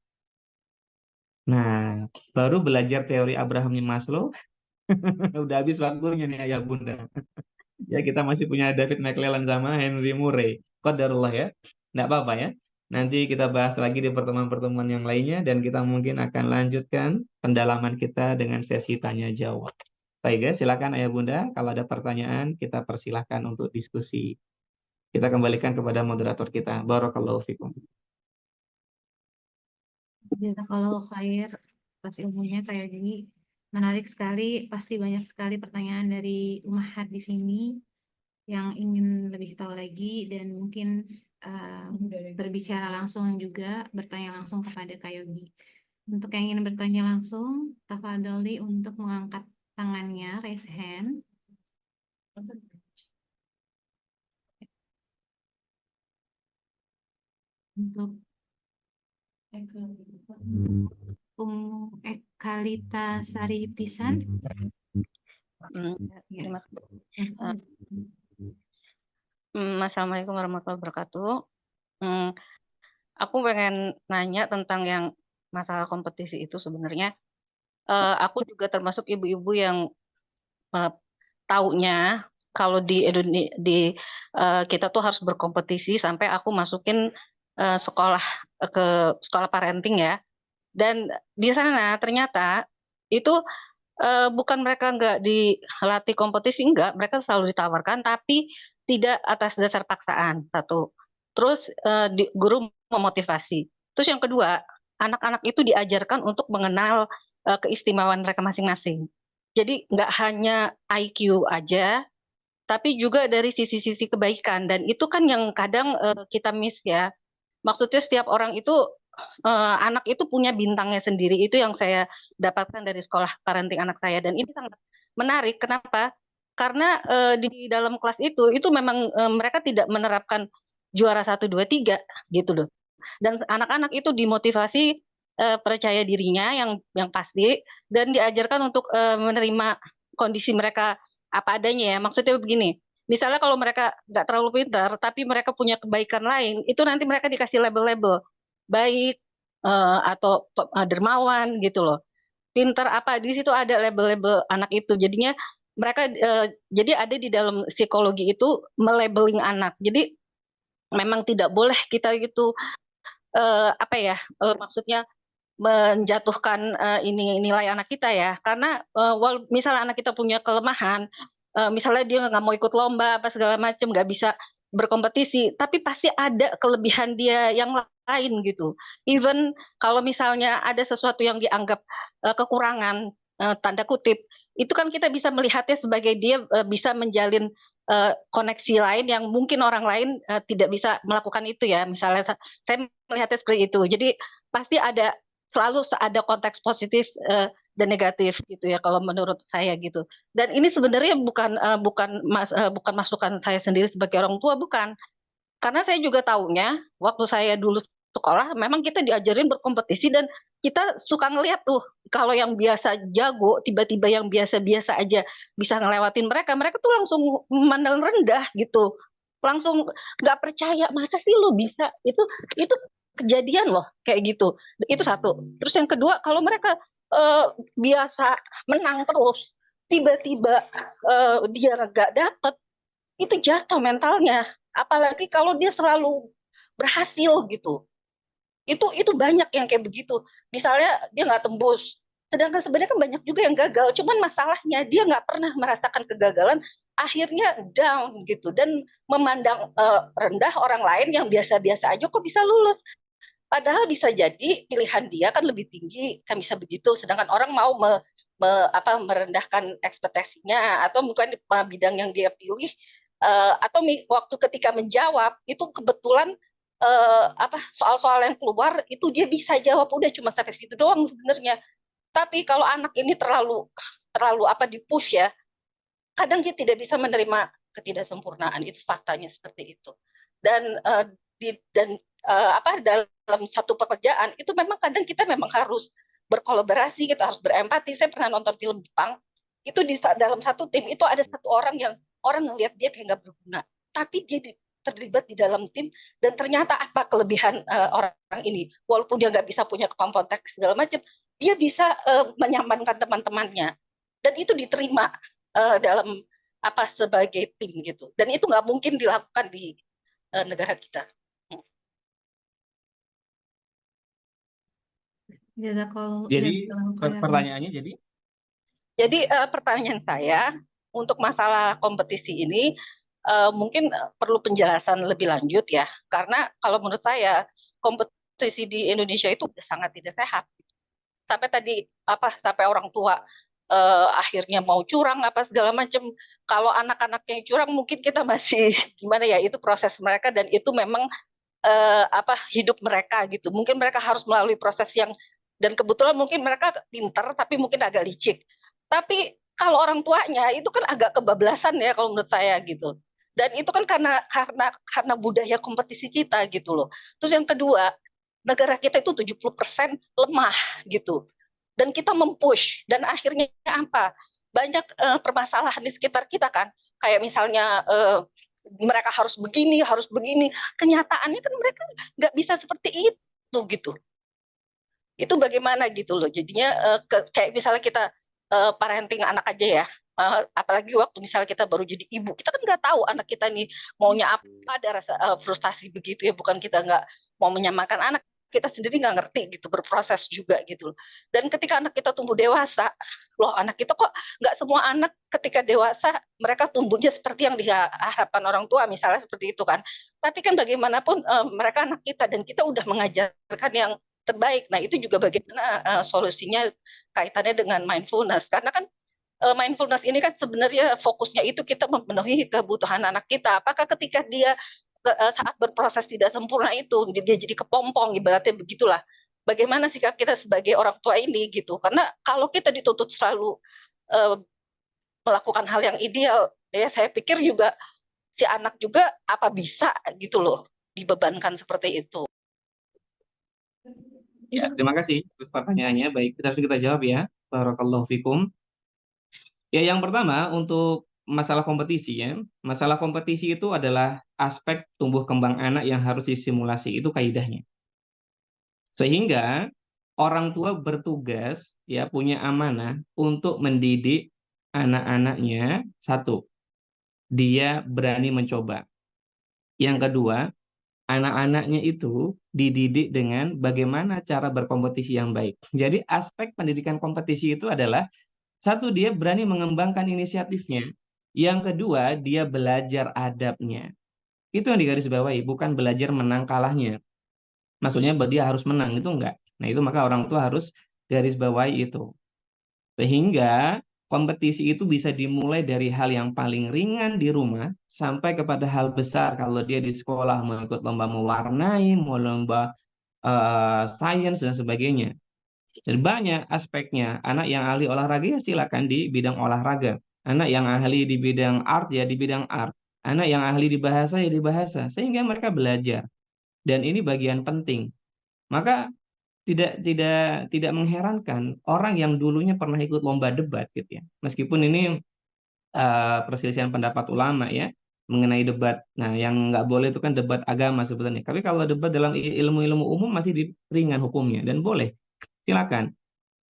Nah, baru belajar teori Abraham Maslow, udah habis waktunya nih ayah bunda. Ya kita masih punya David McClellan sama Henry Murray. Qadarullah ya. Nggak apa-apa ya. Nanti kita bahas lagi di pertemuan-pertemuan yang lainnya dan kita mungkin akan lanjutkan pendalaman kita dengan sesi tanya jawab. Baik ya, silakan ayah bunda. Kalau ada pertanyaan kita persilahkan untuk diskusi. Kita kembalikan kepada moderator kita. Barakallahu fikum. Jazakallahu khair atas ilmunya kayak gini. Menarik sekali, pasti banyak sekali pertanyaan dari Umahat di sini yang ingin lebih tahu lagi dan mungkin berbicara langsung juga, bertanya langsung kepada Kak Yogi. Untuk yang ingin bertanya langsung, tafadholi untuk mengangkat tangannya, raise hand. Untuk Ekalita Sari Pisan. Terima kasih. Assalamualaikum warahmatullahi wabarakatuh. Aku pengen nanya tentang yang masalah kompetisi itu sebenarnya. Aku juga termasuk ibu-ibu yang taunya kalau di kita tuh harus berkompetisi sampai aku masukin sekolah ke sekolah parenting ya. Dan di sana ternyata itu bukan mereka nggak dilatih kompetisi, enggak, mereka selalu ditawarkan tapi tidak atas dasar paksaan, satu. Terus guru memotivasi. Terus yang kedua, anak-anak itu diajarkan untuk mengenal keistimewaan mereka masing-masing. Jadi nggak hanya IQ aja, tapi juga dari sisi-sisi kebaikan. Dan itu kan yang kadang kita miss ya. Maksudnya setiap orang itu, anak itu punya bintangnya sendiri. Itu yang saya dapatkan dari sekolah parenting anak saya. Dan ini sangat menarik. Kenapa? Karena di dalam kelas itu memang mereka tidak menerapkan juara 1, 2, 3 gitu loh. Dan anak-anak itu dimotivasi percaya dirinya yang pasti dan diajarkan untuk menerima kondisi mereka apa adanya ya. Maksudnya begini, misalnya kalau mereka nggak terlalu pintar, tapi mereka punya kebaikan lain, itu nanti mereka dikasih label-label baik atau dermawan gitu loh. Pintar apa di situ ada label-label anak itu. Jadinya mereka jadi ada di dalam psikologi itu melabeling anak. Jadi memang tidak boleh kita gitu apa ya maksudnya menjatuhkan ini nilai anak kita ya karena misalnya anak kita punya kelemahan misalnya dia nggak mau ikut lomba apa segala macam nggak bisa berkompetisi tapi pasti ada kelebihan dia yang lain gitu even kalau misalnya ada sesuatu yang dianggap kekurangan tanda kutip itu kan kita bisa melihatnya sebagai dia bisa menjalin koneksi lain yang mungkin orang lain tidak bisa melakukan itu ya misalnya saya melihatnya seperti itu jadi pasti ada selalu ada konteks positif dan negatif gitu ya kalau menurut saya gitu. Dan ini sebenarnya bukan masukan saya sendiri sebagai orang tua bukan. Karena saya juga tahunya waktu saya dulu sekolah memang kita diajarin berkompetisi dan kita suka ngeliat tuh kalau yang biasa jago tiba-tiba yang biasa-biasa aja bisa ngelewatin mereka, mereka tuh langsung memandang rendah gitu. Langsung nggak percaya masa sih lo bisa itu kejadian loh kayak gitu itu satu terus yang kedua kalau mereka eh, biasa menang terus tiba-tiba dia nggak dapet itu jatuh mentalnya apalagi kalau dia selalu berhasil gitu itu banyak yang kayak begitu misalnya dia nggak tembus sedangkan sebenarnya kan banyak juga yang gagal cuman masalahnya dia nggak pernah merasakan kegagalan akhirnya down gitu dan memandang rendah orang lain yang biasa-biasa aja kok bisa lulus. Padahal bisa jadi pilihan dia kan lebih tinggi, kan bisa begitu. Sedangkan orang mau merendahkan ekspektasinya atau mungkin bidang yang dia pilih atau waktu ketika menjawab itu kebetulan soal-soal yang keluar itu dia bisa jawab udah cuma sampai situ doang sebenarnya. Tapi kalau anak ini terlalu terlalu dipush ya, kadang dia tidak bisa menerima ketidaksempurnaan itu faktanya seperti itu dan dalam satu pekerjaan itu memang kadang kita memang harus berkolaborasi kita harus berempati saya pernah nonton film Jepang itu di dalam satu tim itu ada satu orang yang orang ngelihat dia kayak nggak berguna tapi dia terlibat di dalam tim dan ternyata apa kelebihan orang ini walaupun dia nggak bisa punya kemampuan teknis segala macam dia bisa menyamankan teman-temannya dan itu diterima dalam sebagai tim gitu dan itu nggak mungkin dilakukan di negara kita. Jadi pertanyaannya jadi pertanyaan saya untuk masalah kompetisi ini mungkin perlu penjelasan lebih lanjut ya karena kalau menurut saya kompetisi di Indonesia itu sangat tidak sehat sampai tadi sampai orang tua akhirnya mau curang apa segala macam. Kalau anak-anaknya curang mungkin kita masih gimana ya itu proses mereka dan itu memang hidup mereka gitu. Mungkin mereka harus melalui proses yang dan kebetulan mungkin mereka pinter tapi mungkin agak licik. Tapi kalau orang tuanya itu kan agak kebablasan ya kalau menurut saya gitu. Dan itu kan karena budaya kompetisi kita gitu loh. Terus yang kedua, negara kita itu 70% lemah gitu dan kita mempush dan akhirnya apa banyak permasalahan di sekitar kita kan kayak misalnya mereka harus begini kenyataannya kan mereka nggak bisa seperti itu gitu itu bagaimana gitu loh jadinya kayak misalnya kita parenting anak aja ya apalagi waktu misalnya kita baru jadi ibu kita kan nggak tahu anak kita nih maunya apa ada rasa frustasi begitu ya bukan kita nggak mau menyamakan anak kita sendiri nggak ngerti gitu, berproses juga gitu. Dan ketika anak kita tumbuh dewasa, loh anak kita kok nggak semua anak ketika dewasa mereka tumbuhnya seperti yang diharapkan orang tua, misalnya seperti itu kan. Tapi kan bagaimanapun mereka anak kita dan kita udah mengajarkan yang terbaik. Nah itu juga bagaimana solusinya kaitannya dengan mindfulness. Karena kan mindfulness ini kan sebenarnya fokusnya itu kita memenuhi kebutuhan anak kita. Apakah ketika dia saat berproses tidak sempurna itu dia jadi kepompong, ibaratnya begitulah. Bagaimana sikap kita sebagai orang tua ini gitu? Karena kalau kita dituntut selalu melakukan hal yang ideal, ya saya pikir juga si anak juga apa bisa gitu loh dibebankan seperti itu. Ya, terima kasih atas pertanyaannya. Baik, langsung kita jawab ya. Barakallahu fikum. Ya, yang pertama untuk masalah kompetisi ya. Masalah kompetisi itu adalah aspek tumbuh kembang anak yang harus disimulasi, itu kaidahnya. Sehingga orang tua bertugas ya punya amanah untuk mendidik anak-anaknya. Satu, dia berani mencoba. Yang kedua, anak-anaknya itu dididik dengan bagaimana cara berkompetisi yang baik. Jadi aspek pendidikan kompetisi itu adalah satu, dia berani mengembangkan inisiatifnya. Yang kedua, dia belajar adabnya. Itu yang digarisbawahi, bukan belajar menang kalahnya. Maksudnya dia harus menang, itu enggak. Nah itu maka orang tua harus garis bawahi itu. Sehingga kompetisi itu bisa dimulai dari hal yang paling ringan di rumah sampai kepada hal besar kalau dia di sekolah mau ikut lomba mewarnai, mau lomba sains dan sebagainya. Dan banyak aspeknya. Anak yang ahli olahraga ya silakan di bidang olahraga. Anak yang ahli di bidang art ya di bidang art. Anak yang ahli di bahasa ya di bahasa. Sehingga mereka belajar. Dan ini bagian penting. Maka tidak mengherankan orang yang dulunya pernah ikut lomba debat gitu ya. Meskipun ini perselisihan pendapat ulama ya mengenai debat. Nah, yang nggak boleh itu kan debat agama sebetulnya. Tapi kalau debat dalam ilmu-ilmu umum masih ringan hukumnya dan boleh. Silakan.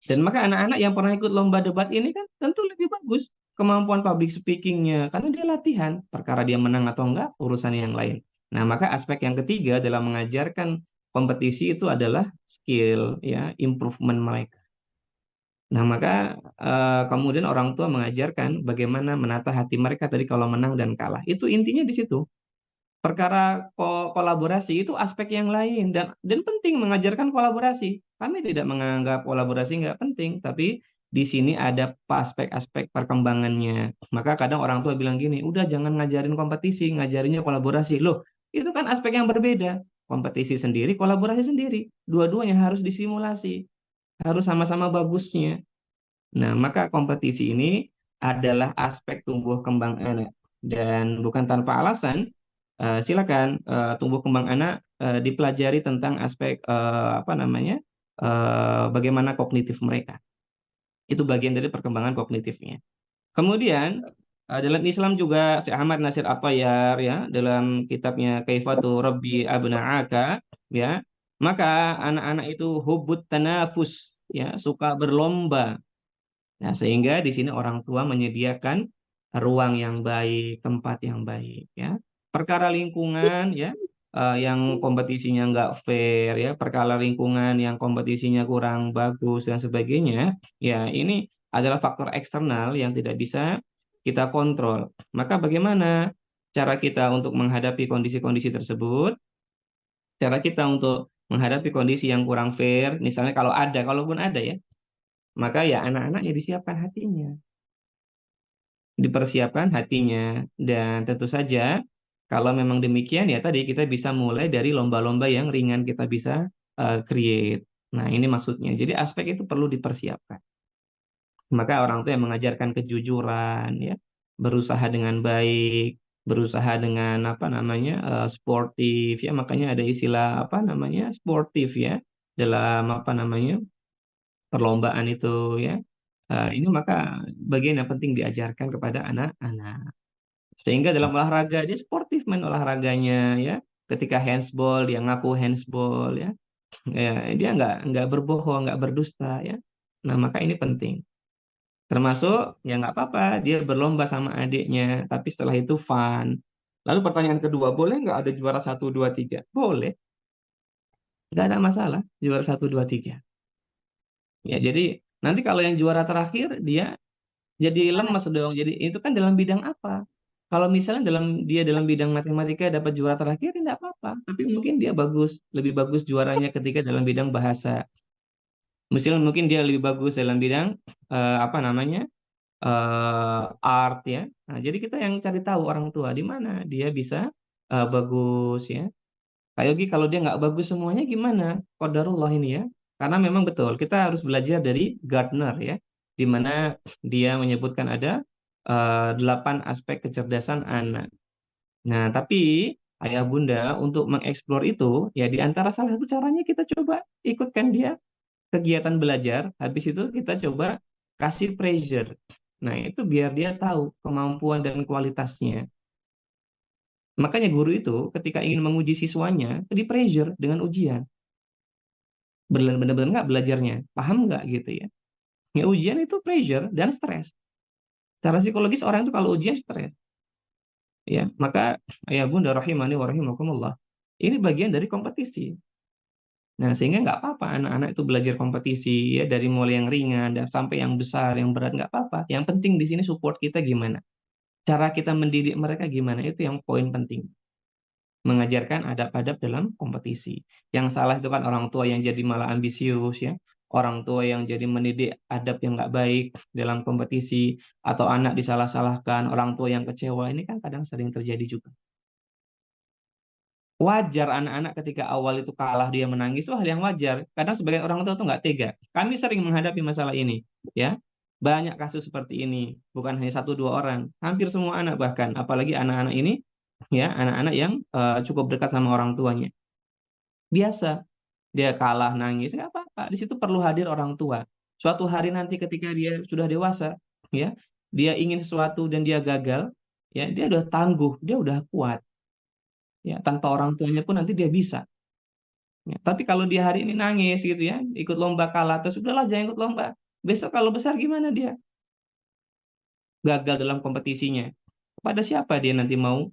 Dan maka anak-anak yang pernah ikut lomba debat ini kan tentu lebih bagus kemampuan public speakingnya karena dia latihan. Perkara dia menang atau enggak urusan yang lain. Nah, maka aspek yang ketiga dalam mengajarkan kompetisi itu adalah skill ya, improvement mereka. Nah, maka kemudian orang tua mengajarkan bagaimana menata hati mereka tadi kalau menang dan kalah. Itu intinya di situ. Perkara kolaborasi itu aspek yang lain dan penting mengajarkan kolaborasi. Kami tidak menganggap kolaborasi nggak penting, tapi di sini ada aspek-aspek perkembangannya. Maka kadang orang tua bilang gini, udah jangan ngajarin kompetisi, ngajarinnya kolaborasi. Loh, itu kan aspek yang berbeda. Kompetisi sendiri, kolaborasi sendiri. Dua-duanya harus disimulasi. Harus sama-sama bagusnya. Nah, maka kompetisi ini adalah aspek tumbuh kembang anak. Dan bukan tanpa alasan, silakan tumbuh kembang anak dipelajari tentang aspek bagaimana kognitif mereka. Itu bagian dari perkembangan kognitifnya. Kemudian dalam Islam juga Syekh Ahmad Nasir At-Tayyar ya dalam kitabnya Kaifatu Rabbi Abna'aka ya, maka anak-anak itu hubbut tanafus ya, suka berlomba. Nah, sehingga di sini orang tua menyediakan ruang yang baik, tempat yang baik ya. Perkara lingkungan ya yang kompetisinya nggak fair ya, perkara lingkungan yang kompetisinya kurang bagus dan sebagainya, ya ini adalah faktor eksternal yang tidak bisa kita kontrol. Maka bagaimana cara kita untuk menghadapi kondisi-kondisi tersebut? Cara kita untuk menghadapi kondisi yang kurang fair, misalnya kalaupun ada ya, maka ya anak-anaknya disiapkan hatinya. Dipersiapkan hatinya. Dan tentu saja kalau memang demikian ya tadi kita bisa mulai dari lomba-lomba yang ringan kita bisa create. Nah ini maksudnya. Jadi aspek itu perlu dipersiapkan. Maka orang tua yang mengajarkan kejujuran ya, berusaha dengan baik, berusaha dengan sportif ya, makanya ada istilah sportif ya dalam perlombaan itu ya. Ini maka bagian yang penting diajarkan kepada anak-anak. Sehingga dalam olahraga dia sportif main olahraganya ya. Ketika handsball dia ngaku handsball ya. Ya dia nggak berbohong, nggak berdusta ya. Nah maka ini penting. Termasuk ya nggak apa-apa dia berlomba sama adiknya, tapi setelah itu fun. Lalu pertanyaan kedua, boleh nggak ada juara 1, 2, 3? Boleh. nggak ada masalah juara 1, 2, 3. Ya, jadi nanti kalau yang juara terakhir dia jadi lemes dong. Jadi itu kan dalam bidang apa? Kalau misalnya dalam bidang matematika dapat juara terakhir, tidak apa-apa. Tapi mungkin dia lebih bagus juaranya ketika dalam bidang bahasa. Mungkin dia lebih bagus dalam bidang apa namanya art ya. Nah, jadi kita yang cari tahu orang tua di mana dia bisa bagus ya. Kak Yogi kalau dia nggak bagus semuanya gimana? Qadarullah ini ya. Karena memang betul kita harus belajar dari Gardner ya, di mana dia menyebutkan ada 8 aspek kecerdasan anak. Nah, tapi ayah bunda untuk mengeksplor itu ya di antara salah satu caranya kita coba ikutkan dia kegiatan belajar, habis itu kita coba kasih pressure. Nah, itu biar dia tahu kemampuan dan kualitasnya. Makanya guru itu ketika ingin menguji siswanya, di pressure dengan ujian. Benar-benar nggak belajarnya, paham nggak gitu ya. Ya ujian itu pressure dan stres. Secara psikologis orang itu kalau ujian stres. Ya, maka ayah bunda rahimani wa rahimakumullah. Ini bagian dari kompetisi. Nah, sehingga nggak apa-apa anak-anak itu belajar kompetisi ya dari mulai yang ringan dan sampai yang besar, yang berat nggak apa-apa. Yang penting di sini support kita gimana. Cara kita mendidik mereka gimana itu yang poin penting. Mengajarkan adab-adab dalam kompetisi. Yang salah itu kan orang tua yang jadi malah ambisius ya. Orang tua yang jadi mendidik adab yang nggak baik dalam kompetisi. Atau anak disalah-salahkan, orang tua yang kecewa. Ini kan kadang sering terjadi juga. Wajar anak-anak ketika awal itu kalah dia menangis, itu hal yang wajar. Kadang sebagian orang tua itu nggak tega. Kami sering menghadapi masalah ini, ya. Banyak kasus seperti ini, bukan hanya 1, 2 orang, hampir semua anak bahkan, apalagi anak-anak ini, ya, anak-anak yang cukup dekat sama orang tuanya. Biasa, dia kalah nangis, nggak apa-apa. Di situ perlu hadir orang tua. Suatu hari nanti ketika dia sudah dewasa, ya, dia ingin sesuatu dan dia gagal, ya, dia udah tangguh, dia udah kuat. Ya, tanpa orang tuanya pun nanti dia bisa. Ya, tapi kalau dia hari ini nangis gitu ya, ikut lomba kalah, terus udahlah jangan ikut lomba. Besok kalau besar gimana dia? Gagal dalam kompetisinya. Kepada siapa dia nanti mau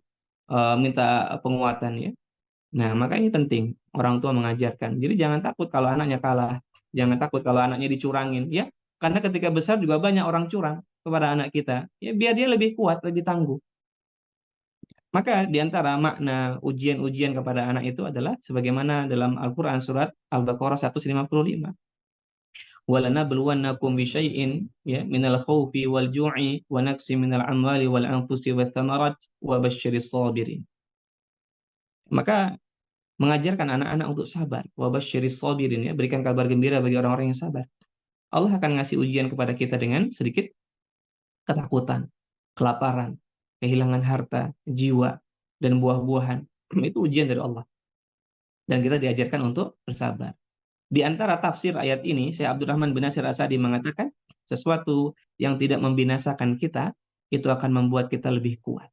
minta penguatan ya? Nah, maka ini penting orang tua mengajarkan. Jadi jangan takut kalau anaknya kalah, jangan takut kalau anaknya dicurangin ya. Karena ketika besar juga banyak orang curang kepada anak kita. Ya biar dia lebih kuat, lebih tangguh. Maka di antara makna ujian-ujian kepada anak itu adalah sebagaimana dalam Al-Qur'an surat Al-Baqarah 155. Walanabluwannakum bisyai'in ya minal khaufi wal ju'i wa naqsi minal amwali wal anfusi wath thamarat wa basyiris sabirin. Maka mengajarkan anak-anak untuk sabar, wa basyiris sabirin ya, berikan kabar gembira bagi orang-orang yang sabar. Allah akan ngasih ujian kepada kita dengan sedikit ketakutan, kelaparan, kehilangan harta, jiwa, dan buah-buahan. Itu ujian dari Allah. Dan kita diajarkan untuk bersabar. Di antara tafsir ayat ini, Syekh Abdurrahman bin Nasir As-Sa'di mengatakan, sesuatu yang tidak membinasakan kita, itu akan membuat kita lebih kuat.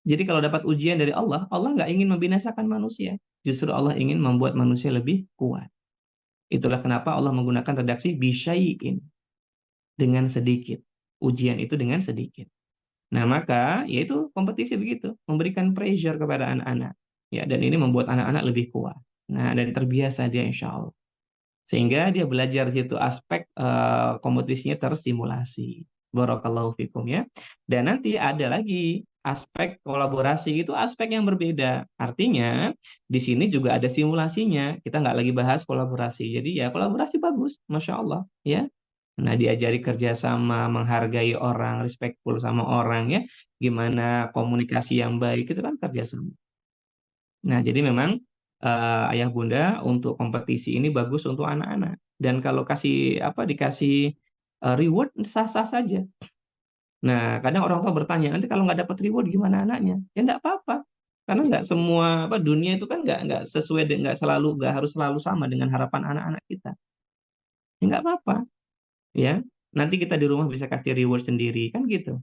Jadi kalau dapat ujian dari Allah, Allah nggak ingin membinasakan manusia. Justru Allah ingin membuat manusia lebih kuat. Itulah kenapa Allah menggunakan redaksi bisyai'in. Dengan sedikit. Ujian itu dengan sedikit. Nah, maka yaitu kompetisi begitu, memberikan pressure kepada anak-anak. Ya, dan ini membuat anak-anak lebih kuat. Nah, dan terbiasa dia insya Allah. Sehingga dia belajar di situ aspek kompetisinya tersimulasi. Barakallahu fikum ya. Dan nanti ada lagi aspek kolaborasi itu aspek yang berbeda. Artinya di sini juga ada simulasinya. Kita nggak lagi bahas kolaborasi. Jadi ya kolaborasi bagus, masya Allah ya. Nah, diajari kerjasama, menghargai orang, respectful sama orang ya, gimana komunikasi yang baik itu kan kerjasama. Nah, jadi memang ayah bunda untuk kompetisi ini bagus untuk anak-anak. Dan kalau dikasih reward sah-sah saja. Nah, kadang orang tua bertanya, nanti kalau nggak dapat reward gimana anaknya? Ya nggak apa-apa. Karena nggak semua dunia itu kan nggak sesuai nggak harus selalu sama dengan harapan anak-anak kita. Ya nggak apa-apa. Ya, nanti kita di rumah bisa kasih reward sendiri kan gitu.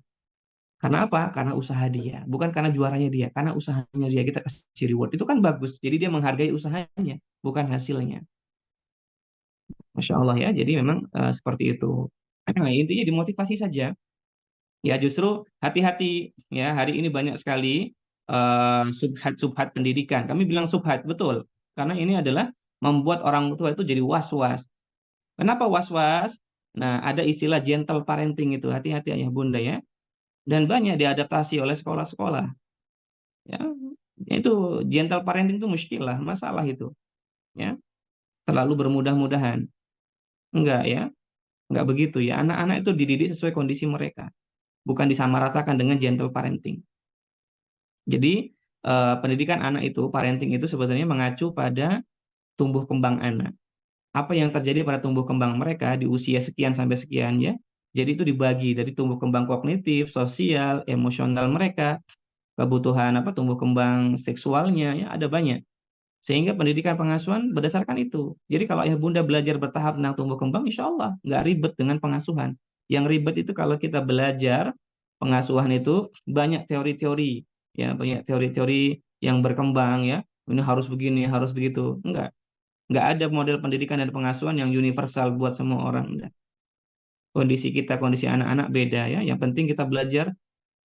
Karena apa? Karena usaha dia, bukan karena juaranya dia, karena usahanya dia kita kasih reward. Itu kan bagus. Jadi dia menghargai usahanya, bukan hasilnya. Masya Allah ya. Jadi memang seperti itu. Nah, intinya dimotivasi saja. Ya justru hati-hati ya. Hari ini banyak sekali subhat-subhat pendidikan. Kami bilang subhat betul. Karena ini adalah membuat orang tua itu jadi was-was. Kenapa was-was? Nah, ada istilah gentle parenting itu. Hati-hati ayah bunda ya. Dan banyak diadaptasi oleh sekolah-sekolah. Ya, itu gentle parenting itu muskilah, masalah itu. Ya, terlalu bermudah-mudahan. Enggak ya, enggak begitu ya. Anak-anak itu dididik sesuai kondisi mereka, bukan disamaratakan dengan gentle parenting. Jadi pendidikan anak itu, parenting itu sebenarnya mengacu pada tumbuh kembang anak. Apa yang terjadi pada tumbuh kembang mereka di usia sekian sampai sekian ya. Jadi itu dibagi dari tumbuh kembang kognitif, sosial, emosional mereka, kebutuhan tumbuh kembang seksualnya ya, ada banyak. Sehingga pendidikan pengasuhan berdasarkan itu. Jadi kalau ayah bunda belajar bertahap tentang tumbuh kembang, insya Allah nggak ribet dengan pengasuhan. Yang ribet itu kalau kita belajar pengasuhan itu banyak teori-teori, ya banyak teori-teori yang berkembang ya. Ini harus begini, harus begitu. Nggak ada model pendidikan dan pengasuhan yang universal buat semua orang. Enggak. Kondisi kita, kondisi anak-anak beda ya. Yang penting kita belajar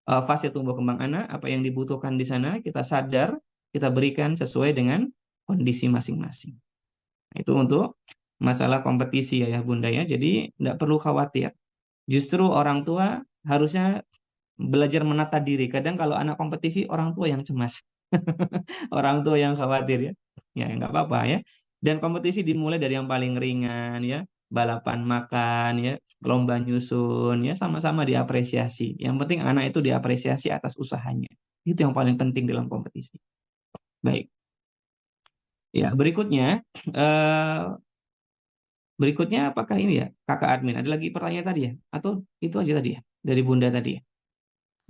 fase tumbuh kembang anak, apa yang dibutuhkan di sana, kita sadar, kita berikan sesuai dengan kondisi masing-masing. Nah, itu untuk masalah kompetisi ya bunda ya. Jadi tidak perlu khawatir. Justru orang tua harusnya belajar menata diri. Kadang kalau anak kompetisi, orang tua yang cemas. Orang tua yang khawatir ya. Ya nggak apa-apa ya. Dan kompetisi dimulai dari yang paling ringan ya. Balapan makan ya, lomba nyusun ya, sama-sama diapresiasi. Yang penting anak itu diapresiasi atas usahanya. Itu yang paling penting dalam kompetisi. Baik. Ya, berikutnya apakah ini ya, Kakak admin? Ada lagi pertanyaan tadi ya? Atau itu aja tadi ya? Dari Bunda tadi ya?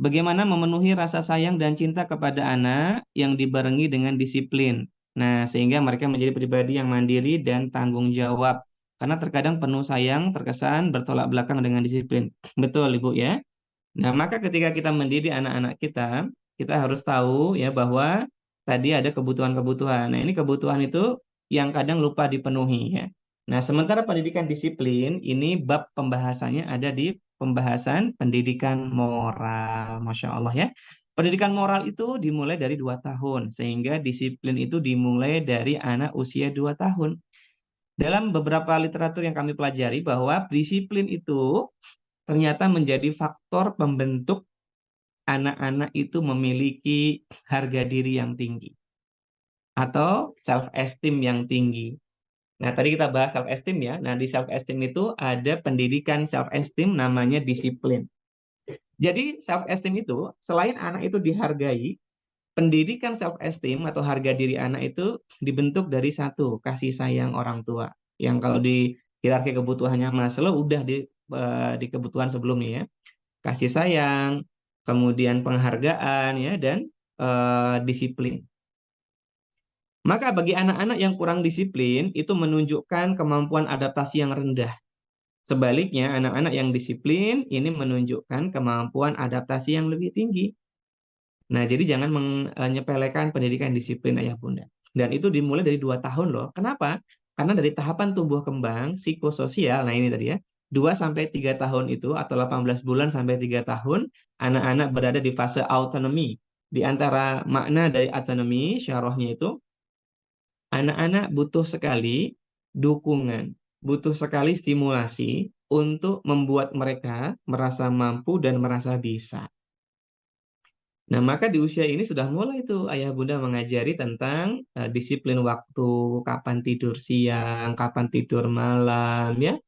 Bagaimana memenuhi rasa sayang dan cinta kepada anak yang dibarengi dengan disiplin. Nah, sehingga mereka menjadi pribadi yang mandiri dan tanggung jawab. Karena terkadang penuh sayang terkesan bertolak belakang dengan disiplin. Betul, Ibu ya. Nah, maka ketika kita mendidik anak-anak kita harus tahu ya bahwa tadi ada kebutuhan-kebutuhan. Nah, ini kebutuhan itu yang kadang lupa dipenuhi ya. Nah, sementara pendidikan disiplin ini bab pembahasannya ada di pembahasan pendidikan moral. Masya Allah ya. Pendidikan moral itu dimulai dari 2 tahun, sehingga disiplin itu dimulai dari anak usia 2 tahun. Dalam beberapa literatur yang kami pelajari bahwa disiplin itu ternyata menjadi faktor pembentuk anak-anak itu memiliki harga diri yang tinggi atau self-esteem yang tinggi. Nah, tadi kita bahas self-esteem ya. Nah, di self-esteem itu ada pendidikan self-esteem namanya disiplin. Jadi, self-esteem itu selain anak itu dihargai, pendidikan self-esteem atau harga diri anak itu dibentuk dari satu, kasih sayang orang tua. Yang kalau di hierarki kebutuhannya Maslow udah di kebutuhan sebelumnya ya. Kasih sayang, kemudian penghargaan ya dan disiplin. Maka bagi anak-anak yang kurang disiplin itu menunjukkan kemampuan adaptasi yang rendah. Sebaliknya, anak-anak yang disiplin ini menunjukkan kemampuan adaptasi yang lebih tinggi. Nah, jadi jangan menyepelekan pendidikan disiplin ayah bunda. Dan itu dimulai dari 2 tahun loh. Kenapa? Karena dari tahapan tumbuh kembang psikososial, nah ini tadi ya, 2-3 tahun itu atau 18 bulan sampai 3 tahun, anak-anak berada di fase autonomi. Di antara makna dari autonomi, syarahnya itu, anak-anak butuh sekali dukungan, butuh sekali stimulasi untuk membuat mereka merasa mampu dan merasa bisa. Nah, maka di usia ini sudah mulai tuh ayah bunda mengajari tentang disiplin waktu, kapan tidur siang, kapan tidur malam, ya.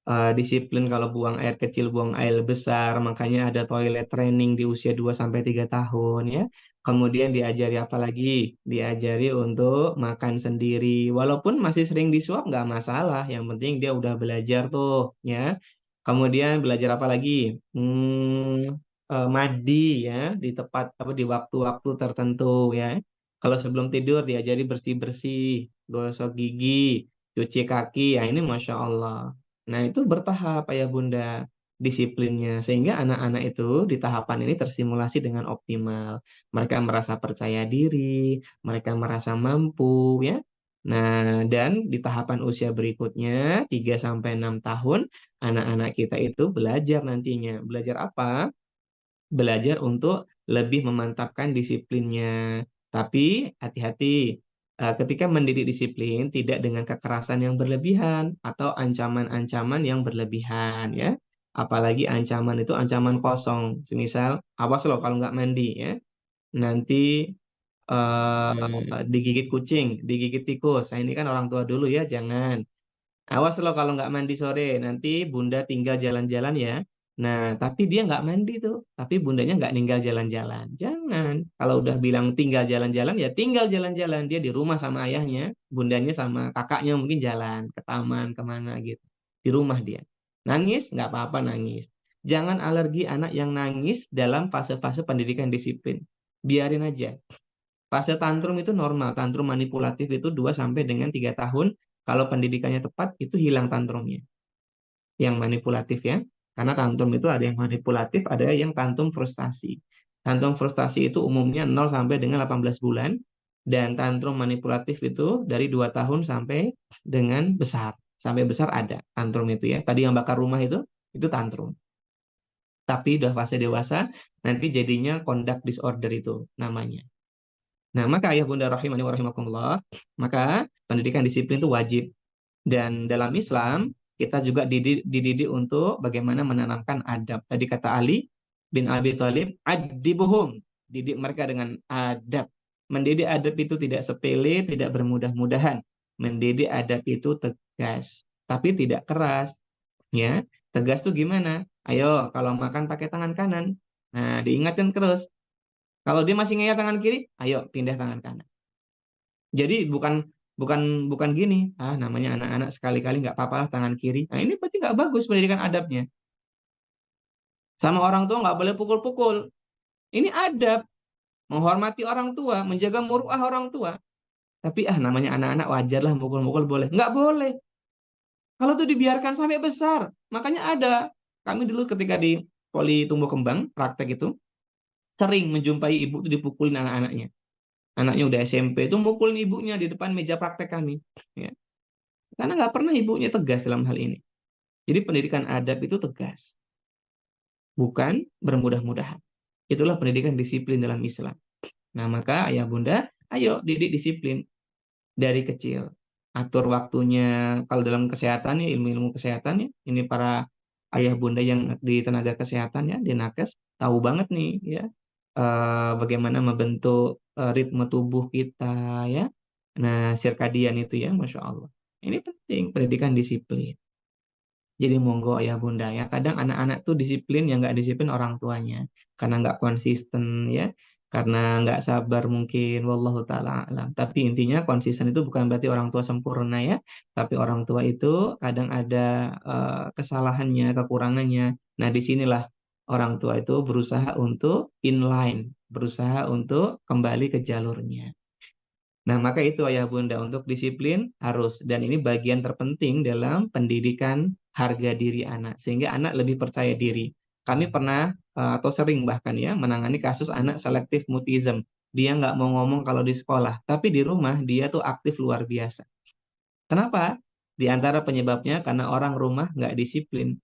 Disiplin kalau buang air kecil, buang air besar, makanya ada toilet training di usia 2-3 tahun, ya. Kemudian diajari apa lagi? Diajari untuk makan sendiri. Walaupun masih sering disuap nggak masalah, yang penting dia udah belajar tuh, ya. Kemudian belajar apa lagi? Mandi ya di tepat di waktu-waktu tertentu ya. Kalau sebelum tidur diajari bersih-bersih, gosok gigi, cuci kaki, ya ini Masya Allah. Nah itu bertahap ayah bunda disiplinnya sehingga anak-anak itu di tahapan ini tersimulasi dengan optimal. Mereka merasa percaya diri, mereka merasa mampu ya. Nah, dan di tahapan usia berikutnya 3-6 tahun anak-anak kita itu belajar nantinya. Belajar apa? Belajar untuk lebih memantapkan disiplinnya. Tapi hati-hati, ketika mendidik disiplin tidak dengan kekerasan yang berlebihan atau ancaman-ancaman yang berlebihan ya. Apalagi ancaman itu ancaman kosong. Semisal, awas loh kalau nggak mandi ya. Nanti digigit kucing, digigit tikus. Nah, ini kan orang tua dulu ya, jangan. Awas loh kalau nggak mandi sore, nanti bunda tinggal jalan-jalan ya. Nah, tapi dia nggak mandi tuh, tapi bundanya nggak ninggal jalan-jalan. Jangan. Kalau udah bilang tinggal jalan-jalan, ya tinggal jalan-jalan. Dia di rumah sama ayahnya, bundanya sama kakaknya mungkin jalan ke taman, kemana gitu. Di rumah dia. Nangis, nggak apa-apa nangis. Jangan alergi anak yang nangis dalam fase-fase pendidikan disiplin. Biarin aja. Fase tantrum itu normal, tantrum manipulatif itu 2 sampai dengan 3 tahun. Kalau pendidikannya tepat, itu hilang tantrumnya. Yang manipulatif ya. Karena tantrum itu ada yang manipulatif, ada yang tantrum frustasi. Tantrum frustasi itu umumnya 0 sampai dengan 18 bulan. Dan tantrum manipulatif itu dari 2 tahun sampai dengan besar. Sampai besar ada tantrum itu ya. Tadi yang bakar rumah itu tantrum. Tapi udah fase dewasa, nanti jadinya conduct disorder itu namanya. Nah, maka ayah bunda rahimani wa rahimakumullah, maka pendidikan disiplin itu wajib. Dan dalam Islam, kita juga dididik untuk bagaimana menanamkan adab. Tadi kata Ali bin Abi Thalib, adibuhum, didik mereka dengan adab. Mendidik adab itu tidak sepele, tidak bermudah-mudahan. Mendidik adab itu tegas, tapi tidak keras. Ya, tegas tuh gimana? Ayo, kalau makan pakai tangan kanan. Nah, diingatkan terus. Kalau dia masih ngeyel tangan kiri, ayo pindah tangan kanan. Jadi bukan bukan gini, namanya anak-anak sekali-kali nggak apa-apa lah tangan kiri. Nah ini berarti nggak bagus pendidikan adabnya. Sama orang tua nggak boleh pukul-pukul. Ini adab, menghormati orang tua, menjaga muruah orang tua. Tapi namanya anak-anak wajar lah mukul-mukul boleh. Nggak boleh. Kalau itu dibiarkan sampai besar. Makanya ada. Kami dulu ketika di Poli Tumbuh Kembang, praktek itu, sering menjumpai ibu itu dipukulin anak-anaknya. Anaknya udah SMP itu mukulin ibunya di depan meja praktek kami. Ya. Karena nggak pernah ibunya tegas dalam hal ini. Jadi pendidikan adab itu tegas. Bukan bermudah-mudahan. Itulah pendidikan disiplin dalam Islam. Nah maka ayah bunda, ayo didik disiplin dari kecil. Atur waktunya, kalau dalam kesehatan ya, ilmu-ilmu kesehatan ya, ini para ayah bunda yang di tenaga kesehatan ya, di nakes, tahu banget nih ya, bagaimana membentuk ritme tubuh kita ya. Nah, sirkadian itu ya, Masya Allah. Ini penting, pendidikan disiplin. Jadi monggo ayah bunda ya. Kadang anak-anak tuh disiplin, yang nggak disiplin orang tuanya. Karena nggak konsisten ya. Karena nggak sabar mungkin, wallahu ta'ala alam. Tapi intinya konsisten itu bukan berarti orang tua sempurna ya. Tapi orang tua itu kadang ada kesalahannya, kekurangannya. Nah disinilah orang tua itu berusaha untuk inline, berusaha untuk kembali ke jalurnya. Nah, maka itu ayah bunda untuk disiplin harus. Dan ini bagian terpenting dalam pendidikan harga diri anak. Sehingga anak lebih percaya diri. Kami pernah atau sering bahkan ya menangani kasus anak selektif mutism. Dia nggak mau ngomong kalau di sekolah. Tapi di rumah dia tuh aktif luar biasa. Kenapa? Di antara penyebabnya karena orang rumah nggak disiplin.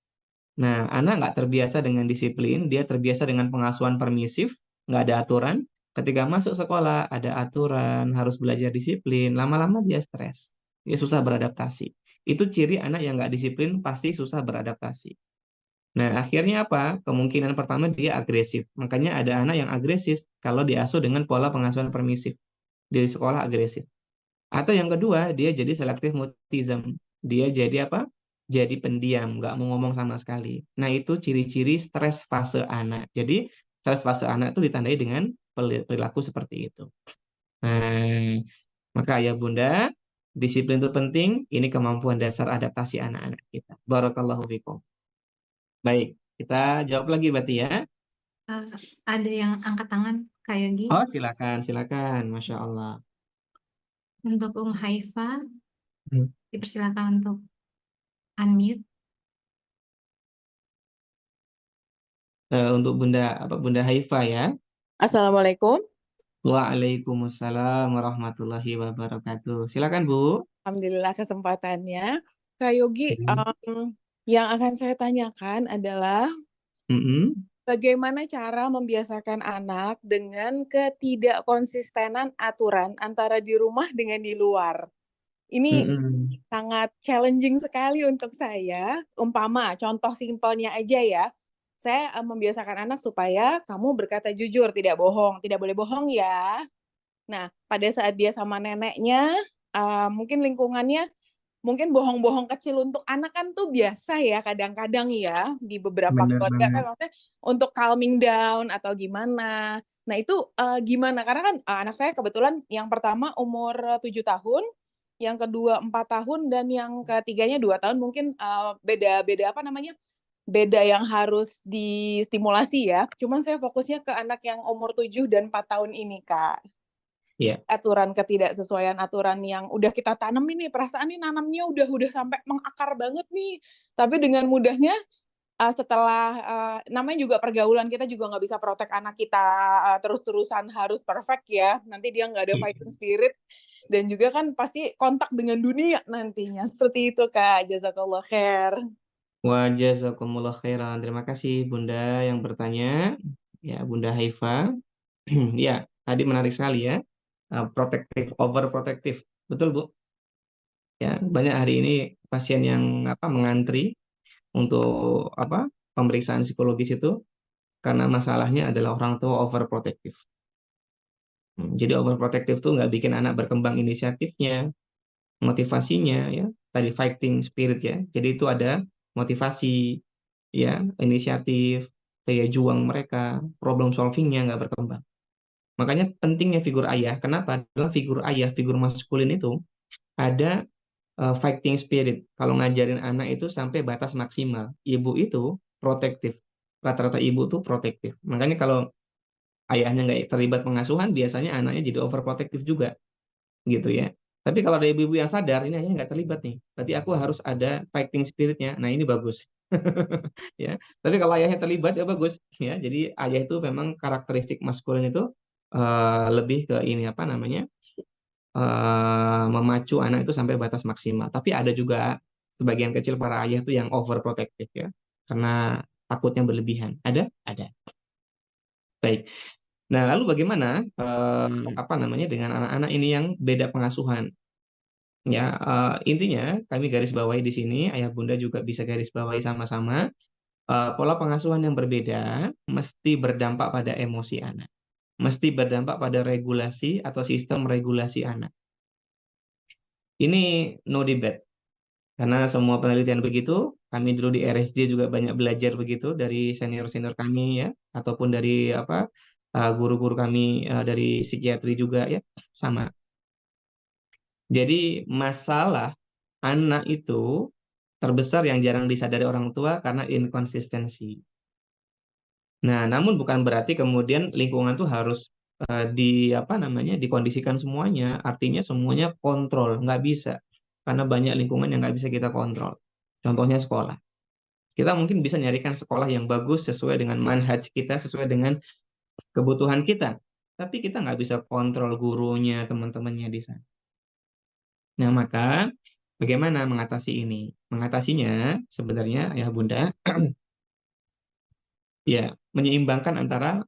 Nah, anak nggak terbiasa dengan disiplin, dia terbiasa dengan pengasuhan permisif, nggak ada aturan. Ketika masuk sekolah, ada aturan, harus belajar disiplin. Lama-lama dia stres, dia susah beradaptasi. Itu ciri anak yang nggak disiplin pasti susah beradaptasi. Nah, akhirnya apa? Kemungkinan pertama dia agresif. Makanya ada anak yang agresif kalau diasuh dengan pola pengasuhan permisif. Di sekolah agresif. Atau yang kedua, dia jadi selektif mutism. Dia jadi apa? Jadi pendiam, nggak mau ngomong sama sekali. Nah, itu ciri-ciri stres fase anak. Jadi, stres fase anak itu ditandai dengan perilaku seperti itu. Nah, maka ayah bunda, disiplin itu penting. Ini kemampuan dasar adaptasi anak-anak kita. Barakallahu fikum. Baik, kita jawab lagi berarti ya. Ada yang angkat tangan, Kak Yogi. Oh, silakan, silakan. Masya Allah. Untuk Haifa, Hmm. dipersilakan untuk unmute. Untuk Bunda Haifa ya. Assalamualaikum. Waalaikumsalam warahmatullahi wabarakatuh. Silakan Bu. Alhamdulillah kesempatannya. Kak Yogi, yang akan saya tanyakan adalah Bagaimana cara membiasakan anak dengan ketidakkonsistenan aturan antara di rumah dengan di luar? Ini Mm-mm. sangat challenging sekali untuk saya. Umpama, contoh simpelnya aja ya. Saya membiasakan anak supaya kamu berkata jujur, tidak bohong. Tidak boleh bohong ya. Nah, pada saat dia sama neneknya, mungkin lingkungannya, mungkin bohong-bohong kecil untuk anak kan tuh biasa ya kadang-kadang ya di beberapa Benar keluarga kan banget. maksudnya untuk calming down atau gimana. Nah itu gimana? Karena kan anak saya kebetulan yang pertama umur 7 tahun, yang kedua 4 tahun, dan yang ketiganya 2 tahun. Mungkin beda-beda apa namanya? Beda yang harus distimulasi ya. Cuman saya fokusnya ke anak yang umur 7 dan 4 tahun ini, Kak. Iya. Aturan ketidaksesuaian aturan yang udah kita tanam ini, perasaan nih nanamnya udah sampai mengakar banget nih, tapi dengan mudahnya setelah namanya juga pergaulan, kita juga nggak bisa protek anak kita terus-terusan harus perfect ya, nanti dia nggak ada fighting spirit, dan juga kan pasti kontak dengan dunia nantinya, seperti itu Kak. Jazakallah khair. Wa jazakumullah khairan. Terima kasih Bunda yang bertanya. Ya, Bunda Haifa. Ya, tadi menarik sekali ya. Protective, overprotective. Betul, Bu. Ya, banyak hari ini pasien yang mengantri untuk pemeriksaan psikologis itu karena masalahnya adalah orang tua overprotective. Jadi overprotective tuh nggak bikin anak berkembang inisiatifnya, motivasinya ya. Tadi fighting spirit ya. Jadi itu ada motivasi ya, inisiatif, daya juang mereka, problem solvingnya nggak berkembang. Makanya pentingnya figur ayah. Kenapa? Dalam figur ayah, figur maskulin itu ada fighting spirit. Kalau ngajarin anak itu sampai batas maksimal. Ibu itu protektif. Rata-rata ibu tuh protektif. Makanya kalau ayahnya nggak terlibat pengasuhan, biasanya anaknya jadi overprotective juga, gitu ya. Tapi kalau ada ibu-ibu yang sadar, ini ayahnya nggak terlibat nih. Berarti aku harus ada fighting spiritnya. Nah ini bagus. Ya. Tapi kalau ayahnya terlibat ya bagus. Ya. Jadi ayah itu memang karakteristik maskulin itu lebih ke ini memacu anak itu sampai batas maksimal. Tapi ada juga sebagian kecil para ayah itu yang overprotective ya, karena takutnya berlebihan. Ada. Baik. Nah, lalu bagaimana dengan anak-anak ini yang beda pengasuhan? Ya, intinya kami garis bawahi di sini, ayah bunda juga bisa garis bawahi sama-sama. Pola pengasuhan yang berbeda mesti berdampak pada emosi anak, mesti berdampak pada regulasi atau sistem regulasi anak. Ini no debate. Karena semua penelitian begitu, kami dulu di RSJ juga banyak belajar begitu dari senior-senior kami ya, ataupun dari guru-guru kami dari psikiatri juga ya, sama. Jadi masalah anak itu terbesar yang jarang disadari orang tua karena inkonsistensi. Nah, namun bukan berarti kemudian lingkungan tuh harus dikondisikan semuanya. Artinya semuanya kontrol, nggak bisa. Karena banyak lingkungan yang nggak bisa kita kontrol. Contohnya sekolah. Kita mungkin bisa nyarikan sekolah yang bagus sesuai dengan manhaj kita, sesuai dengan kebutuhan kita. Tapi kita nggak bisa kontrol gurunya, teman-temannya di sana. Nah, maka bagaimana mengatasi ini? Mengatasinya sebenarnya ya Bunda, ya menyeimbangkan antara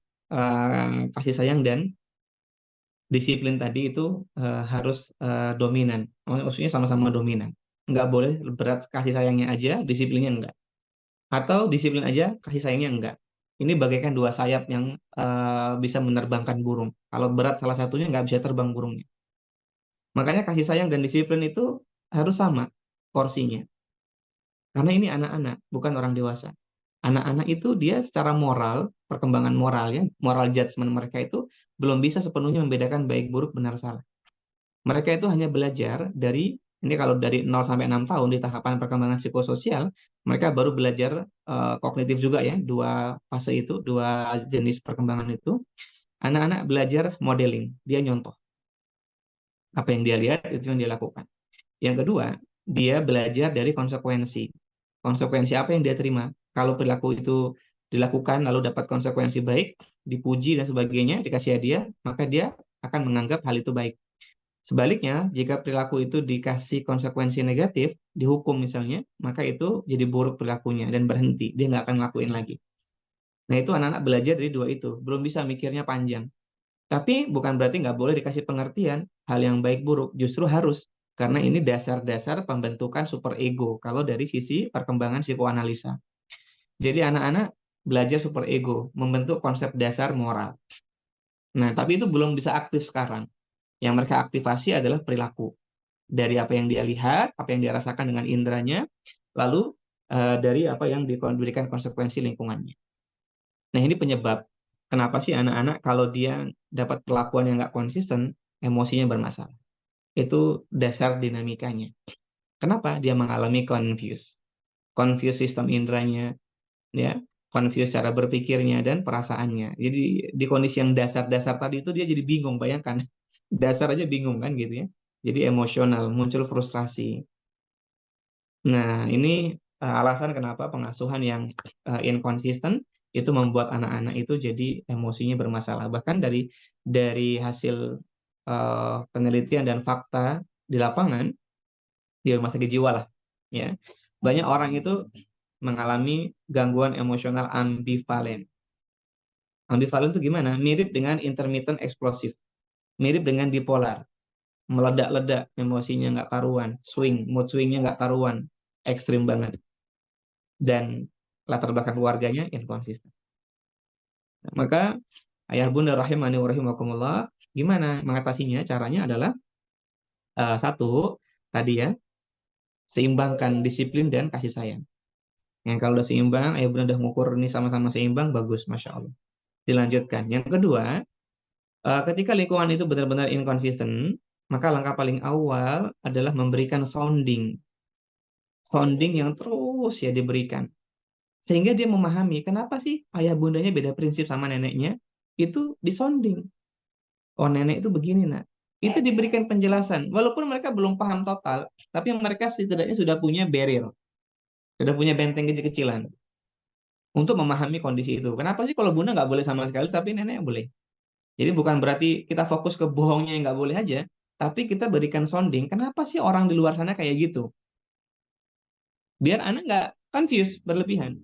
kasih sayang dan disiplin tadi itu harus dominan. Maksudnya sama-sama dominan. Nggak boleh berat kasih sayangnya aja, disiplinnya enggak. Atau disiplin aja, kasih sayangnya enggak. Ini bagaikan dua sayap yang bisa menerbangkan burung. Kalau berat salah satunya nggak bisa terbang burungnya. Makanya kasih sayang dan disiplin itu harus sama porsinya. Karena ini anak-anak, bukan orang dewasa. Anak-anak itu dia secara moral, perkembangan moralnya, moral judgment mereka itu belum bisa sepenuhnya membedakan baik buruk benar salah. Mereka itu hanya belajar dari, ini kalau dari 0 sampai 6 tahun di tahapan perkembangan psikososial, mereka baru belajar kognitif juga ya, dua fase itu, dua jenis perkembangan itu. Anak-anak belajar modeling, dia nyontoh. Apa yang dia lihat, itu yang dia lakukan. Yang kedua, dia belajar dari konsekuensi. Konsekuensi apa yang dia terima. Kalau perilaku itu dilakukan lalu dapat konsekuensi baik, dipuji dan sebagainya, dikasih hadiah, maka dia akan menganggap hal itu baik. Sebaliknya, jika perilaku itu dikasih konsekuensi negatif, dihukum misalnya, maka itu jadi buruk perilakunya dan berhenti. Dia nggak akan ngelakuin lagi. Nah, itu anak-anak belajar dari dua itu, belum bisa mikirnya panjang. Tapi bukan berarti nggak boleh dikasih pengertian hal yang baik buruk, justru harus. Karena ini dasar-dasar pembentukan super ego kalau dari sisi perkembangan psikoanalisa. Jadi anak-anak belajar super ego, membentuk konsep dasar moral. Nah, tapi itu belum bisa aktif sekarang. Yang mereka aktifasi adalah perilaku. Dari apa yang dia lihat, apa yang dia rasakan dengan indranya, lalu dari apa yang diberikan konsekuensi lingkungannya. Nah, ini penyebab kenapa sih anak-anak kalau dia dapat perlakuan yang nggak konsisten, emosinya bermasalah. Itu dasar dinamikanya. Kenapa? Dia mengalami confuse sistem indranya, ya, confuse cara berpikirnya dan perasaannya. Jadi di kondisi yang dasar-dasar tadi itu dia jadi bingung, bayangkan. Dasar aja bingung kan gitu ya. Jadi emosional, muncul frustrasi. Nah, ini alasan kenapa pengasuhan yang inkonsisten itu membuat anak-anak itu jadi emosinya bermasalah. Bahkan dari hasil penelitian dan fakta di lapangan di rumah sakit jiwa lah, ya, banyak orang itu mengalami gangguan emosional ambivalen. Ambivalen itu gimana? Mirip dengan intermittent explosive, mirip dengan bipolar, meledak-ledak emosinya nggak karuan, mood swingnya nggak karuan, ekstrim banget. Dan latar belakang keluarganya inkonsisten. Maka ayah bunda rahimani wa rahimakumullah, gimana mengatasinya? Caranya adalah satu, tadi ya, seimbangkan disiplin dan kasih sayang. Yang kalau udah seimbang, ayah bunda udah mengukur ini sama-sama seimbang, bagus, Masya Allah. Dilanjutkan. Yang kedua, ketika lingkungan itu benar-benar inkonsisten, maka langkah paling awal adalah memberikan sounding. Sounding yang terus ya diberikan. Sehingga dia memahami kenapa sih ayah bundanya beda prinsip sama neneknya, itu disonding. Oh, nenek itu begini, nak. Itu diberikan penjelasan. Walaupun mereka belum paham total, tapi mereka setidaknya sudah punya barrier, sudah punya benteng kecil-kecilan untuk memahami kondisi itu. Kenapa sih kalau bunda nggak boleh sama sekali, tapi nenek boleh? Jadi bukan berarti kita fokus ke bohongnya yang nggak boleh aja, tapi kita berikan sounding, kenapa sih orang di luar sana kayak gitu? Biar anak nggak confused berlebihan.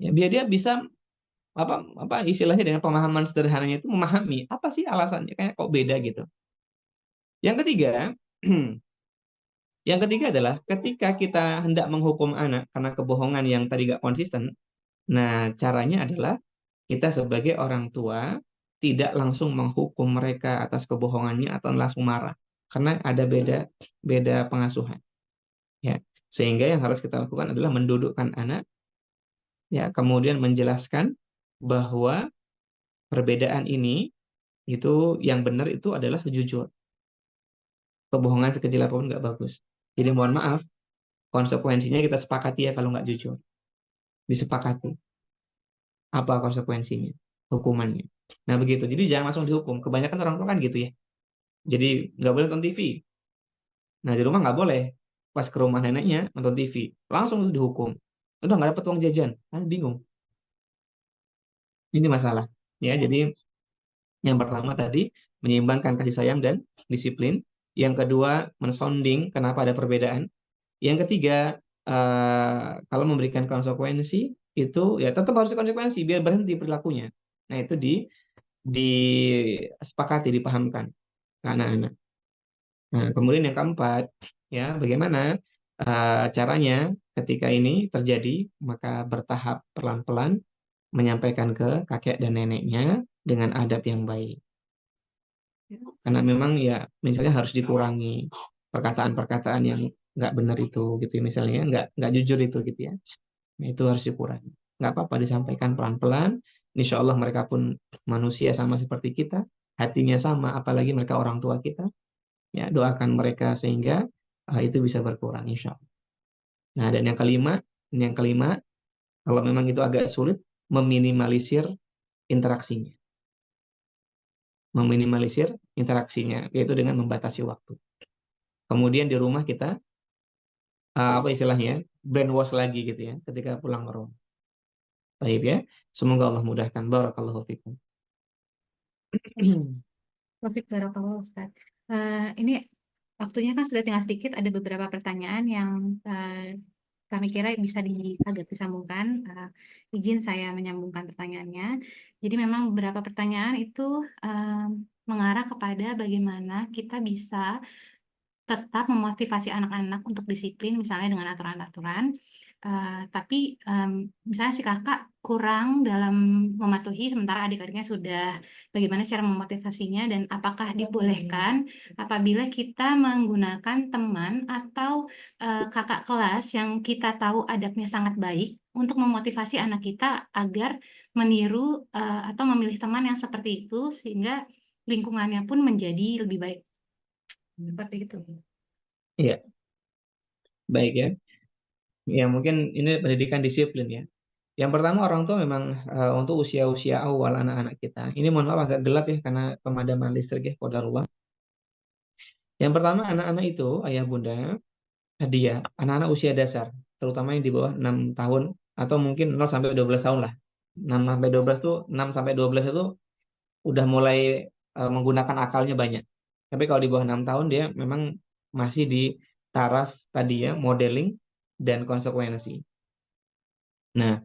Ya, biar dia bisa apa istilahnya dengan pemahaman sederhananya itu memahami apa sih alasannya kayak kok beda gitu. Yang ketiga, yang ketiga adalah ketika kita hendak menghukum anak karena kebohongan yang tadi gak konsisten, nah caranya adalah kita sebagai orang tua tidak langsung menghukum mereka atas kebohongannya atau langsung marah karena ada beda pengasuhan, ya. Sehingga yang harus kita lakukan adalah mendudukkan anak, ya, kemudian menjelaskan bahwa perbedaan ini itu yang benar itu adalah jujur. Kebohongan sekecil apapun nggak bagus. Jadi mohon maaf, konsekuensinya kita sepakati ya kalau nggak jujur. Disepakati. Apa konsekuensinya? Hukumannya. Nah begitu. Jadi jangan langsung dihukum. Kebanyakan orang tua kan gitu ya. Jadi nggak boleh nonton TV. Nah di rumah nggak boleh. Pas ke rumah neneknya nonton TV. Langsung dihukum. Udah nggak dapat uang jajan. Kan bingung. Ini masalah. Ya, jadi yang pertama tadi menyeimbangkan kasih sayang dan disiplin. Yang kedua mensonding kenapa ada perbedaan. Yang ketiga kalau memberikan konsekuensi itu ya tetap harus konsekuensi biar berhenti perilakunya. Nah itu disepakati dipahamkan ke anak-anak. Nah kemudian yang keempat ya bagaimana caranya ketika ini terjadi maka bertahap pelan-pelan menyampaikan ke kakek dan neneknya dengan adab yang baik. Karena memang ya misalnya harus dikurangi perkataan-perkataan yang nggak benar itu gitu ya, misalnya nggak jujur itu gitu ya. Nah, itu harus dikurangi. Nggak apa-apa disampaikan pelan-pelan. Insya Allah mereka pun manusia sama seperti kita, hatinya sama, apalagi mereka orang tua kita. Ya doakan mereka sehingga itu bisa berkurang insya Allah. Nah dan yang kelima kalau memang itu agak sulit meminimalisir interaksinya. Meminimalisir interaksinya, yaitu dengan membatasi waktu. Kemudian di rumah kita, apa istilahnya, brainwash lagi gitu ya, ketika pulang ke rumah. Baik ya, semoga Allah mudahkan. Barakallahu fikum. Profit barakallah Ustaz. Ini waktunya kan sudah tinggal sedikit, ada beberapa pertanyaan yang kami kira bisa agak disambungkan. Izin saya menyambungkan pertanyaannya. Jadi memang beberapa pertanyaan itu mengarah kepada bagaimana kita bisa tetap memotivasi anak-anak untuk disiplin, misalnya dengan aturan-aturan. Tapi misalnya si kakak kurang dalam mematuhi, sementara adik-adiknya sudah. Bagaimana cara memotivasinya dan apakah dibolehkan apabila kita menggunakan teman atau kakak kelas yang kita tahu adabnya sangat baik untuk memotivasi anak kita agar meniru atau memilih teman yang seperti itu sehingga lingkungannya pun menjadi lebih baik. Seperti itu. Iya, baik ya. Ya mungkin ini pendidikan disiplin ya. Yang pertama orang tua memang untuk usia-usia awal anak-anak kita. Ini mohon maaf agak gelap ya karena pemadaman listrik ya, qadarullah. Yang pertama anak-anak itu ayah bunda hadiah anak-anak usia dasar, terutama yang di bawah 6 tahun atau mungkin 0 sampai 12 tahun lah. 6 sampai 12 tuh 6 sampai 12 itu udah mulai menggunakan akalnya banyak. Tapi kalau di bawah 6 tahun dia memang masih di taraf tadi ya, modeling dan konsekuensi. Nah,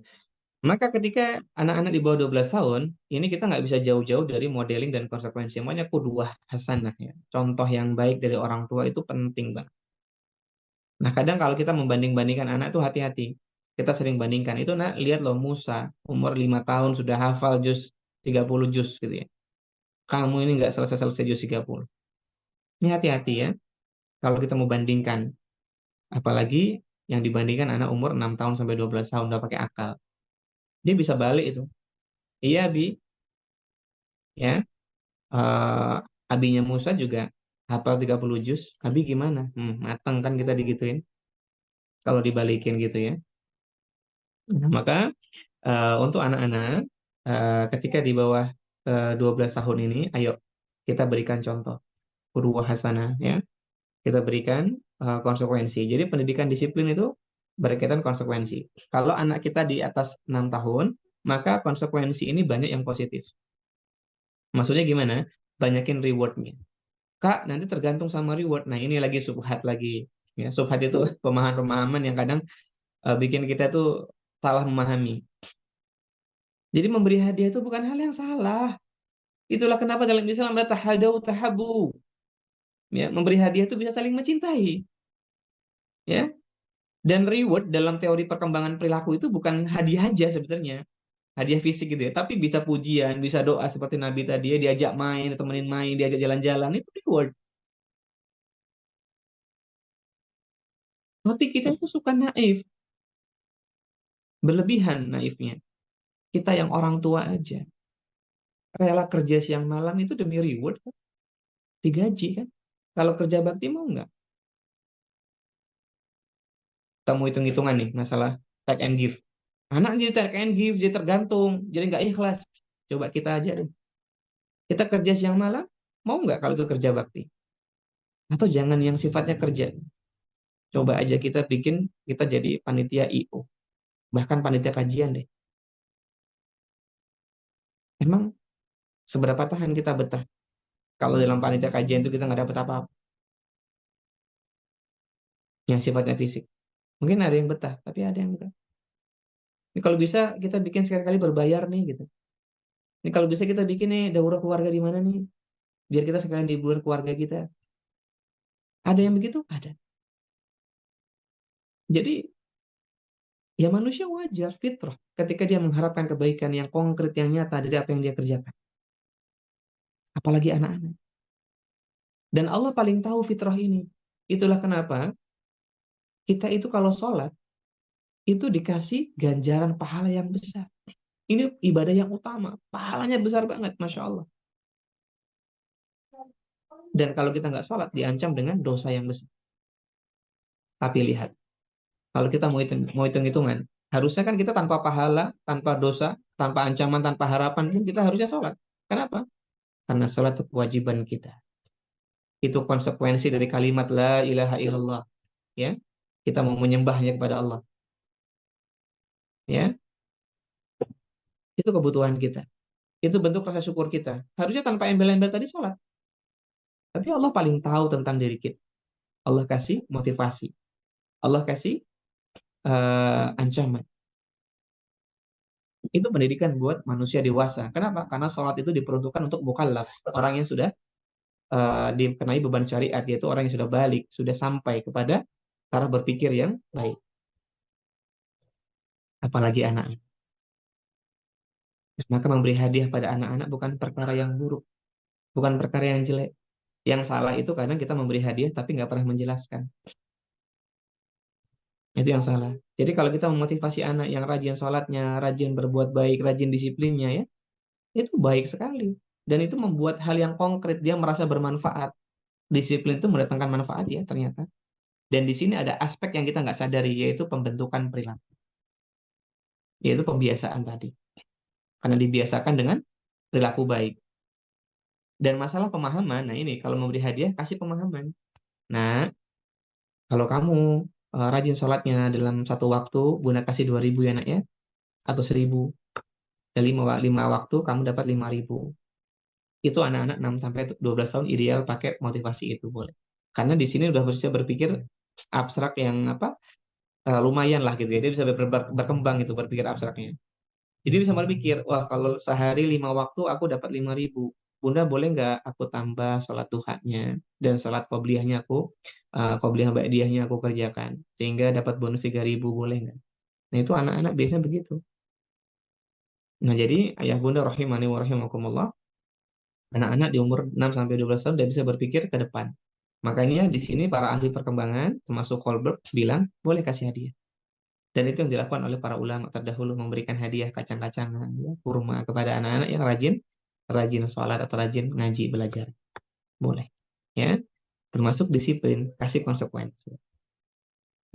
maka ketika anak-anak di bawah 12 tahun, ini kita nggak bisa jauh-jauh dari modeling dan konsekuensi. Makanya qudwah hasanah ya. Contoh yang baik dari orang tua itu penting banget. Nah, kadang kalau kita membanding-bandingkan anak tuh hati-hati. Kita sering bandingkan. Itu nak, lihat loh Musa, umur 5 tahun sudah hafal juz 30 juz gitu ya. Kamu ini nggak selesai-selesai juz 30. Ini hati-hati ya. Kalau kita mau bandingkan. Apalagi yang dibandingkan anak umur 6 tahun sampai 12 tahun udah pakai akal. Dia bisa balik itu. Iya, Bi. Ya. Abinya Musa juga hafal 30 juz. Abi gimana? Mateng kan kita digituin. Kalau dibalikin gitu ya. Nah, maka untuk anak-anak ketika di bawah 12 tahun ini, ayo kita berikan contoh qudwah hasanah ya. Kita berikan konsekuensi. Jadi pendidikan disiplin itu berkaitan konsekuensi. Kalau anak kita di atas 6 tahun, maka konsekuensi ini banyak yang positif. Maksudnya gimana? Banyakin rewardnya. Kak, nanti tergantung sama reward. Nah, ini lagi subhat lagi. Ya, subhat itu pemahaman-pemahaman yang kadang bikin kita tuh salah memahami. Jadi memberi hadiah itu bukan hal yang salah. Itulah kenapa dalam Islam ada tahadau tahabu. Ya, memberi hadiah itu bisa saling mencintai. Ya. Dan reward dalam teori perkembangan perilaku itu bukan hadiah aja sebenarnya. Hadiah fisik gitu ya, tapi bisa pujian, bisa doa seperti Nabi tadi ya, diajak main, temenin main, diajak jalan-jalan, itu reward. Tapi kita itu suka naif. Berlebihan naifnya. Kita yang orang tua aja. Rela kerja siang malam itu demi reward kan? Digaji kan? Kalau kerja bakti mau nggak? Kita mau hitung-hitungan nih masalah take and give. Anak jadi take and give, jadi tergantung, jadi nggak ikhlas. Coba kita aja deh. Kita kerja siang malam, mau nggak kalau itu kerja bakti? Atau jangan yang sifatnya kerja. Coba aja kita bikin, kita jadi panitia IO. Bahkan panitia kajian deh. Emang seberapa tahan kita betah? Kalau dalam panitia kajian itu kita nggak dapat apa-apa. Yang sifatnya fisik. Mungkin ada yang betah, tapi ada yang enggak. Ini kalau bisa kita bikin sekali-kali berbayar nih gitu. Ini kalau bisa kita bikin nih daurah keluarga di mana nih? Biar kita sekalian liburan keluarga kita. Ada yang begitu? Ada. Jadi ya manusia wajar, fitrah. Ketika dia mengharapkan kebaikan yang konkret, yang nyata dari apa yang dia kerjakan. Apalagi anak-anak. Dan Allah paling tahu fitrah ini. Itulah kenapa kita itu kalau sholat, itu dikasih ganjaran pahala yang besar. Ini ibadah yang utama. Pahalanya besar banget, Masya Allah. Dan kalau kita nggak sholat, diancam dengan dosa yang besar. Tapi lihat, kalau kita mau hitung-hitungan, harusnya kan kita tanpa pahala, tanpa dosa, tanpa ancaman, tanpa harapan, kita harusnya sholat. Kenapa? Karena sholat itu kewajiban kita. Itu konsekuensi dari kalimat la ilaha illallah. Ya, kita mau menyembahnya kepada Allah. Ya, itu kebutuhan kita. Itu bentuk rasa syukur kita. Harusnya tanpa embel-embel tadi sholat. Tapi Allah paling tahu tentang diri kita. Allah kasih motivasi. Allah kasih ancaman. Itu pendidikan buat manusia dewasa. Kenapa? Karena sholat itu diperuntukkan untuk mukallaf, orang yang sudah dikenai beban syariat, yaitu orang yang sudah balik, sudah sampai kepada cara berpikir yang baik. Apalagi anak. Maka memberi hadiah pada anak-anak bukan perkara yang buruk, bukan perkara yang jelek. Yang salah itu kadang kita memberi hadiah tapi nggak pernah menjelaskan. Itu yang salah. Jadi kalau kita memotivasi anak yang rajin sholatnya, rajin berbuat baik, rajin disiplinnya ya, itu baik sekali. Dan itu membuat hal yang konkret, dia merasa bermanfaat. Disiplin itu mendatangkan manfaat ya ternyata. Dan di sini ada aspek yang kita nggak sadari, yaitu pembentukan perilaku. Yaitu pembiasaan tadi. Karena dibiasakan dengan perilaku baik. Dan masalah pemahaman, nah ini kalau memberi hadiah, kasih pemahaman. Nah, kalau kamu rajin sholatnya dalam satu waktu, Bunda kasih 2.000 ya nak ya, atau 1.000. Dan 5 waktu kamu dapat 5.000. Itu anak-anak 6-12 tahun ideal pakai motivasi itu boleh. Karena di sini udah bisa berpikir abstrak yang lumayan lah gitu ya. Dia bisa berkembang itu berpikir abstraknya. Jadi bisa berpikir, wah kalau sehari 5 waktu aku dapat 5.000. Bunda boleh nggak aku tambah sholat duhanya dan sholat qobliyahnya qobliyah ba'diyahnya aku kerjakan. Sehingga dapat bonus 3.000 boleh nggak? Nah itu anak-anak biasanya begitu. Nah jadi ayah bunda rahimani wa rahimakumullah, anak-anak di umur 6-12 tahun udah bisa berpikir ke depan. Makanya di sini para ahli perkembangan, termasuk Kohlberg, bilang boleh kasih hadiah. Dan itu yang dilakukan oleh para ulama terdahulu, memberikan hadiah kacang-kacangan, ya, kurma kepada anak-anak yang rajin sholat atau rajin ngaji belajar. Boleh. Ya, termasuk disiplin, kasih konsekuensi.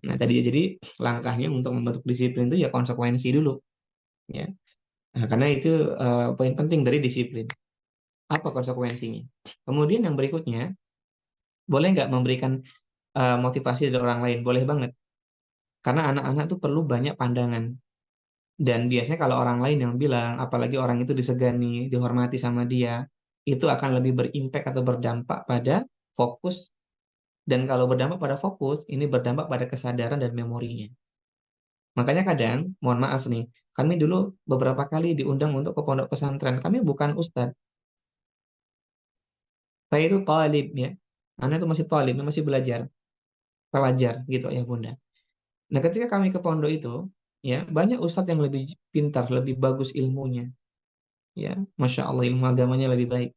Nah tadi jadi langkahnya untuk membentuk disiplin itu ya konsekuensi dulu. Ya. Nah, karena itu poin penting dari disiplin. Apa konsekuensinya? Kemudian yang berikutnya, boleh nggak memberikan motivasi dari orang lain? Boleh banget. Karena anak-anak tuh perlu banyak pandangan. Dan biasanya kalau orang lain yang bilang, apalagi orang itu disegani, dihormati sama dia, itu akan lebih berimpact atau berdampak pada fokus. Dan kalau berdampak pada fokus, ini berdampak pada kesadaran dan memorinya. Makanya kadang, mohon maaf nih, kami dulu beberapa kali diundang untuk ke pondok pesantren. Kami bukan ustadz. Saya itu talib ya. Anak itu masih talib, masih belajar. Pelajar gitu ya bunda. Nah ketika kami ke pondok itu, ya banyak ustadz yang lebih pintar, lebih bagus ilmunya. Ya, Masya Allah ilmu agamanya lebih baik.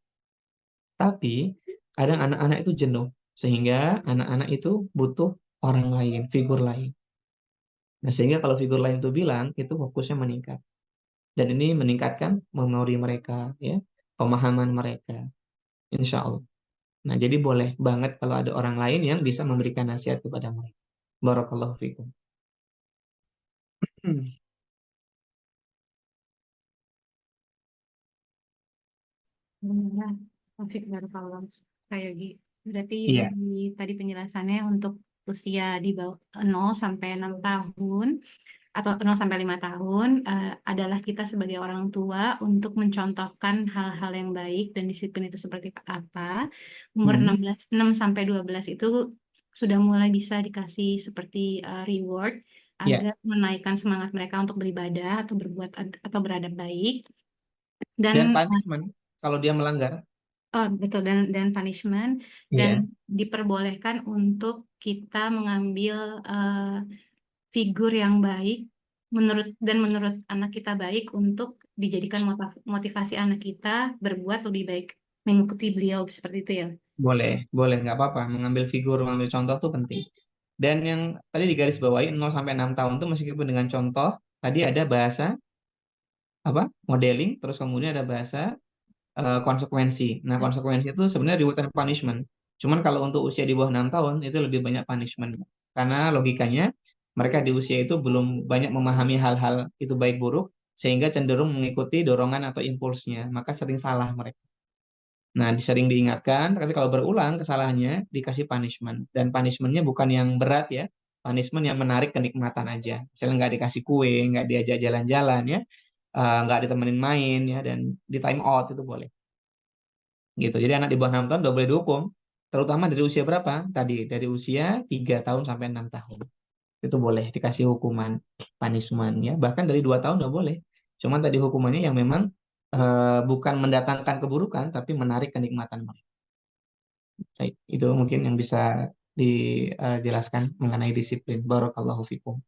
Tapi kadang anak-anak itu jenuh. Sehingga anak-anak itu butuh orang lain, figur lain. Nah sehingga kalau figur lain itu bilang, itu fokusnya meningkat. Dan ini meningkatkan memori mereka, ya, pemahaman mereka. Insya Allah. Nah, jadi boleh banget kalau ada orang lain yang bisa memberikan nasihat kepada mereka. Barakallahu fikum. Alhamdulillah, Taufik barakallah. Kayak gitu. Berarti Iya, dari tadi penjelasannya untuk usia di bawah 0 sampai 6 tahun atau 0 sampai 5 tahun adalah kita sebagai orang tua untuk mencontohkan hal-hal yang baik dan disiplin itu seperti apa. Umur 6 sampai 12 itu sudah mulai bisa dikasih seperti reward iya. agar menaikkan semangat mereka untuk beribadah atau berbuat atau beradab baik. Dan Dan punishment kalau dia melanggar. oh, betul, dan punishment, dan Iya, diperbolehkan untuk kita mengambil figur yang baik menurut anak kita baik untuk dijadikan motivasi anak kita berbuat lebih baik, mengikuti beliau seperti itu ya. boleh, nggak apa-apa. Mengambil figur, mengambil contoh itu penting. Dan yang tadi digarisbawahi 0 sampai 6 tahun itu meskipun dengan contoh, tadi ada bahasa modeling, terus kemudian ada bahasa konsekuensi. Nah, konsekuensi itu sebenarnya reward and punishment. Cuman kalau untuk usia di bawah 6 tahun itu lebih banyak punishment. Karena logikanya mereka di usia itu belum banyak memahami hal-hal itu baik buruk sehingga cenderung mengikuti dorongan atau impulsnya. Maka sering salah mereka. Nah, sering diingatkan, tapi kalau berulang kesalahannya dikasih punishment. Dan punishmentnya bukan yang berat ya. Punishment yang menarik kenikmatan aja. Misalnya nggak dikasih kue, nggak diajak jalan-jalan ya, nggak ditemenin main ya, dan di time out itu boleh. Gitu. Jadi anak di bawah 6 tahun udah boleh dihukum. Terutama dari usia berapa? Tadi, dari usia 3 tahun sampai 6 tahun. itu boleh dikasih hukuman punishment ya, bahkan dari 2 tahun nggak boleh. Cuman tadi hukumannya yang memang bukan mendatangkan keburukan tapi menarik kenikmatan mereka. Baik, itu mungkin yang bisa dijelaskan mengenai disiplin. Barakallahu fikum.